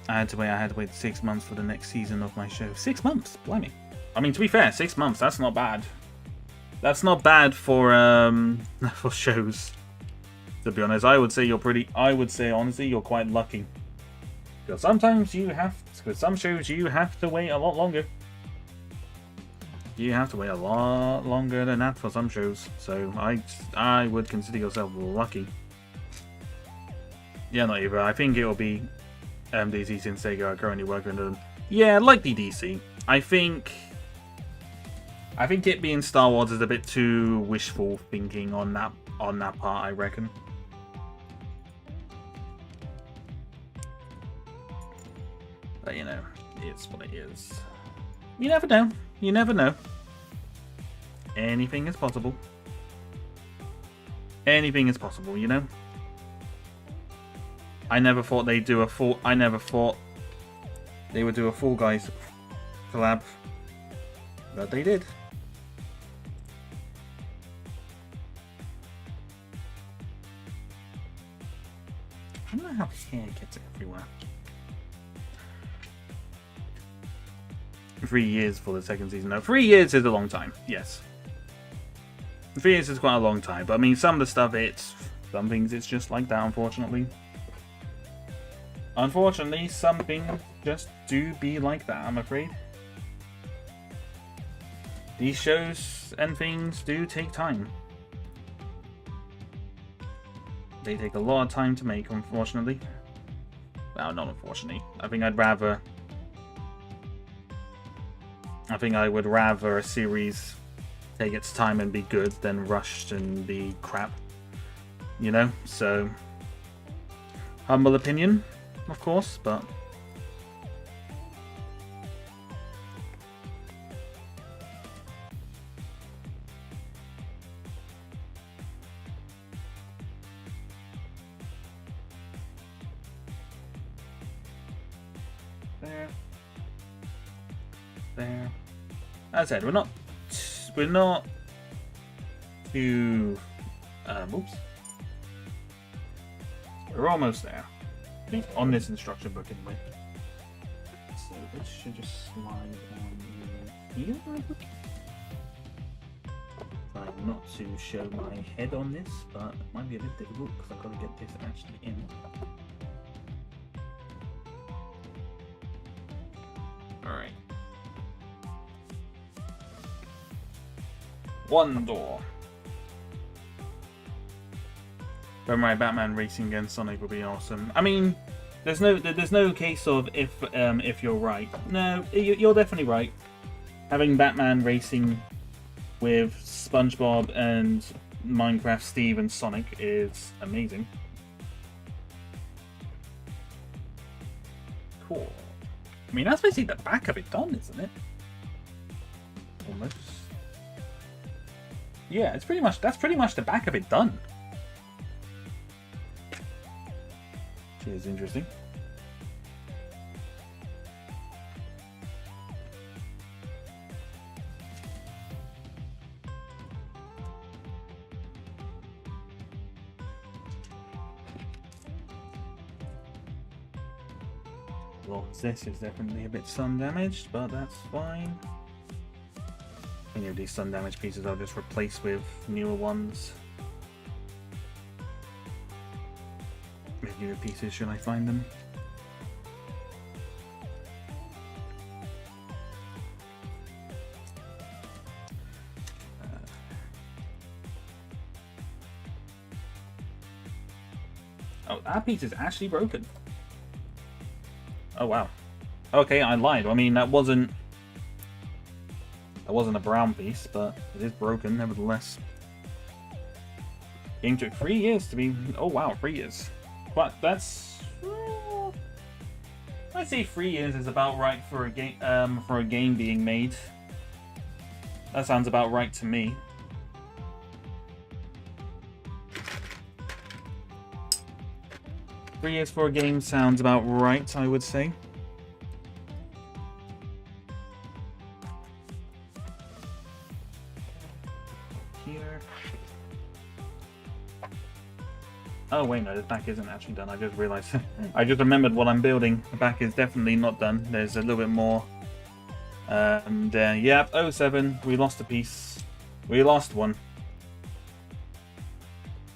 had to wait 6 months for the next season of my show. 6 months? Blimey. I mean, to be fair, 6 months, that's not bad. That's not bad for for shows. To be honest, I would say honestly, you're quite lucky. Because sometimes with some shows, you have to wait a lot longer. You have to wait a lot longer than that for some shows. So I would consider yourself lucky. Yeah, not either. I think it will be DC since Sega are currently working on them. Yeah, likely DC. I think it being Star Wars is a bit too wishful thinking on that part, I reckon. But you know, it's what it is. You never know. You never know. Anything is possible. Anything is possible, you know? I never thought they'd do a full... I never thought they would do a Fall Guys collab. But they did. I don't know how hair gets everywhere. 3 years for the second season. No, 3 years is a long time. Yes. 3 years is quite a long time. But I mean, some of the stuff, some things it's just like that, unfortunately. Unfortunately, some things just do be like that, I'm afraid. These shows and things do take time. They take a lot of time to make, unfortunately. Well, not unfortunately. I think I would rather a series take its time and be good than rushed and be crap. You know? So, humble opinion, of course, but... there. there. As I said, we're not too. Oops. We're almost there. I think on this instruction book anyway. So this should just slide on here. Try not to show my head on this, but it might be a bit difficult because I've got to get this actually in. Alright. One door. Don't worry, Batman racing against Sonic would be awesome. I mean, there's no case of if you're right. No, you're definitely right. Having Batman racing with SpongeBob and Minecraft Steve and Sonic is amazing. Cool. I mean, that's basically the back of it done, isn't it? Almost. Yeah, that's pretty much the back of it done. Which is interesting. Well, this is definitely a bit sun damaged, but that's fine. Any of these sun damaged pieces I'll just replace with newer ones. With newer pieces should I find them. Oh, that piece is actually broken. Oh wow. Okay, I lied. I mean, that wasn't a brown piece, but it is broken nevertheless. Game took 3 years to be. Oh wow, 3 years. But that's. I'd say 3 years is about right for a game being made. That sounds about right to me. Three years for a game sounds about right, I would say. Here. Oh wait, no, the back isn't actually done. I just realized. I just remembered what I'm building. The back is definitely not done. There's a little bit more. And yep, 07. We lost a piece. We lost one.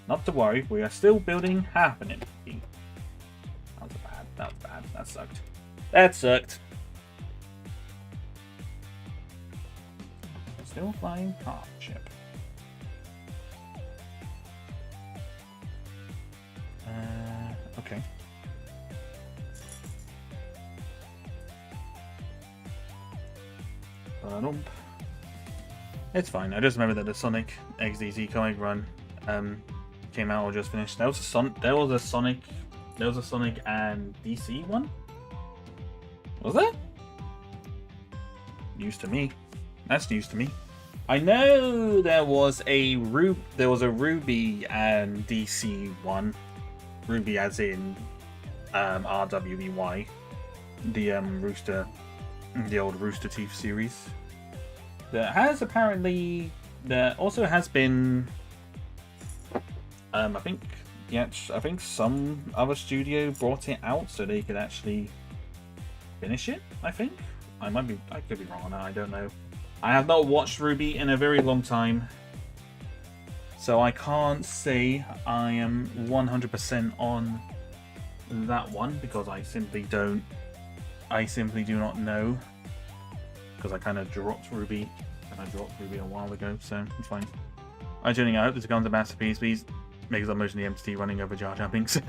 Not to worry, we are still building half an MTT. That was bad. That sucked. That sucked. Still flying half ship. Okay. It's fine. I just remember that the Sonic XDZ comic run came out or just finished. There was a Sonic and DC one? Was there? News to me. That's news to me. I know there was a Ruby and DC one. Ruby as in RWBY. The old Rooster Teeth series. There also has been I think some other studio brought it out so they could actually finish it, I think. I could be wrong on that, I don't know. I have not watched Ruby in a very long time, so I can't say I am 100% on that one because I simply do not know, because I kind of dropped Ruby a while ago, so it's fine. I hope this becomes a masterpiece. Please make some motion the MTT running over Jar Jar Binks.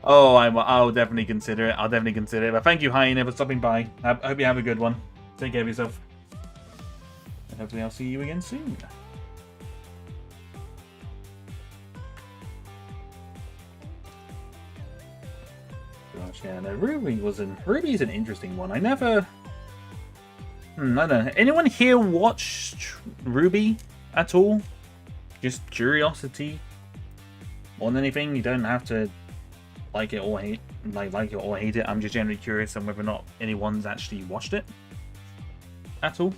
Oh, I'll definitely consider it. But thank you, Hyena, for stopping by. I hope you have a good one. Take care of yourself. And hopefully I'll see you again soon. Gosh, yeah, no, Ruby's an interesting one. I don't know. Anyone here watched Ruby at all? Just curiosity more than anything. You don't have to like it or hate it. I'm just generally curious on whether or not anyone's actually watched it. at all.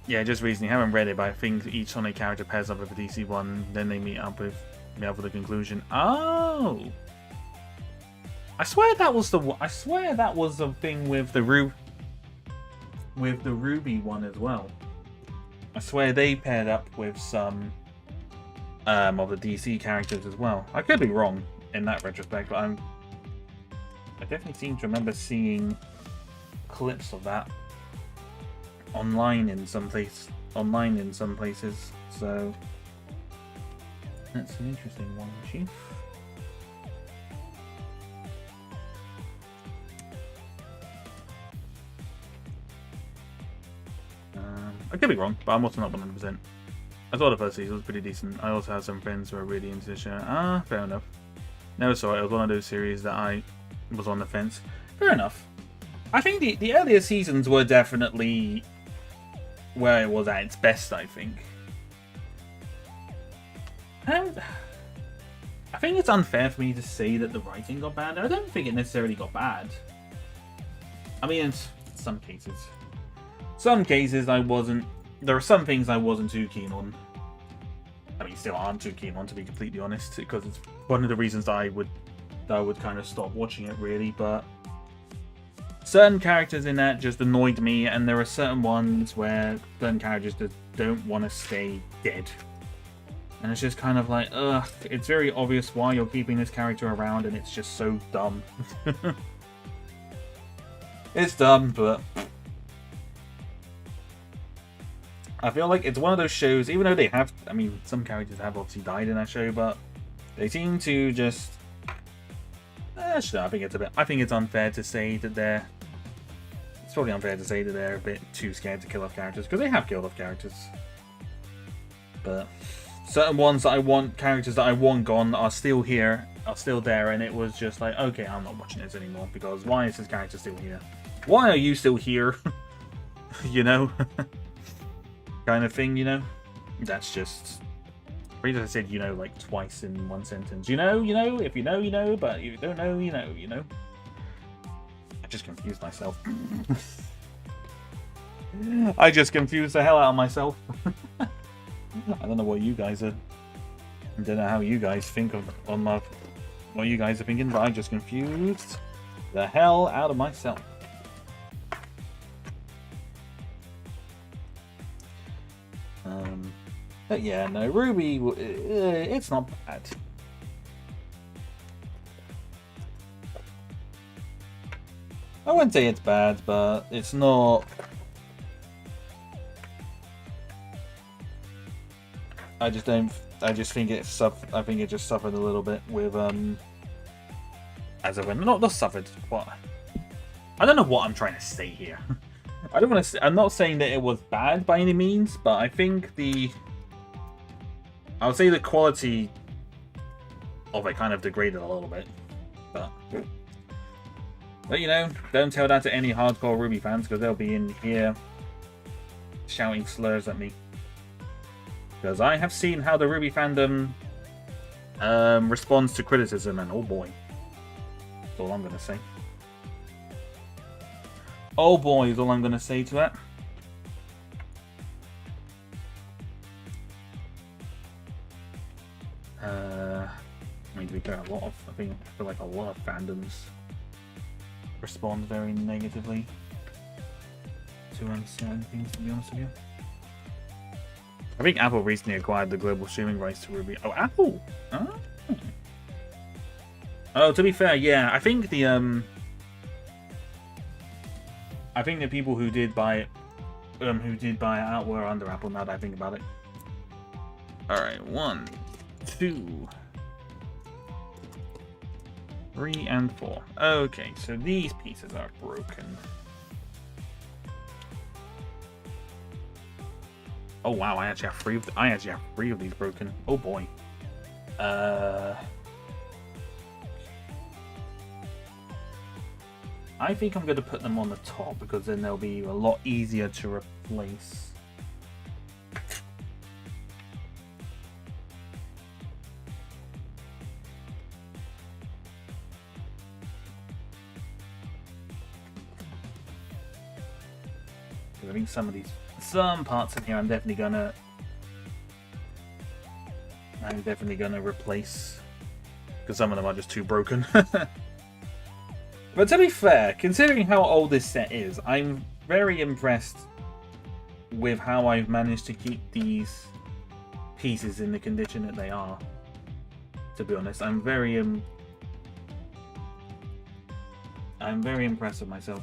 Yeah, just recently. I haven't read it, but I think each Sonic character pairs up with a DC one, then they meet up with the conclusion. Oh, I swear that was the thing with the Ruby one as well. I swear they paired up with some of the DC characters as well. I could be wrong in that retrospect, but I definitely seem to remember seeing clips of that online in some places. So that's an interesting one, Chief. I could be wrong, but I'm also not 100%. I thought the first season was pretty decent. I also have some friends who are really into the show. Ah, fair enough. Never saw it. It was one of those series that I was on the fence. Fair enough. I think the earlier seasons were definitely where it was at its best, I think. And I think it's unfair for me to say that the writing got bad. I don't think it necessarily got bad. I mean, in some cases. Some cases I wasn't... There are some things I wasn't too keen on. I mean, still aren't too keen on, to be completely honest, because it's one of the reasons that I would kind of stop watching it, really, but... Certain characters in that just annoyed me, and there are certain ones where certain characters just don't want to stay dead. And it's just kind of like, ugh, it's very obvious why you're keeping this character around, and it's just so dumb. It's dumb, but... I feel like it's one of those shows, even though they have... I mean, some characters have obviously died in that show, but they seem to just... Actually, I think it's unfair to say that they're... It's probably unfair to say that they're a bit too scared to kill off characters, because they have killed off characters. But certain ones that I want, characters that I want gone, are still here, are still there, and it was just like, okay, I'm not watching this anymore, because why is this character still here? Why are you still here? You know? Kind of thing, you know? That's just... I said, you know, like twice in one sentence. You know, if you know, you know, but if you don't know, you know. I just confused myself. I just confused the hell out of myself. I don't know what you guys are... I don't know how you guys think of what you guys are thinking, but I just confused the hell out of myself. But yeah, no, Ruby, it's not bad. I wouldn't say it's bad, but it's not... I just think it just suffered a little bit with, as I went, not suffered, what? I don't know what I'm trying to say here. I'm not saying that it was bad by any means, but I think I would say the quality of it kind of degraded a little bit. But you know, don't tell that to any hardcore Ruby fans, because they'll be in here shouting slurs at me. Because I have seen how the Ruby fandom responds to criticism, and oh boy. That's all I'm going to say. Oh boy is all I'm going to say to that. I mean, to be fair, I feel like a lot of fandoms respond very negatively to certain things, to be honest with you. I think Apple recently acquired the global streaming rights to Ruby. Oh, Apple! Oh, to be fair, yeah, I think the people who did buy it out were under Apple, now that I think about it. Alright, 1, 2, 3, and 4. Okay, so these pieces are broken. Oh wow, I actually have three of these broken. Oh boy. I think I'm going to put them on the top, because then they'll be a lot easier to replace. I think some parts in here I'm definitely gonna replace, because some of them are just too broken. But to be fair, considering how old this set is, I'm very impressed with how I've managed to keep these pieces in the condition that they are. To be honest, I'm very impressed with myself.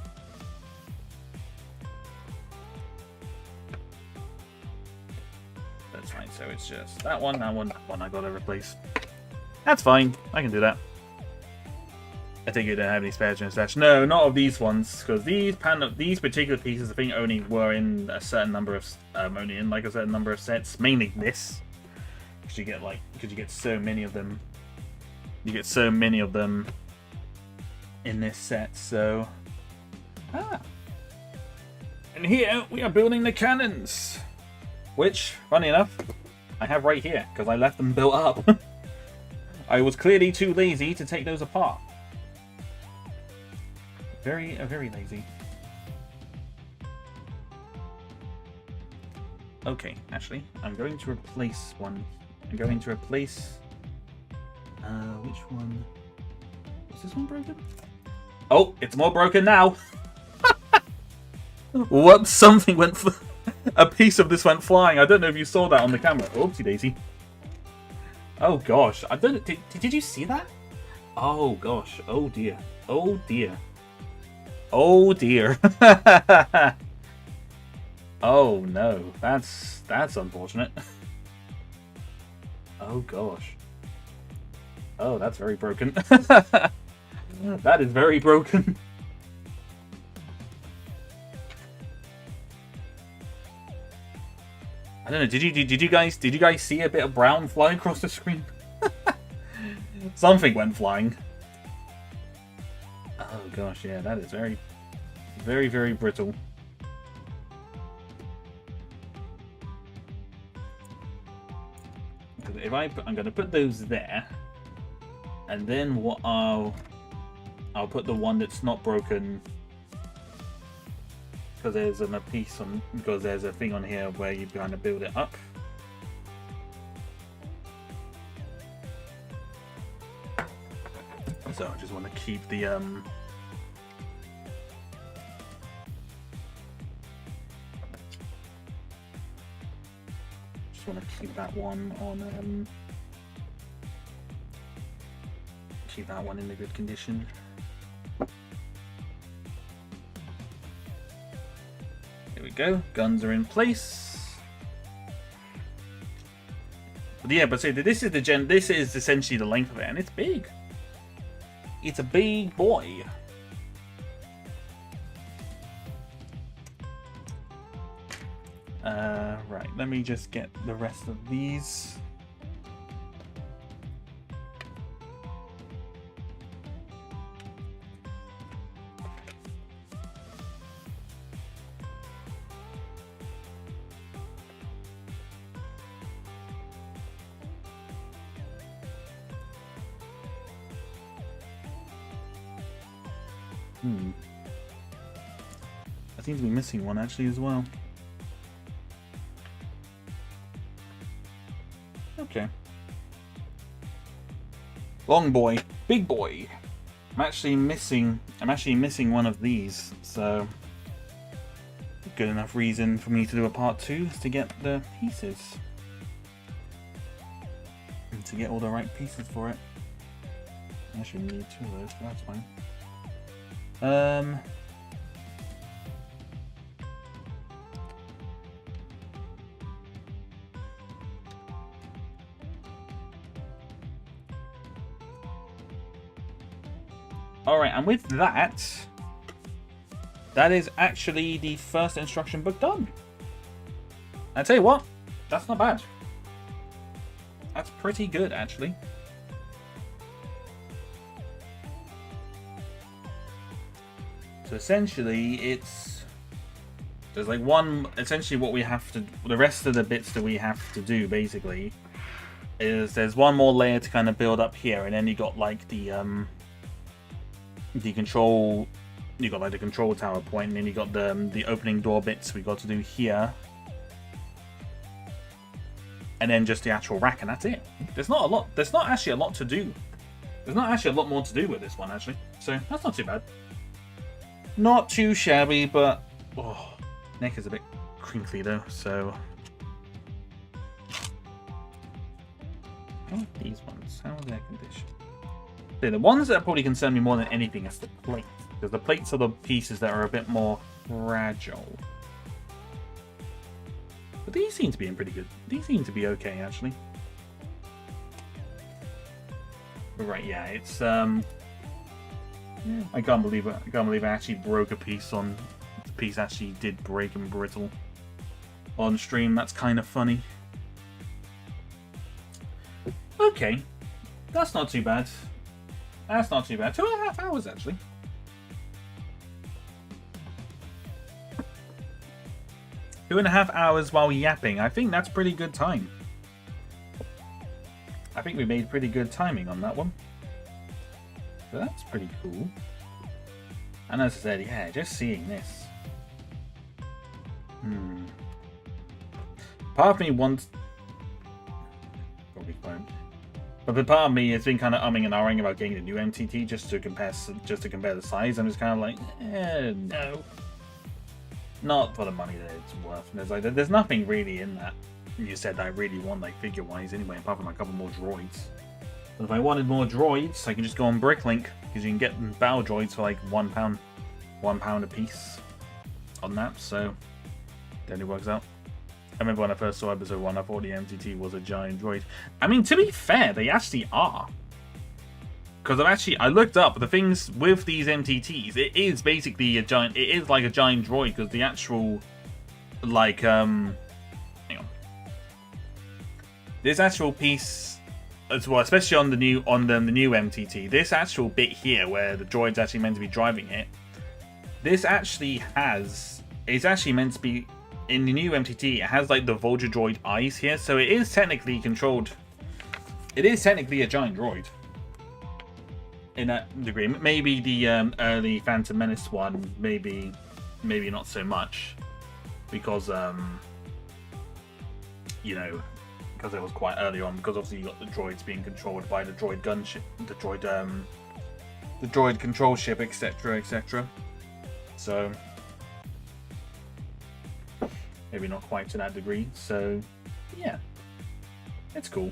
That's fine. So it's just that one I gotta replace. That's fine. I can do that. I think you don't have any spares in your stash. No, not of these ones, because these particular pieces I think only were in a certain number of a certain number of sets. Mainly this, because you get so many of them. You get so many of them in this set. So, and here we are building the cannons, which, funny enough, I have right here because I left them built up. I was clearly too lazy to take those apart. Very lazy. Okay, actually, I'm going to replace one. I'm going to replace... which one? Is this one broken? Oh, it's more broken now! What? Something went... A piece of this went flying. I don't know if you saw that on the camera. Oopsie daisy. Oh gosh. I don't... Did you see that? Oh gosh. Oh dear. Oh dear. Oh dear. Oh no, that's unfortunate. Oh gosh. Oh, that's very broken. That is very broken. I don't know. Did you guys see a bit of brown fly across the screen? Something went flying. Oh gosh, yeah, that is very brittle. If I'm going to put those there, and then what I'll put the one that's not broken, because there's a piece on, because there's a thing on here where you kind of build it up. So I just want to keep the keep that one on keep that one in a good condition. Here we go. Guns are in place. But yeah, but see, this is essentially the length of it, and it's big. It's a big boy. Right, let me just get the rest of these. I seem to be missing one actually as well. Okay. Long boy, big boy. I'm actually missing one of these, so good enough reason for me to do a part 2 is to get the pieces. And to get all the right pieces for it. I actually need 2 of those, but that's fine. Alright, and with that, that is actually the first instruction book done. I tell you what, that's not bad. That's pretty good, actually. So essentially, there's like one, essentially what we have to, the rest of the bits that we have to do, basically, is there's one more layer to kind of build up here, and then you got like the control you got like the control tower point, and then you got the opening door bits we got to do here, and then just the actual rack, and that's it. There's not a lot. There's not actually a lot to do. There's not actually a lot more to do with this one actually. So that's not too bad. Not too shabby, but neck is a bit crinkly though. So how are these ones? How are their condition? The ones that probably concern me more than anything is the plates, because the plates are the pieces that are a bit more fragile. But these seem to be in pretty good. These seem to be okay actually. But right, yeah, it's yeah, I can't believe it. I can't believe I actually broke a piece on. The piece actually did break and brittle on stream. That's kind of funny. Okay, that's not too bad. That's not too bad. 2.5 hours, actually. Two and a half hours while yapping. I think that's pretty good time. I think we made pretty good timing on that one. So that's pretty cool. And as I said, yeah, just seeing this. Part of me wants... Probably fine. But the part of me has been kind of umming and ahhing about getting the new MTT just to compare the size. I'm just kind of like, no, not for the money that it's worth. There's nothing really in that you said that I really want, like figure wise anyway, apart from a couple more droids. But if I wanted more droids, I can just go on Bricklink, because you can get battle droids for like £1 a piece on that. So it only works out. I remember when I first saw episode 1, I thought the MTT was a giant droid. I mean, to be fair, they actually are. Because I looked up the things with these MTTs. It is basically a giant, it is like a giant droid, because the actual, like, hang on. This actual piece, as well, especially on the new MTT, this actual bit here, where the droid's actually meant to be driving it, this actually it's actually meant to be, in the new MTT, it has like the Vulture droid eyes here, so it is technically controlled. It is technically a giant droid in that degree. Maybe the early Phantom Menace one, maybe not so much, because you know, because it was quite early on. Because obviously you got the droids being controlled by the droid gunship, the droid control ship, etc., etc. So. Maybe not quite to that degree, so yeah, it's cool.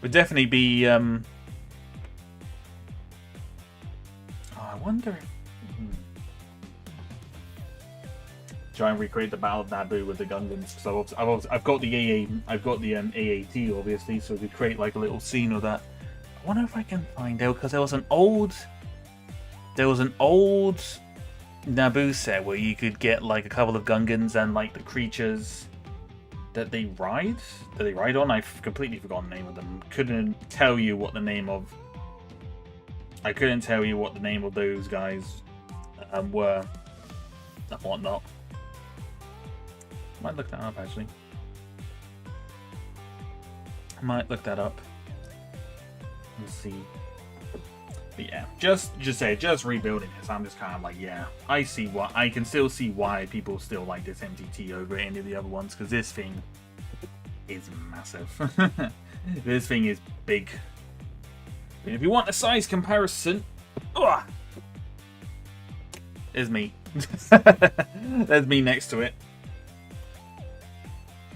Would definitely be. Oh, I wonder. Try and recreate the Battle of Naboo with the Gungans, because I've got the AAT obviously, so we could create like a little scene of that. I wonder if I can find out, because there was an old Naboo set where you could get like a couple of Gungans and like the creatures that they ride on. I've completely forgotten the name of them. Couldn't tell you what the name of those guys were and whatnot. Might look that up actually. Might look that up. Let's see. But yeah, just rebuilding this, I'm just kind of like, yeah, I can still see why people still like this MTT over any of the other ones, because this thing is massive. This thing is big. And if you want a size comparison, there's me. There's me next to it.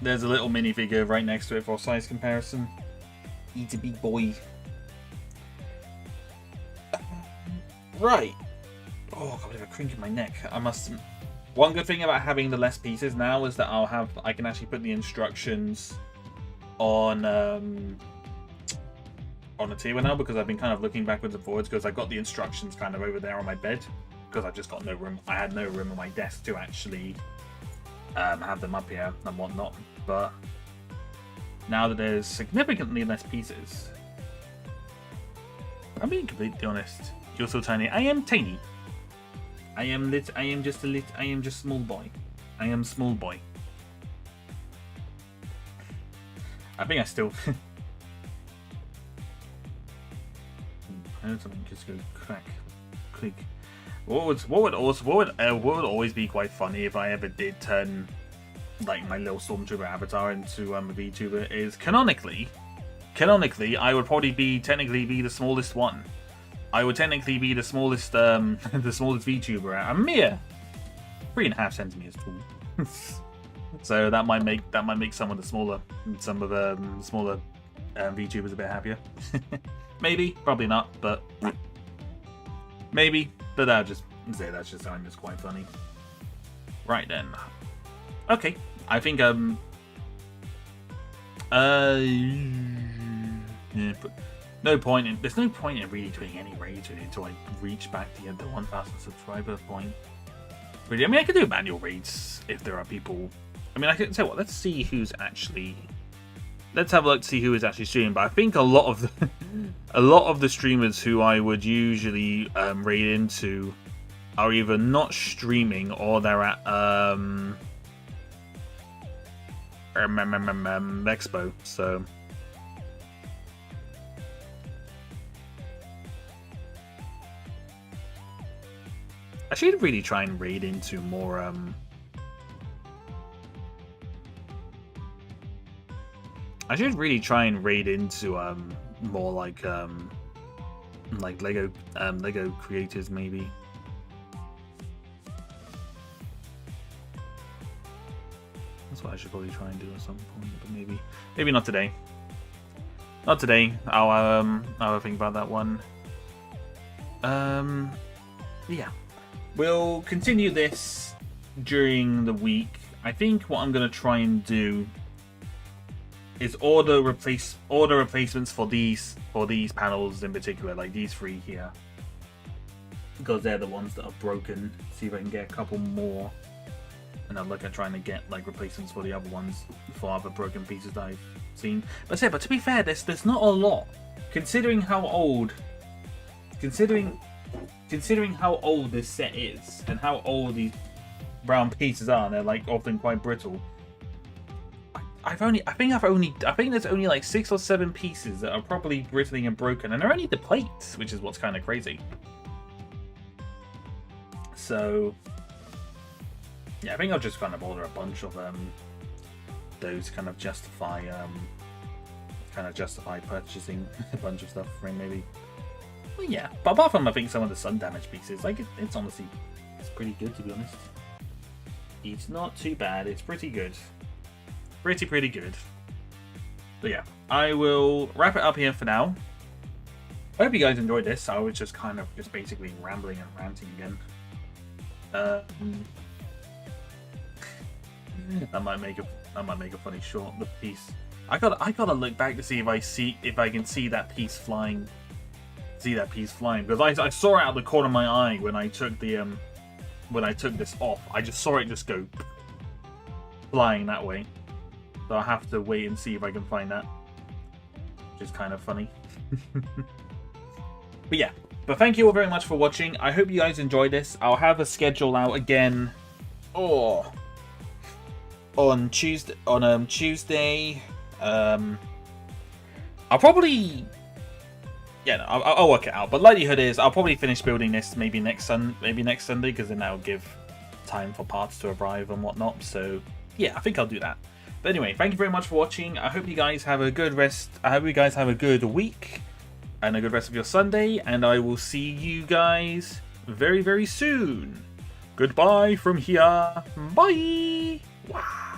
There's a little minifigure right next to it for size comparison. He's a big boy. Right. Oh, I can't believe I crinked in my neck. One good thing about having the less pieces now is that I can actually put the instructions on a table now, because I've been kind of looking backwards and forwards, because I got the instructions kind of over there on my bed, because I just got no room. I had no room on my desk to actually have them up here and whatnot. But now that there's significantly less pieces, I'm being completely honest. You're so tiny. I am tiny. I am just small boy. I am small boy. I think I still. I heard something just go crack, click. What would always be quite funny if I ever did turn like my little Stormtrooper avatar into a VTuber is canonically, I would probably technically be the smallest one. I would technically be the smallest the smallest VTuber at a mere 3.5 centimeters tall. So that might make some of the smaller VTubers a bit happier. Maybe, probably not, but maybe. But that's just something that's quite funny. Right then. Okay, I think yeah, but there's no point in really doing any raids until I reach back the 1,000 subscriber point. Really, I mean, I could do manual raids if there are people. I mean, I can say what. Let's see who's actually. Let's have a look to see who is actually streaming. But I think a lot of the streamers who I would usually raid into are either not streaming or they're at Expo. So I should really try and raid into more I should really try and raid into more like Lego creators maybe. That's what I should probably try and do at some point, but maybe not today. Not today. I'll think about that one. Yeah. We'll continue this during the week. I think what I'm gonna try and do is order replacements for these panels in particular, like these 3 here, because they're the ones that are broken. See if I can get a couple more, and I'll look at trying to get like replacements for the other ones, for other broken pieces that I've seen. But to be fair, there's not a lot, considering how old this set is and how old these brown pieces are. They're like often quite brittle. I think there's only like 6 or 7 pieces that are properly brittling and broken, and they're only the plates, which is what's kind of crazy. So yeah, I think I'll just kind of order a bunch of those, kind of justify purchasing a bunch of stuff for him maybe. Well, yeah, but apart from I think some of the sun damage pieces, like it's honestly pretty good, to be honest. It's not too bad. It's pretty good. Pretty good. But yeah, I will wrap it up here for now. I hope you guys enjoyed this. I was just basically rambling and ranting again. That might make a funny short. The piece. I gotta look back to see if I can see that piece flying. Because I saw it out the corner of my eye when I took this off. I just saw it just go flying that way. So I'll have to wait and see if I can find that, which is kind of funny. But yeah, thank you all very much for watching. I hope you guys enjoyed this. I'll have a schedule out again on Tuesday. I'll probably, I'll work it out. But likelihood is I'll probably finish building this maybe next Sunday, because then that'll give time for parts to arrive and whatnot. So yeah, I think I'll do that. But anyway, thank you very much for watching. I hope you guys have a good rest. I hope you guys have a good week and a good rest of your Sunday. And I will see you guys very, very soon. Goodbye from here. Bye. Wow.